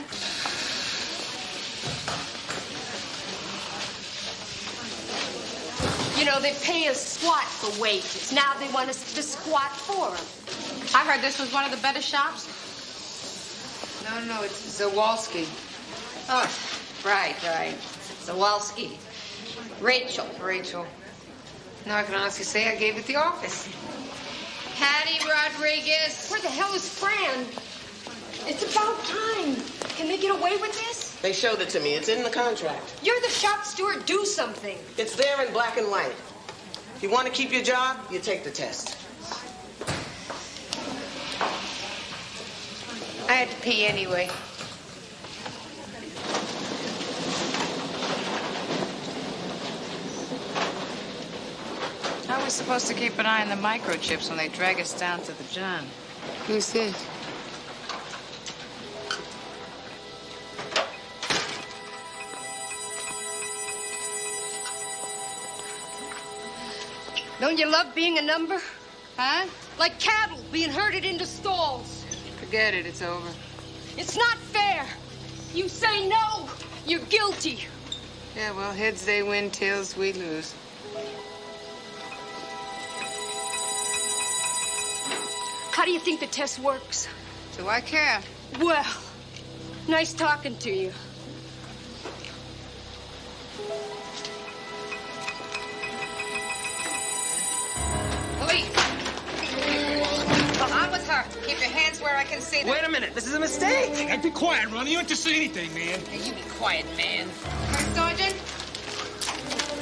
You know, they pay us squat for wages. Now they want us to squat for them. I heard this was one of the better shops. No, it's Zawalski. Oh, right. Zawalski. Rachel. Now I can honestly say I gave it the office. Patty Rodriguez. Where the hell is Fran? It's about time. Can they get away with this? They showed it to me. It's in the contract. You're the shop steward. Do something. It's there in black and white. If you want to keep your job, you take the test. I had to pee anyway. How are we supposed to keep an eye on the microchips when they drag us down to the John? Who's this? Don't you love being a number? Huh? Like cattle being herded into stalls. Forget it, it's over. It's not fair. You say no, you're guilty. Yeah, well, heads they win, tails we lose. How do you think the test works? Do I care? Well, nice talking to you. Police! On with her. Keep your hands where I can see them. Wait a minute. This is a mistake. Hey, be quiet, Ronnie. You ain't to say anything, man. Hey, you be quiet, man. Sergeant?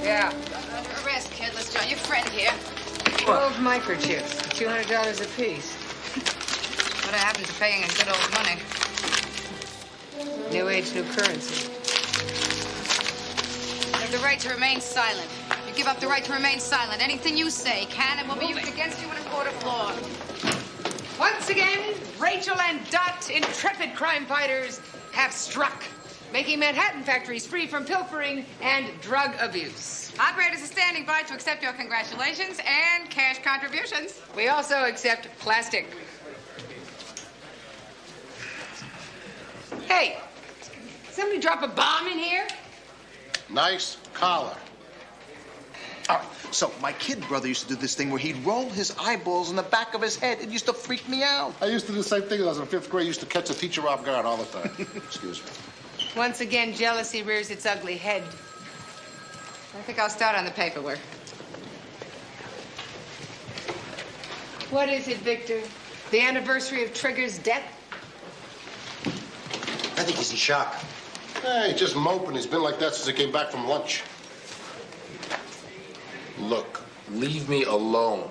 Yeah. Under arrest, kid. Let's join your friend here. 12 microchips, $200 apiece. What happened to paying in good old money? New age, new currency. You have the right to remain silent. You give up the right to remain silent. Anything you say can and will be used against you in a court of law. Once again, Rachel and Dot, intrepid crime fighters, have struck, making Manhattan factories free from pilfering and drug abuse. Operators are standing by to accept your congratulations and cash contributions. We also accept plastic. Hey, somebody drop a bomb in here? Nice collar. All right, so my kid brother used to do this thing where he'd roll his eyeballs in the back of his head. It used to freak me out. I used to do the same thing when I was in 5th grade. I used to catch a teacher off guard all the time. Excuse me. Once again, jealousy rears its ugly head. I think I'll start on the paperwork. What is it, Victor? The anniversary of Trigger's death? I think he's in shock. Hey, just moping. He's been like that since he came back from lunch. Look, leave me alone.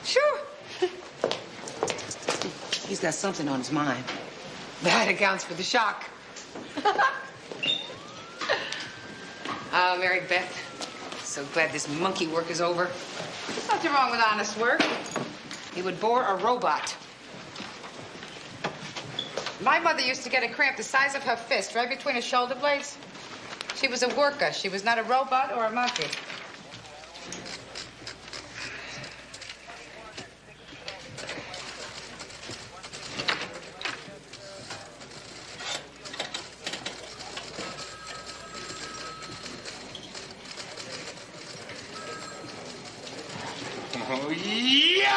Sure. He's got something on his mind. That accounts for the shock. Oh, Mary Beth, so glad this monkey work is over. There's nothing wrong with honest work. He would bore a robot. My mother used to get a cramp the size of her fist right between her shoulder blades. She was a worker. She was not a robot or a monkey. Oh, yo!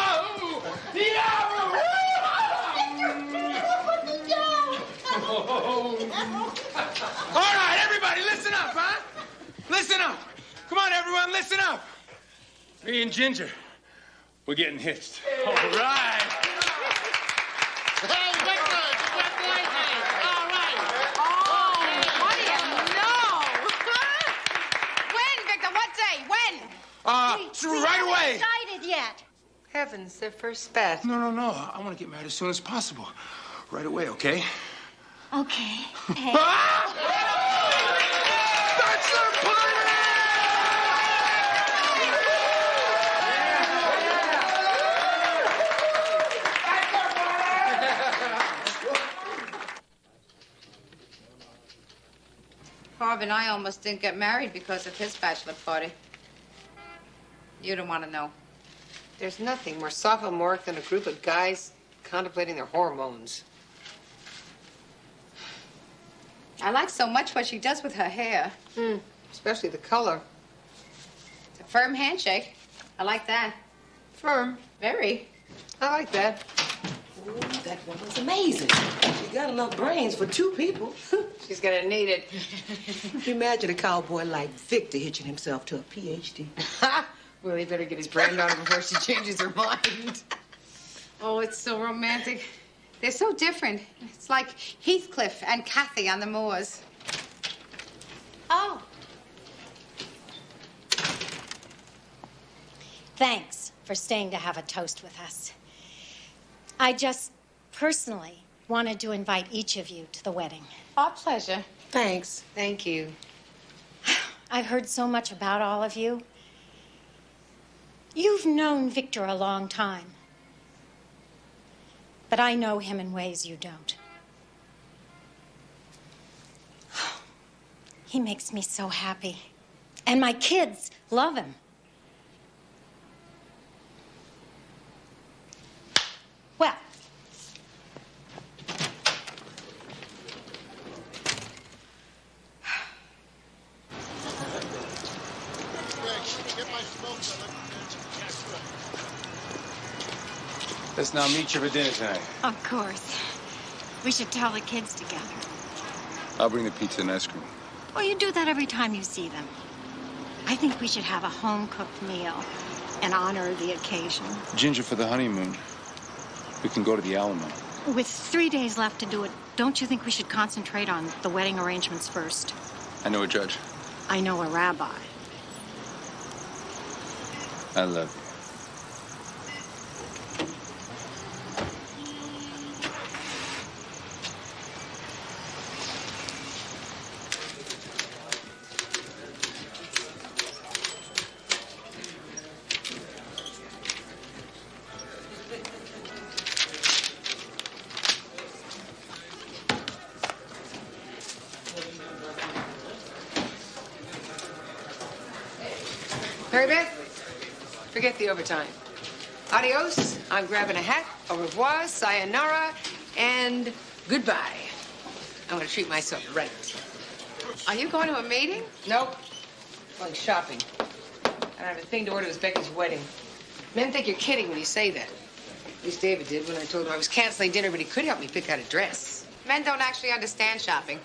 All right, everybody, listen up, huh? Listen up. Come on, everyone, listen up. Me and Ginger, we're getting hitched. All right. Hey, Victor! Congratulations! All right! What do you know? When, Victor? What day? When? Right away. Decided yet. Heavens, their first spat. No. I want to get married as soon as possible. Right away, okay? Okay. Hey. That's our party! Harv and I almost didn't get married because of his bachelor party. You don't want to know. There's nothing more sophomoric than a group of guys contemplating their hormones. I like so much what she does with her hair. Especially the color. It's a firm handshake. I like that. Firm. Very. I like that. Ooh, that woman's amazing. She got enough brains for 2 people. She's gonna need it. Imagine a cowboy like Victor hitching himself to a PhD. Well, he better get his brand on before she changes her mind. Oh, it's so romantic. They're so different. It's like Heathcliff and Kathy on the moors. Oh. Thanks for staying to have a toast with us. I just personally wanted to invite each of you to the wedding. Our pleasure. Thanks. Thank you. I've heard so much about all of you. You've known Victor a long time. But I know him in ways you don't. He makes me so happy. And my kids love him. Well, Let's now meet you for dinner tonight. of course. We should tell the kids together. I'll bring the pizza and ice cream. Well, you do that every time you see them. I think we should have a home-cooked meal in honor of the occasion. Ginger, for the honeymoon, we can go to the Alamo. With 3 days left to do it, don't you think we should concentrate on the wedding arrangements first? I know a judge. I know a rabbi. I love you. Mary Beth, forget the overtime. Adios, I'm grabbing a hat, au revoir, sayonara, and goodbye. I'm gonna treat myself right. Are you going to a meeting? Nope. Going shopping. I don't have a thing to order. It was Becky's wedding. Men think you're kidding when you say that. At least David did when I told him I was canceling dinner, but he could help me pick out a dress. Men don't actually understand shopping.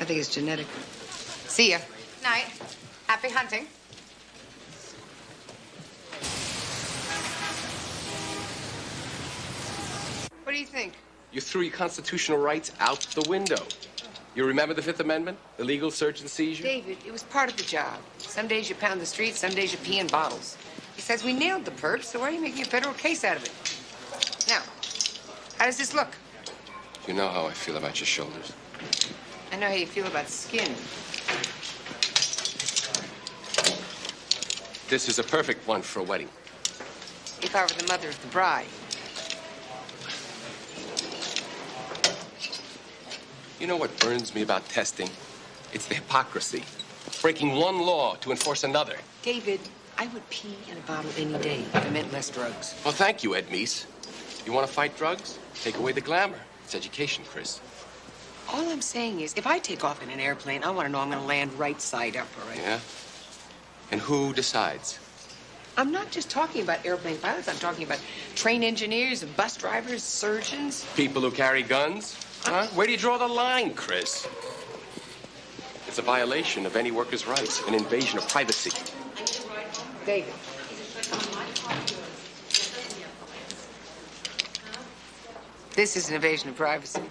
I think it's genetic. See ya. Night. Happy hunting. What do you think? You threw your constitutional rights out the window. You remember the Fifth Amendment? The legal search and seizure? David, it was part of the job. Some days you pound the streets, some days you pee in bottles. He says we nailed the perp, so why are you making a federal case out of it? Now, how does this look? You know how I feel about your shoulders. I know how you feel about skin. This is a perfect one for a wedding. If I were the mother of the bride. You know what burns me about testing? It's the hypocrisy. Breaking one law to enforce another. David, I would pee in a bottle any day if it meant less drugs. Well, thank you, Ed Meese. You want to fight drugs? Take away the glamour. It's education, Chris. All I'm saying is, if I take off in an airplane, I want to know I'm going to land right side up, all right? Yeah? And who decides? I'm not just talking about airplane pilots. I'm talking about train engineers, bus drivers, surgeons. People who carry guns? Huh? Where do you draw the line, Chris? It's a violation of any worker's rights, an invasion of privacy. David. This is an invasion of privacy.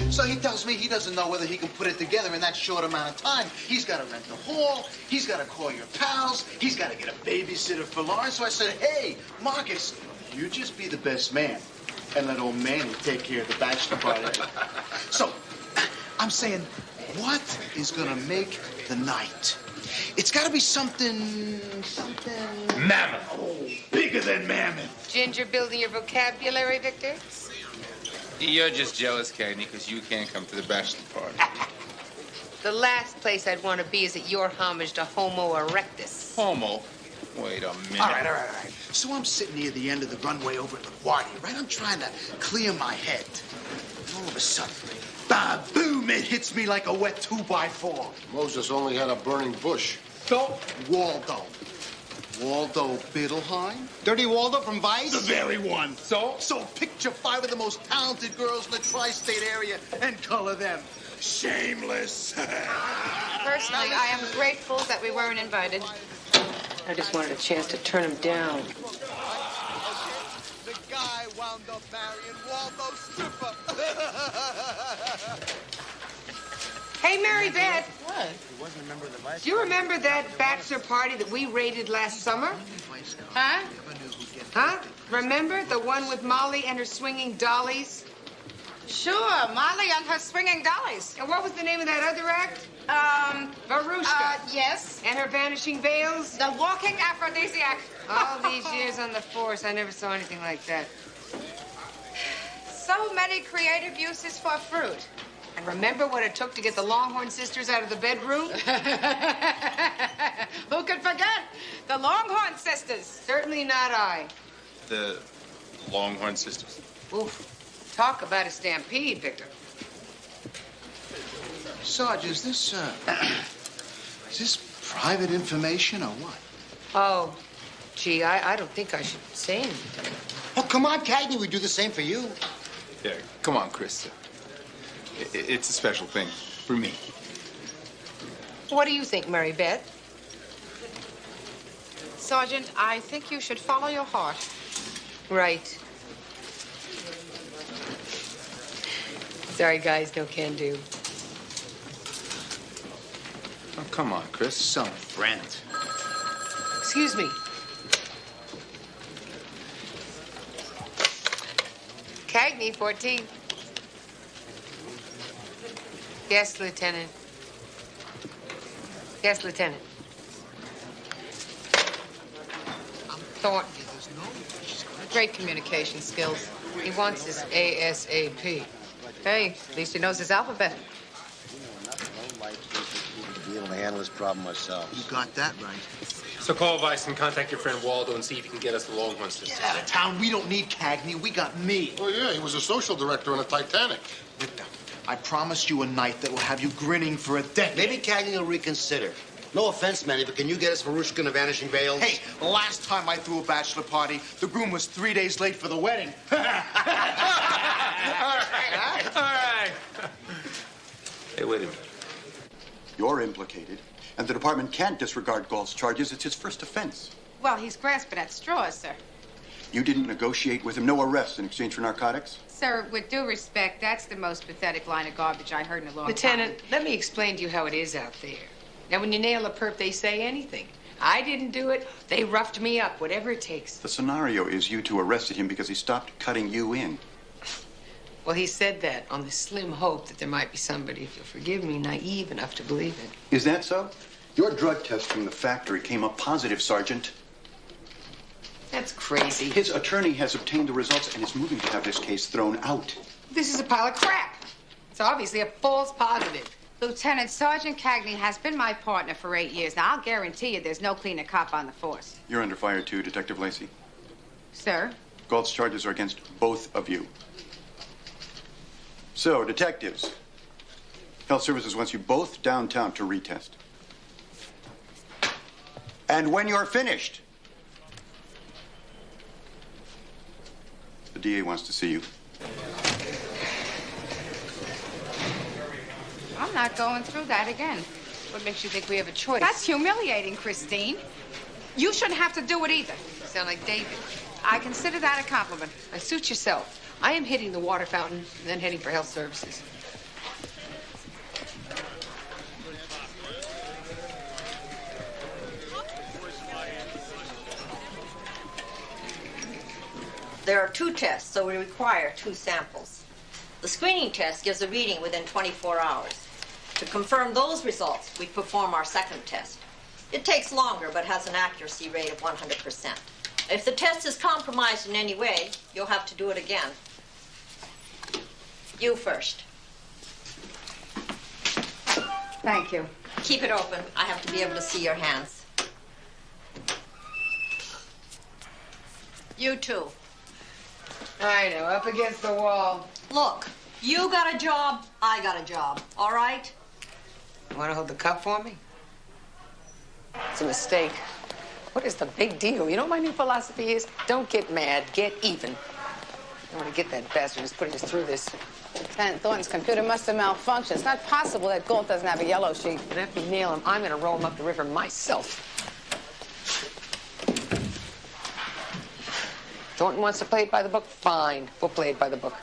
So he tells me he doesn't know whether he can put it together in that short amount of time. He's got to rent the hall. He's got to call your pals. He's got to get a babysitter for Lauren. So I said, hey, Marcus, you just be the best man and let old Manny take care of the bachelor party. So I'm saying, what is going to make the night? It's got to be something... Mammoth. Oh, bigger than mammoth. Ginger building your vocabulary, Victor? You're just jealous, Cagney, because you can't come to the bachelor party. The last place I'd want to be is at your homage to Homo erectus. Homo? Wait a minute. All right. So I'm sitting near the end of the runway over at LaGuardia, right? I'm trying to clear my head. And all of a sudden, ba-boom, it hits me like a wet 2x4. Moses only had a burning bush. So, Waldo Biddleheim? Dirty Waldo from Vice? The very one. So picture 5 of the most talented girls in the tri-state area and color them. Shameless. Personally, I am grateful that we weren't invited. I just wanted a chance to turn him down. The guy wound up marrying Waldo's stripper. Hey, Mary Beth. What? Do you remember that bachelor party that we raided last summer? Huh? Huh? Remember the one with Molly and her swinging dollies? Sure, Molly and her swinging dollies. And what was the name of that other act? Varushka. Yes. And her vanishing veils? The walking aphrodisiac. All these years on the force, I never saw anything like that. So many creative uses for fruit. And remember what it took to get the Longhorn sisters out of the bedroom? Who could forget? The Longhorn sisters. Certainly not I. The Longhorn sisters. Oof. Talk about a stampede, Victor. Sarge, is this private information or what? Oh, gee, I don't think I should say anything. Oh, come on, Cagney, we do the same for you. Yeah, come on, Chris. It's a special thing for me. What do you think, Mary Beth? Sergeant, I think you should follow your heart. Right. Sorry, guys, no can do. Oh, come on, Chris. Some Brent. Excuse me. Cagney, 14. Yes, Lieutenant. Yes, Lieutenant. Thornton. Great communication skills. He wants his ASAP. Hey, at least he knows his alphabet. Be able to handle this problem ourselves. You got that right. So call Vice and contact your friend Waldo and see if he can get us the Longhorn system. Get out of town. We don't need Cagney. We got me. Oh, yeah, he was a social director on the Titanic. Victor, I promised you a night that will have you grinning for a decade. Maybe Cagney will reconsider. No offense, Manny, but can you get us Marushka and the Vanishing Veils? Hey, last time I threw a bachelor party, the groom was 3 days late for the wedding. All right. Hey, wait a minute. You're implicated, and the department can't disregard Galt's charges. It's his first offense. Well, he's grasping at straws, sir. You didn't negotiate with him. No arrests in exchange for narcotics? Sir, with due respect, that's the most pathetic line of garbage I heard in a long Lieutenant, time. let me explain to you how it is out there. Now, when you nail a perp, they say anything. I didn't do it. They roughed me up, whatever it takes. The scenario is you two arrested him because he stopped cutting you in. Well, he said that on the slim hope that there might be somebody, if you'll forgive me, naive enough to believe it. Is that so? Your drug test from the factory came up positive, Sergeant. That's crazy. His attorney has obtained the results and is moving to have this case thrown out. This is a pile of crap. It's obviously a false positive. Lieutenant Sergeant Cagney has been my partner for 8 years. Now, I'll guarantee you there's no cleaner cop on the force. You're under fire, too, Detective Lacey. Sir? Galt's charges are against both of you. So, detectives, Health Services wants you both downtown to retest. And when you're finished, the DA wants to see you. I'm not going through that again. What makes you think we have a choice? That's humiliating, Christine. You shouldn't have to do it either. You sound like David. I consider that a compliment. Now, suit yourself. I am hitting the water fountain and then heading for Health Services. There are 2 tests, so we require 2 samples. The screening test gives a reading within 24 hours. To confirm those results, we perform our second test. It takes longer, but has an accuracy rate of 100%. If the test is compromised in any way, you'll have to do it again. You first. Thank you. Keep it open. I have to be able to see your hands. You too. I know, up against the wall. Look, you got a job, I got a job, all right? You want to hold the cup for me? It's a mistake. What is the big deal? You know what my new philosophy is? Don't get mad, get even. I want to get that bastard who's putting us through this. Lieutenant Thornton's computer must have malfunctioned. It's not possible that Galt doesn't have a yellow sheet. But if we nail him, I'm going to roll him up the river myself. Thornton wants to play it by the book? Fine. We'll play it by the book.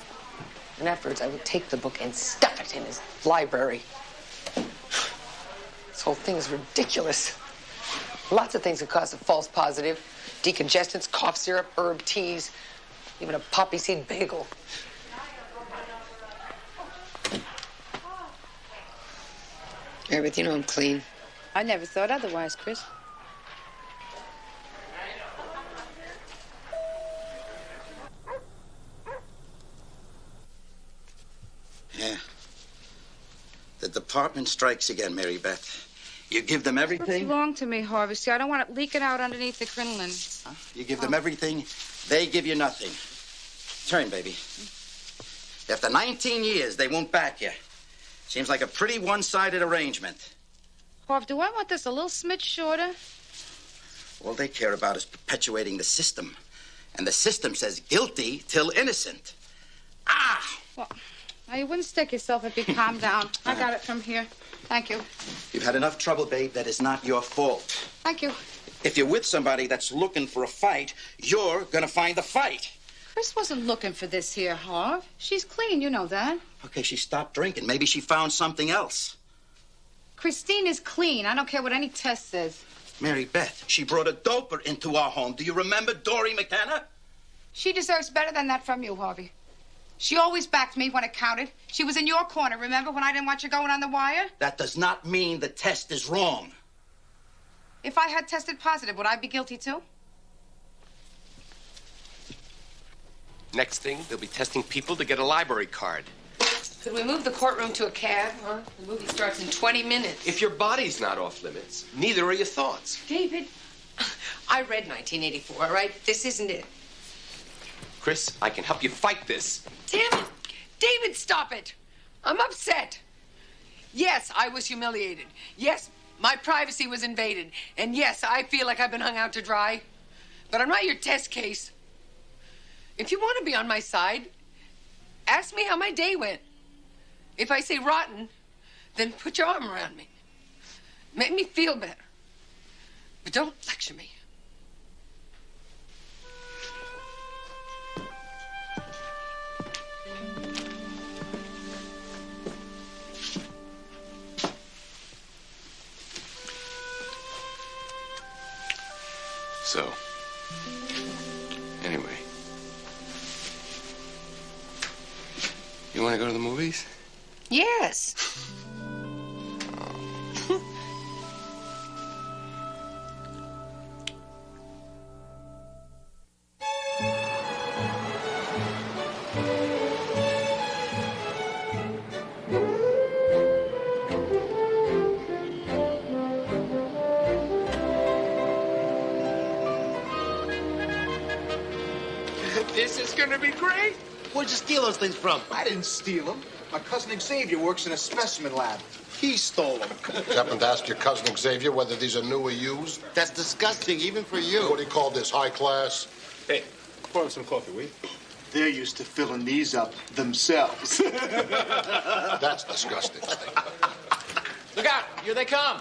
And afterwards, I will take the book and stuff it in his library. This whole thing is ridiculous. Lots of things could cause a false positive. Decongestants, cough syrup, herb teas, even a poppy seed bagel. Meredith, you know I'm clean. I never thought otherwise, Chris. Yeah. The department strikes again, Mary Beth. You give them everything. What's wrong to me, Harvey? See, I don't want it leaking out underneath the crinoline. Huh? You give them everything, they give you nothing. Turn, baby. After 19 years, they won't back you. Seems like a pretty one-sided arrangement. Harv, do I want this a little smidge shorter? All they care about is perpetuating the system. And the system says guilty till innocent. Ah! Well, now you wouldn't stick yourself if you calm down. I got it from here. Thank you. You've had enough trouble, babe. That is not your fault. Thank you. If you're with somebody that's looking for a fight, you're gonna find the fight. Chris wasn't looking for this here, Harv. She's clean, you know that. Okay, she stopped drinking. Maybe she found something else. Christine is clean. I don't care what any test says. Mary Beth, she brought a doper into our home. Do you remember Dory McKenna? She deserves better than that from you, Harvey. She always backed me when it counted. She was in your corner, remember, when I didn't want you going on the wire? That does not mean the test is wrong. If I had tested positive, would I be guilty too? Next thing, they'll be testing people to get a library card. Could we move the courtroom to a cab, huh? The movie starts in 20 minutes. If your body's not off limits, neither are your thoughts. David, I read 1984, all right? This isn't it. Chris, I can help you fight this. Damn it! David, stop it! I'm upset. Yes, I was humiliated. Yes, my privacy was invaded. And yes, I feel like I've been hung out to dry. But I'm not your test case. If you want to be on my side, ask me how my day went. If I say rotten, then put your arm around me. Make me feel better. But don't lecture me. So, anyway. You want to go to the movies? Yes. This is gonna be great. Where'd you steal those things from? I didn't steal them. My cousin Xavier works in a specimen lab. He stole them. You happen to ask your cousin Xavier whether these are new or used? That's disgusting, even for you. What do you call this, high class? Hey, pour him some coffee, will you? They're used to filling these up themselves. That's disgusting. Look out! Here they come.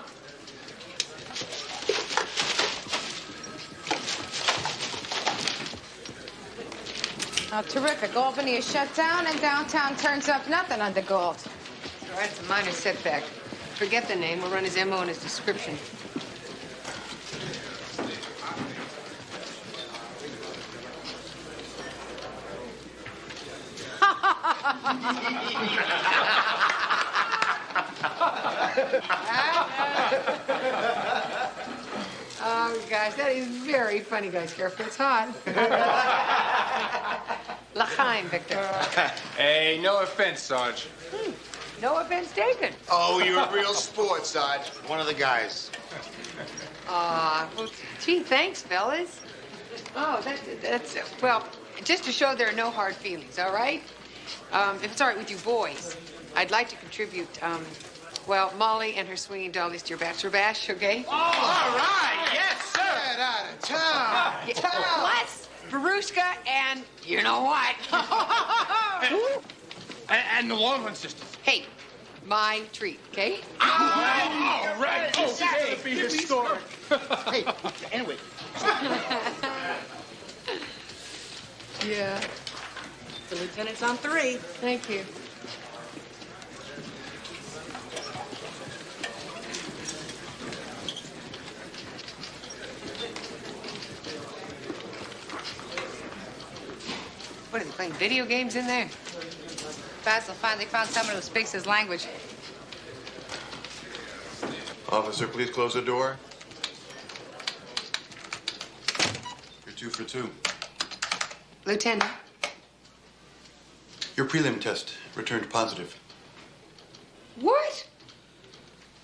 Oh, terrific. Albany is shut down and downtown turns up nothing under Galt. All right, it's a minor setback. Forget the name. We'll run his MO and his description. Oh, gosh, that is very funny, guys. Careful, it's hot. L'chaim, Victor. Hey, no offense, Sarge. No offense taken. Oh, you're a real sport, Sarge. One of the guys. Well, gee, thanks, fellas. Oh, that's well, just to show there are no hard feelings, all right? If it's all right with you boys, I'd like to contribute, well, Molly and her swinging dollies to your bachelor bash, okay? Oh, all right. Yes, sir. Get out of town. Plus, Barushka and you know what? And the Longhorn sisters. Hey, my treat, okay? All right. Oh, hey, be historic. Hey, anyway. Yeah. The lieutenant's on 3. Thank you. What, are they playing video games in there? Basil finally found someone who speaks his language. Officer, please close the door. You're 2 for 2. Lieutenant. Your prelim test returned positive. What?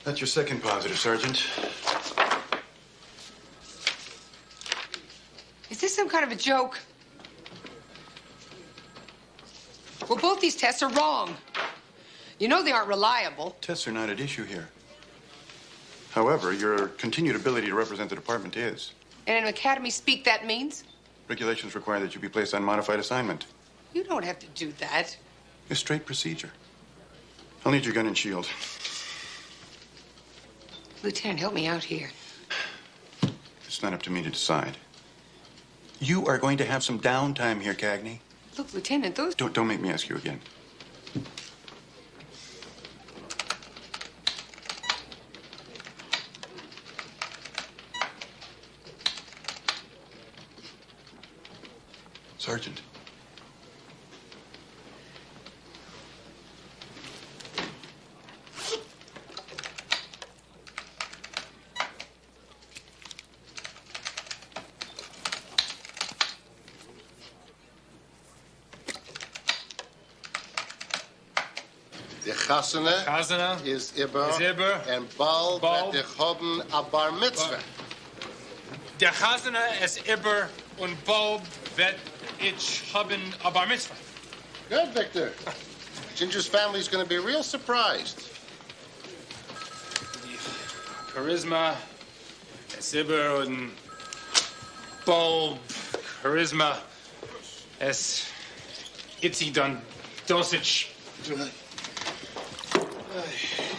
That's your second positive, Sergeant. Is this some kind of a joke? Well, both these tests are wrong. You know they aren't reliable. Tests are not at issue here. However, your continued ability to represent the department is. And in academy speak, that means? Regulations require that you be placed on modified assignment. You don't have to do that. A straight procedure. I'll need your gun and shield. Lieutenant, help me out here. It's not up to me to decide. You are going to have some downtime here, Cagney. Look, Lieutenant, those... Don't make me ask you again. Sergeant. The chasana is Iber, and bald wird ich haben a bar mitzvah. Der Chazana is Iber und bald wird ich haben a bar mitzvah. Good, Victor. Ginger's family's going to be real surprised. Charisma es Iber und bald Charisma es Itzi done dosage.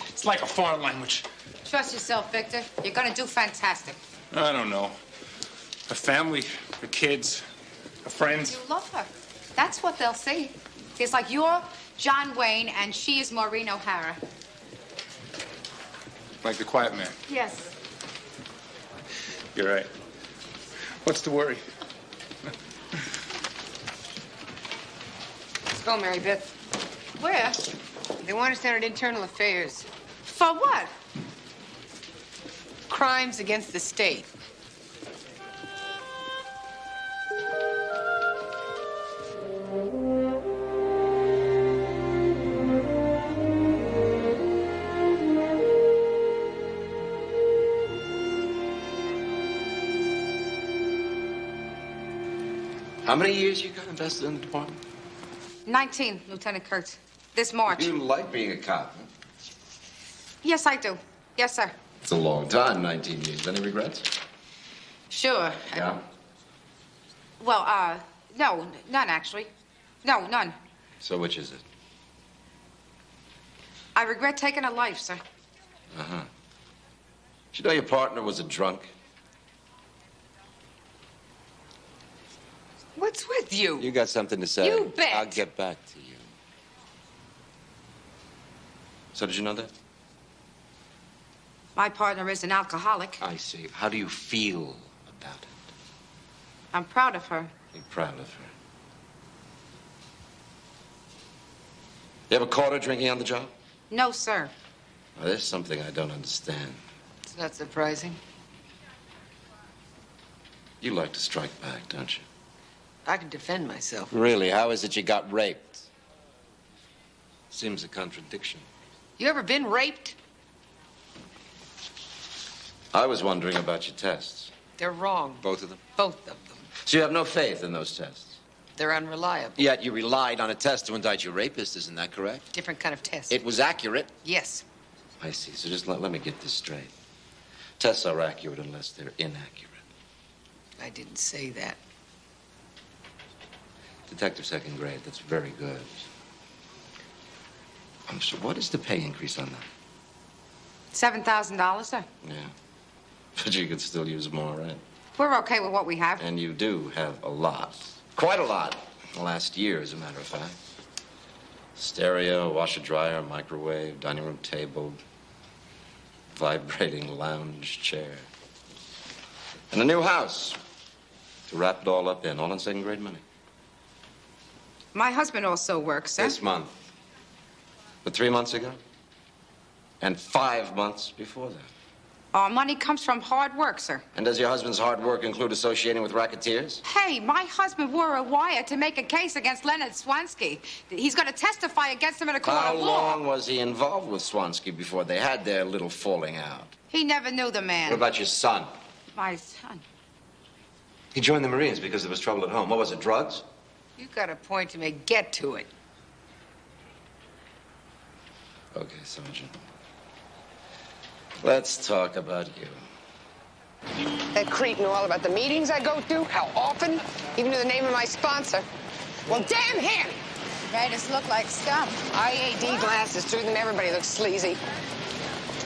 It's like a foreign language. Trust yourself, Victor. You're gonna do fantastic. I don't know. A family, the kids, a friend. You love her. That's what they'll see. It's like you're John Wayne and she is Maureen O'Hara. Like the quiet man. Yes. You're right. What's the worry? Let's go, Mary Beth. Where? They want us down at Internal Affairs. For what? Crimes against the state. How many years you got invested in the department? 19, Lieutenant Kurtz. This March. You like being a cop, huh? Yes, I do. Yes, sir. It's a long time, 19 years. Any regrets? Sure. Yeah? Well, no, none, actually. No, none. So which is it? I regret taking a life, sir. Uh-huh. Did you know your partner was a drunk? What's with you? You got something to say? You bet. I'll get back to you. So did you know that? My partner is an alcoholic. I see. How do you feel about it? I'm proud of her. You're proud of her. You ever caught her drinking on the job? No, sir. Well, there's something I don't understand. It's not surprising. You like to strike back, don't you? I can defend myself. Really? How is it you got raped? Seems a contradiction. You ever been raped? I was wondering about your tests. They're wrong. Both of them? Both of them. So you have no faith in those tests? They're unreliable. Yet you relied on a test to indict your rapist, isn't that correct? Different kind of test. It was accurate? Yes. I see. So just let me get this straight. Tests are accurate unless they're inaccurate. I didn't say that. Detective second grade, that's very good. So what is the pay increase on that? $7,000, sir. Yeah. But you could still use more, right? We're okay with what we have. And you do have a lot. Quite a lot. The last year, as a matter of fact. Stereo, washer dryer, microwave, dining room table, vibrating lounge chair. And a new house to wrap it all up in, all in second grade money. My husband also works, sir. This month. But 3 months ago? And 5 months before that. Our money comes from hard work, sir. And does your husband's hard work include associating with racketeers? Hey, my husband wore a wire to make a case against Leonard Swansky. He's going to testify against him in a court How of law. long was he involved with Swansky before they had their little falling out? He never knew the man. What about your son? My son. He joined the Marines because there was trouble at home. What was it, drugs? You got a point to make. Get to it. Okay, Sergeant. Let's talk about you. That creep knew all about the meetings I go to, how often, even knew the name of my sponsor. Well, damn him! Made us look like scum. IAD glasses, through them everybody looks sleazy.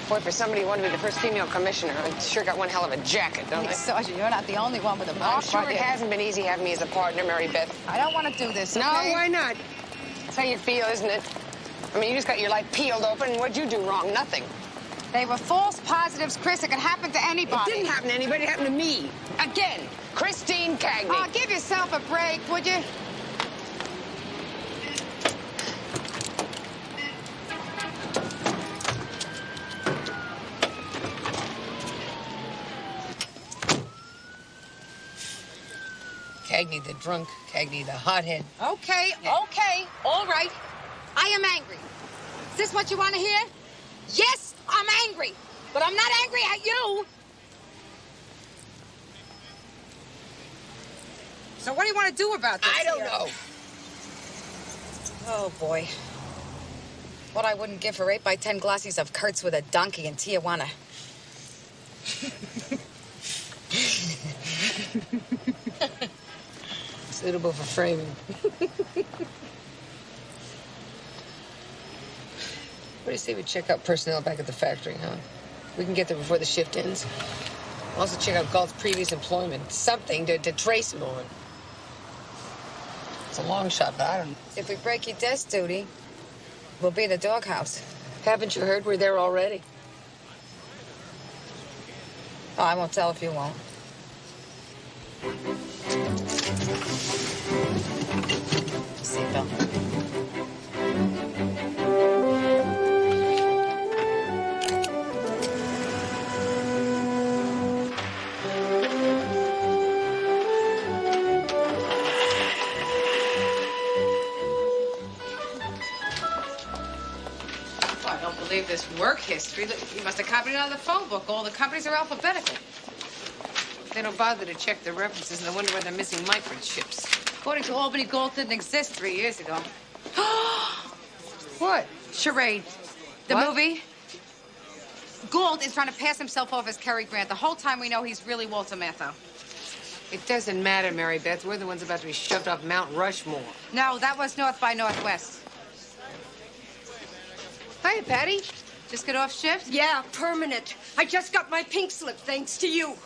Boy, for somebody who wanted to be the first female commissioner, I sure got one hell of a jacket, don't I? Sergeant, you're not the only one with a Oh, mind. sure it hasn't been easy having me as a partner, Mary Beth. I don't want to do this, No, okay? why not? That's how you feel, isn't it? I mean, you just got your life peeled open, and what'd you do wrong? Nothing. They were false positives, Chris. It could happen to anybody. It didn't happen to anybody. It happened to me. Again. Christine Cagney. Oh, give yourself a break, would you? Cagney the drunk, Cagney the hothead. Okay, okay, all right. I am angry. Is this what you want to hear? Yes, I'm angry. But I'm not angry at you. So what do you want to do about this? I don't know. Oh, boy. What I wouldn't give for 8 by 10 glossies of Kurtz with a donkey in Tijuana. Suitable for framing. What do you say we check out personnel back at the factory, huh? We can get there before the shift ends. Also check out Galt's previous employment. Something to trace him on. It's a long shot, but I don't know. If we break your desk duty, we'll be in the doghouse. Haven't you heard we're there already? Oh, I won't tell if you won't. Seatbelt. I don't believe this work history. You must have copied it out of the phone book. All the companies are alphabetical. They don't bother to check the references, and I wonder why they're missing microchips. According to Albany, Gold didn't exist 3 years ago. What? Charade. The What? movie. Gould is trying to pass himself off as Cary Grant. The whole time we know he's really Walter Matthau. It doesn't matter, Mary Beth. We're the ones about to be shoved off Mount Rushmore. No, that was North by Northwest. Hiya, Patty. Just get off shift? Yeah, permanent. I just got my pink slip thanks to you.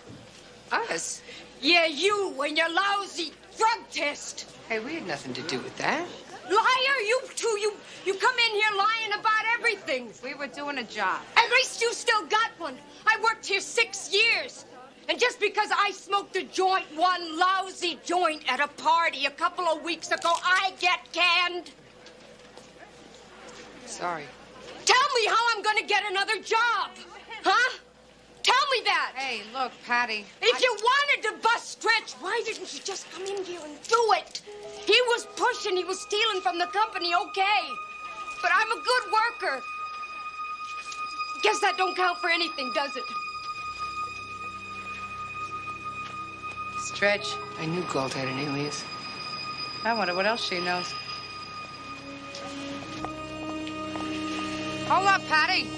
Us? Yeah, you and your lousy drug test. Hey, we had nothing to do with that. Liar, you two, you come in here lying about everything. We were doing a job. At least you still got one. I worked here 6 years. And just because I smoked a joint, one lousy joint at a party a couple of weeks ago, I get canned. Sorry. Tell me how I'm gonna get another job. Huh? Tell me that. Hey, look, Patty. If you wanted to bust Stretch, why didn't you just come in here and do it? He was pushing, he was stealing from the company, okay. But I'm a good worker. Guess that don't count for anything, does it? Stretch, I knew Gold had an alias. I wonder what else she knows. Hold up, Patty.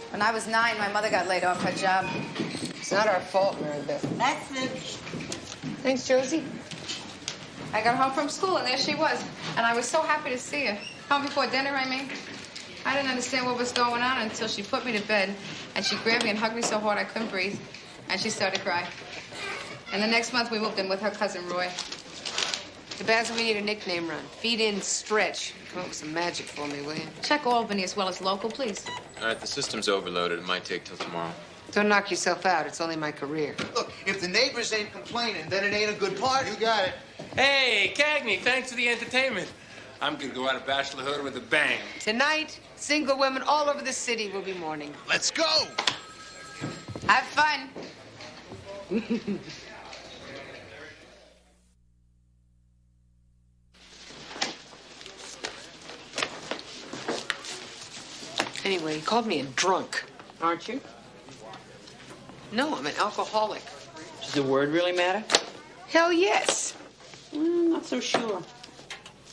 When I was 9, my mother got laid off her job. It's not our fault, Mary Beth. That's it. Thanks, Josie. I got home from school, and there she was. And I was so happy to see her. Home before dinner, I mean. I didn't understand what was going on until she put me to bed, and she grabbed me and hugged me so hard I couldn't breathe. And she started crying. And the next month, we moved in with her cousin, Roy. The Basil, we need a nickname run. Feed in Stretch. Come up with some magic for me, will you? Check Albany as well as local, please. All right, the system's overloaded. It might take till tomorrow. Don't knock yourself out. It's only my career. Look, if the neighbors ain't complaining, then it ain't a good party. You got it. Hey, Cagney, thanks for the entertainment. I'm gonna go out of bachelorhood with a bang. Tonight, single women all over the city will be mourning. Let's go. Have fun. Anyway, he called me a drunk. Aren't you? No, I'm an alcoholic. Does the word really matter? Hell yes. Not so sure.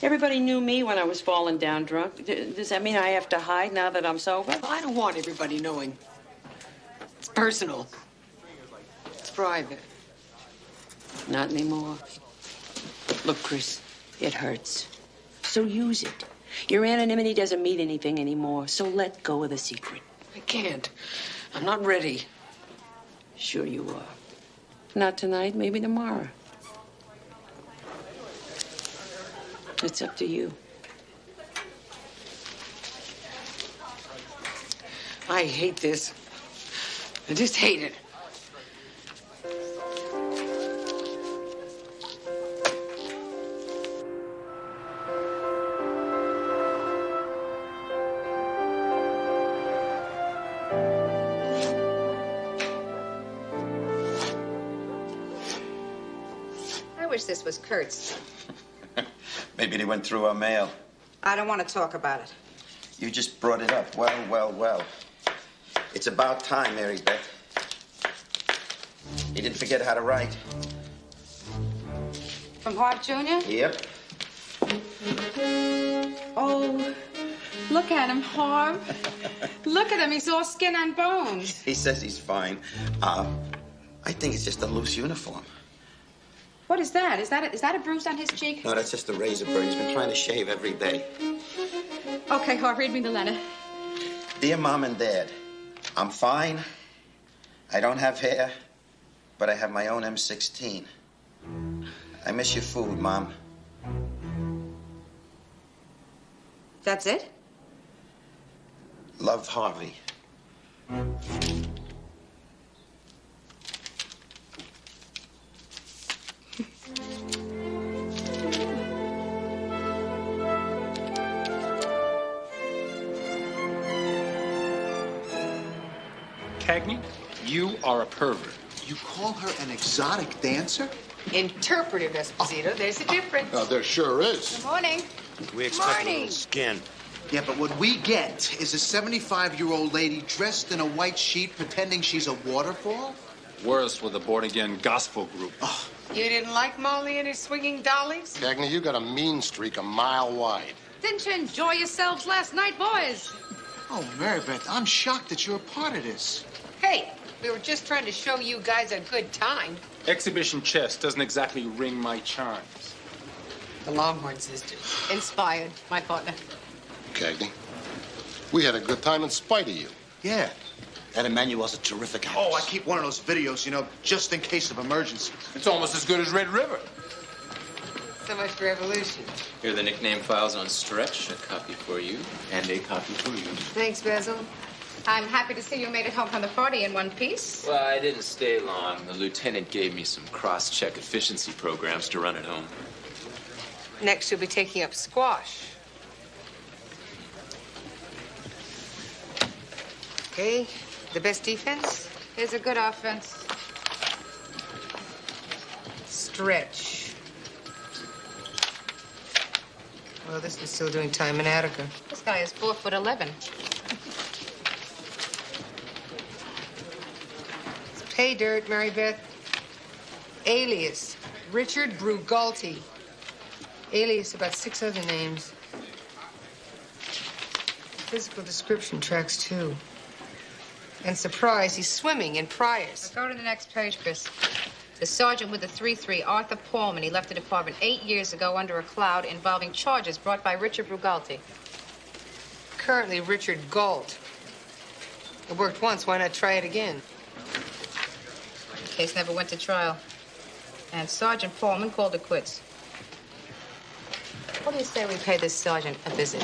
Everybody knew me when I was falling down drunk. Does that mean I have to hide now that I'm sober? I don't want everybody knowing. It's personal. It's private. Not anymore. Look, Chris, it hurts. So use it. Your anonymity doesn't mean anything anymore, so let go of the secret. I can't. I'm not ready. Sure you are. Not tonight, maybe tomorrow. It's up to you. I hate this. I just hate it. I wish this was Kurt's. Maybe they went through our mail. I don't want to talk about it. You just brought it up. Well, well, well. It's about time, Mary Beth. You didn't forget how to write. From Harp Jr.? Yep. Oh, look at him, Harp. Look at him. He's all skin and bones. He says he's fine. I think it's just a loose uniform. What is that? Is that a bruise on his cheek? No, that's just a razor burn. He's been trying to shave every day. Okay, Harp, read me the letter. Dear Mom and Dad, I'm fine. I don't have hair, but I have my own M16. I miss your food, Mom. That's it? Love, Harvey. Cagney, you are a pervert. You call her an exotic dancer? Interpretive, Esposito. There's a difference. Oh, there sure is. Good morning. We expect a Morning. little skin. Yeah, but what we get is a 75-year-old lady dressed in a white sheet pretending she's a waterfall? Worse with a born-again gospel group. Oh. You didn't like Molly and her swinging dollies? Cagney, you got a mean streak a mile wide. Didn't you enjoy yourselves last night, boys? Oh, Mary Beth, I'm shocked that you're a part of this. Hey, we were just trying to show you guys a good time. Exhibition chess doesn't exactly ring my chimes. The Longhorn sisters. Inspired, my partner. Cagney, we had a good time in spite of you. Yeah. That Emmanuel's a terrific house. Oh, I keep one of those videos, you know, just in case of emergency. It's almost as good as Red River. So much for evolution. Here are the nickname files on Stretch. A copy for you and a copy for you. Thanks, Basil. I'm happy to see you made it home from the party in one piece. Well, I didn't stay long. The lieutenant gave me some cross-check efficiency programs to run at home. Next, you'll be taking up squash. Okay, the best defense is a good offense. Stretch. Well, this one's still doing time in Attica. This guy is 4'11". It's pay dirt, Mary Beth. Alias, Richard Brugalti. Alias, about 6 other names. Physical description tracks, too. And surprise, he's swimming in Priors. Go to the next page, Chris. The sergeant with the 3-3, Arthur Paulman. He left the department 8 years ago under a cloud involving charges brought by Richard Brugalti. Currently, Richard Galt. It worked once, why not try it again? The case never went to trial. And Sergeant Paulman called it quits. What do you say we pay this sergeant a visit?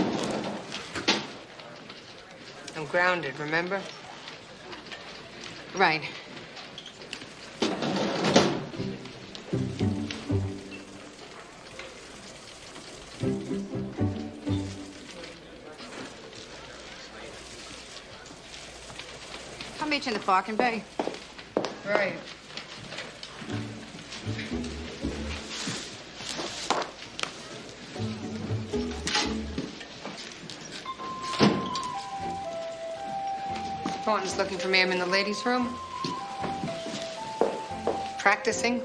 I'm grounded, remember? Right. I'll meet you in the parking bay. Right. Thornton's looking for me. I'm in the ladies' room. Practicing.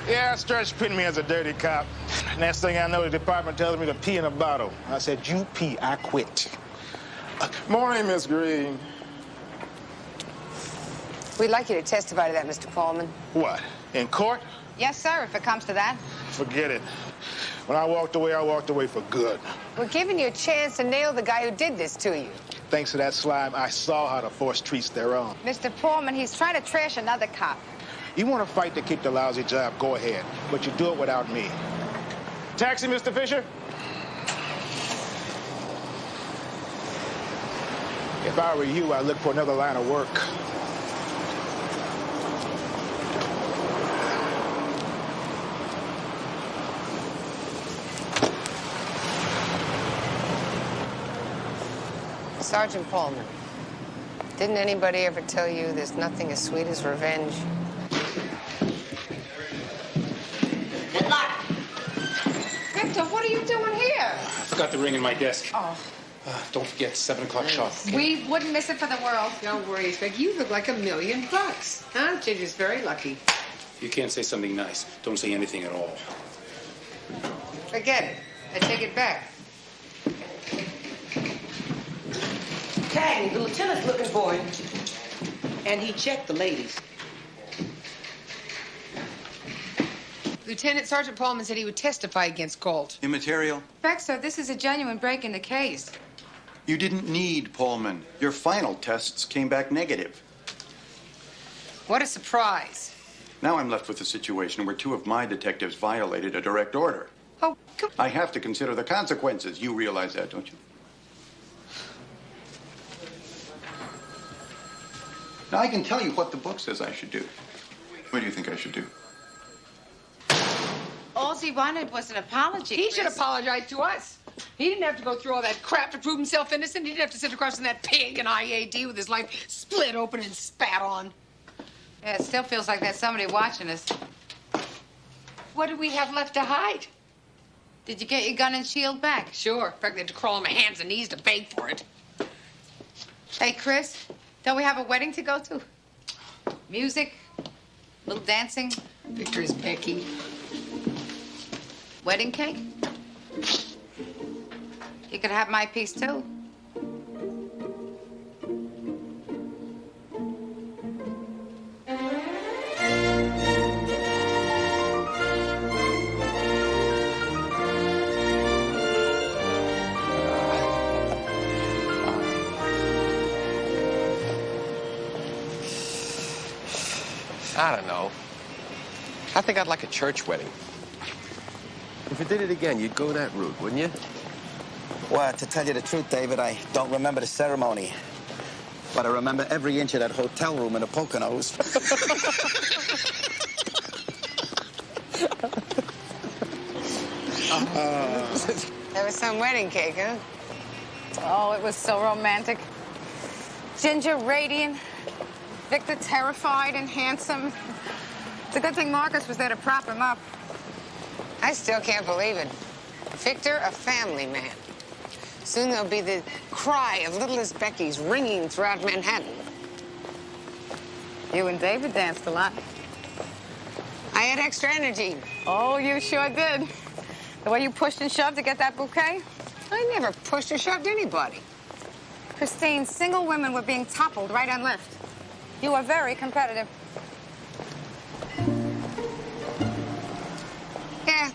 Yeah, Stretch pinned me as a dirty cop. Next thing I know, the department tells me to pee in a bottle. I said, you pee, I quit. Morning, Miss Green. We'd like you to testify to that, Mr. Paulman. What, in court? Yes, sir, if it comes to that. Forget it. When I walked away for good. We're giving you a chance to nail the guy who did this to you. Thanks to that slime, I saw how the force treats their own. Mr. Paulman, he's trying to trash another cop. You want to fight to keep the lousy job, go ahead. But you do it without me. Taxi, Mr. Fisher? If I were you, I'd look for another line of work. Sergeant Paulman, didn't anybody ever tell you there's nothing as sweet as revenge? forgot the ring in my desk. Oh. Don't forget, 7 o'clock sharp. Okay? We wouldn't miss it for the world. Don't worry, Spec. You look like $1 million. Huh? Ginger's very lucky. You can't say something nice. Don't say anything at all. Forget it. I take it back. Cagney, the lieutenant's looking for him. And he checked the ladies. Lieutenant Sergeant Paulman said he would testify against Colt. Immaterial? Baxter, this is a genuine break in the case. You didn't need Pullman. Your final tests came back negative. What a surprise. Now I'm left with a situation where 2 of my detectives violated a direct order. Oh, come I have to consider the consequences. You realize that, don't you? Now, I can tell you what the book says I should do. What do you think I should do? All he wanted was an apology. He should apologize to us. He didn't have to go through all that crap to prove himself innocent. He didn't have to sit across from that pig in IAD with his life split open and spat on. Yeah, it still feels like there's somebody watching us. What do we have left to hide? Did you get your gun and shield back? Sure. In fact, they had to crawl on my hands and knees to beg for it. Hey, Chris, don't we have a wedding to go to? Music? Little dancing? Victor's Becky. Wedding cake? You could have my piece, too. I don't know. I think I'd like a church wedding. If you did it again, you'd go that route, wouldn't you? Well, to tell you the truth, David, I don't remember the ceremony. But I remember every inch of that hotel room in the Poconos. That was some wedding cake, huh? Oh, it was so romantic. Ginger radiant, Victor terrified and handsome. It's a good thing Marcus was there to prop him up. I still can't believe it. Victor, a family man. Soon there'll be the cry of littlest Becky's ringing throughout Manhattan. You and David danced a lot. I had extra energy. Oh, you sure did. The way you pushed and shoved to get that bouquet. I never pushed or shoved anybody. Christine, single women were being toppled right and left. You were very competitive. Yeah.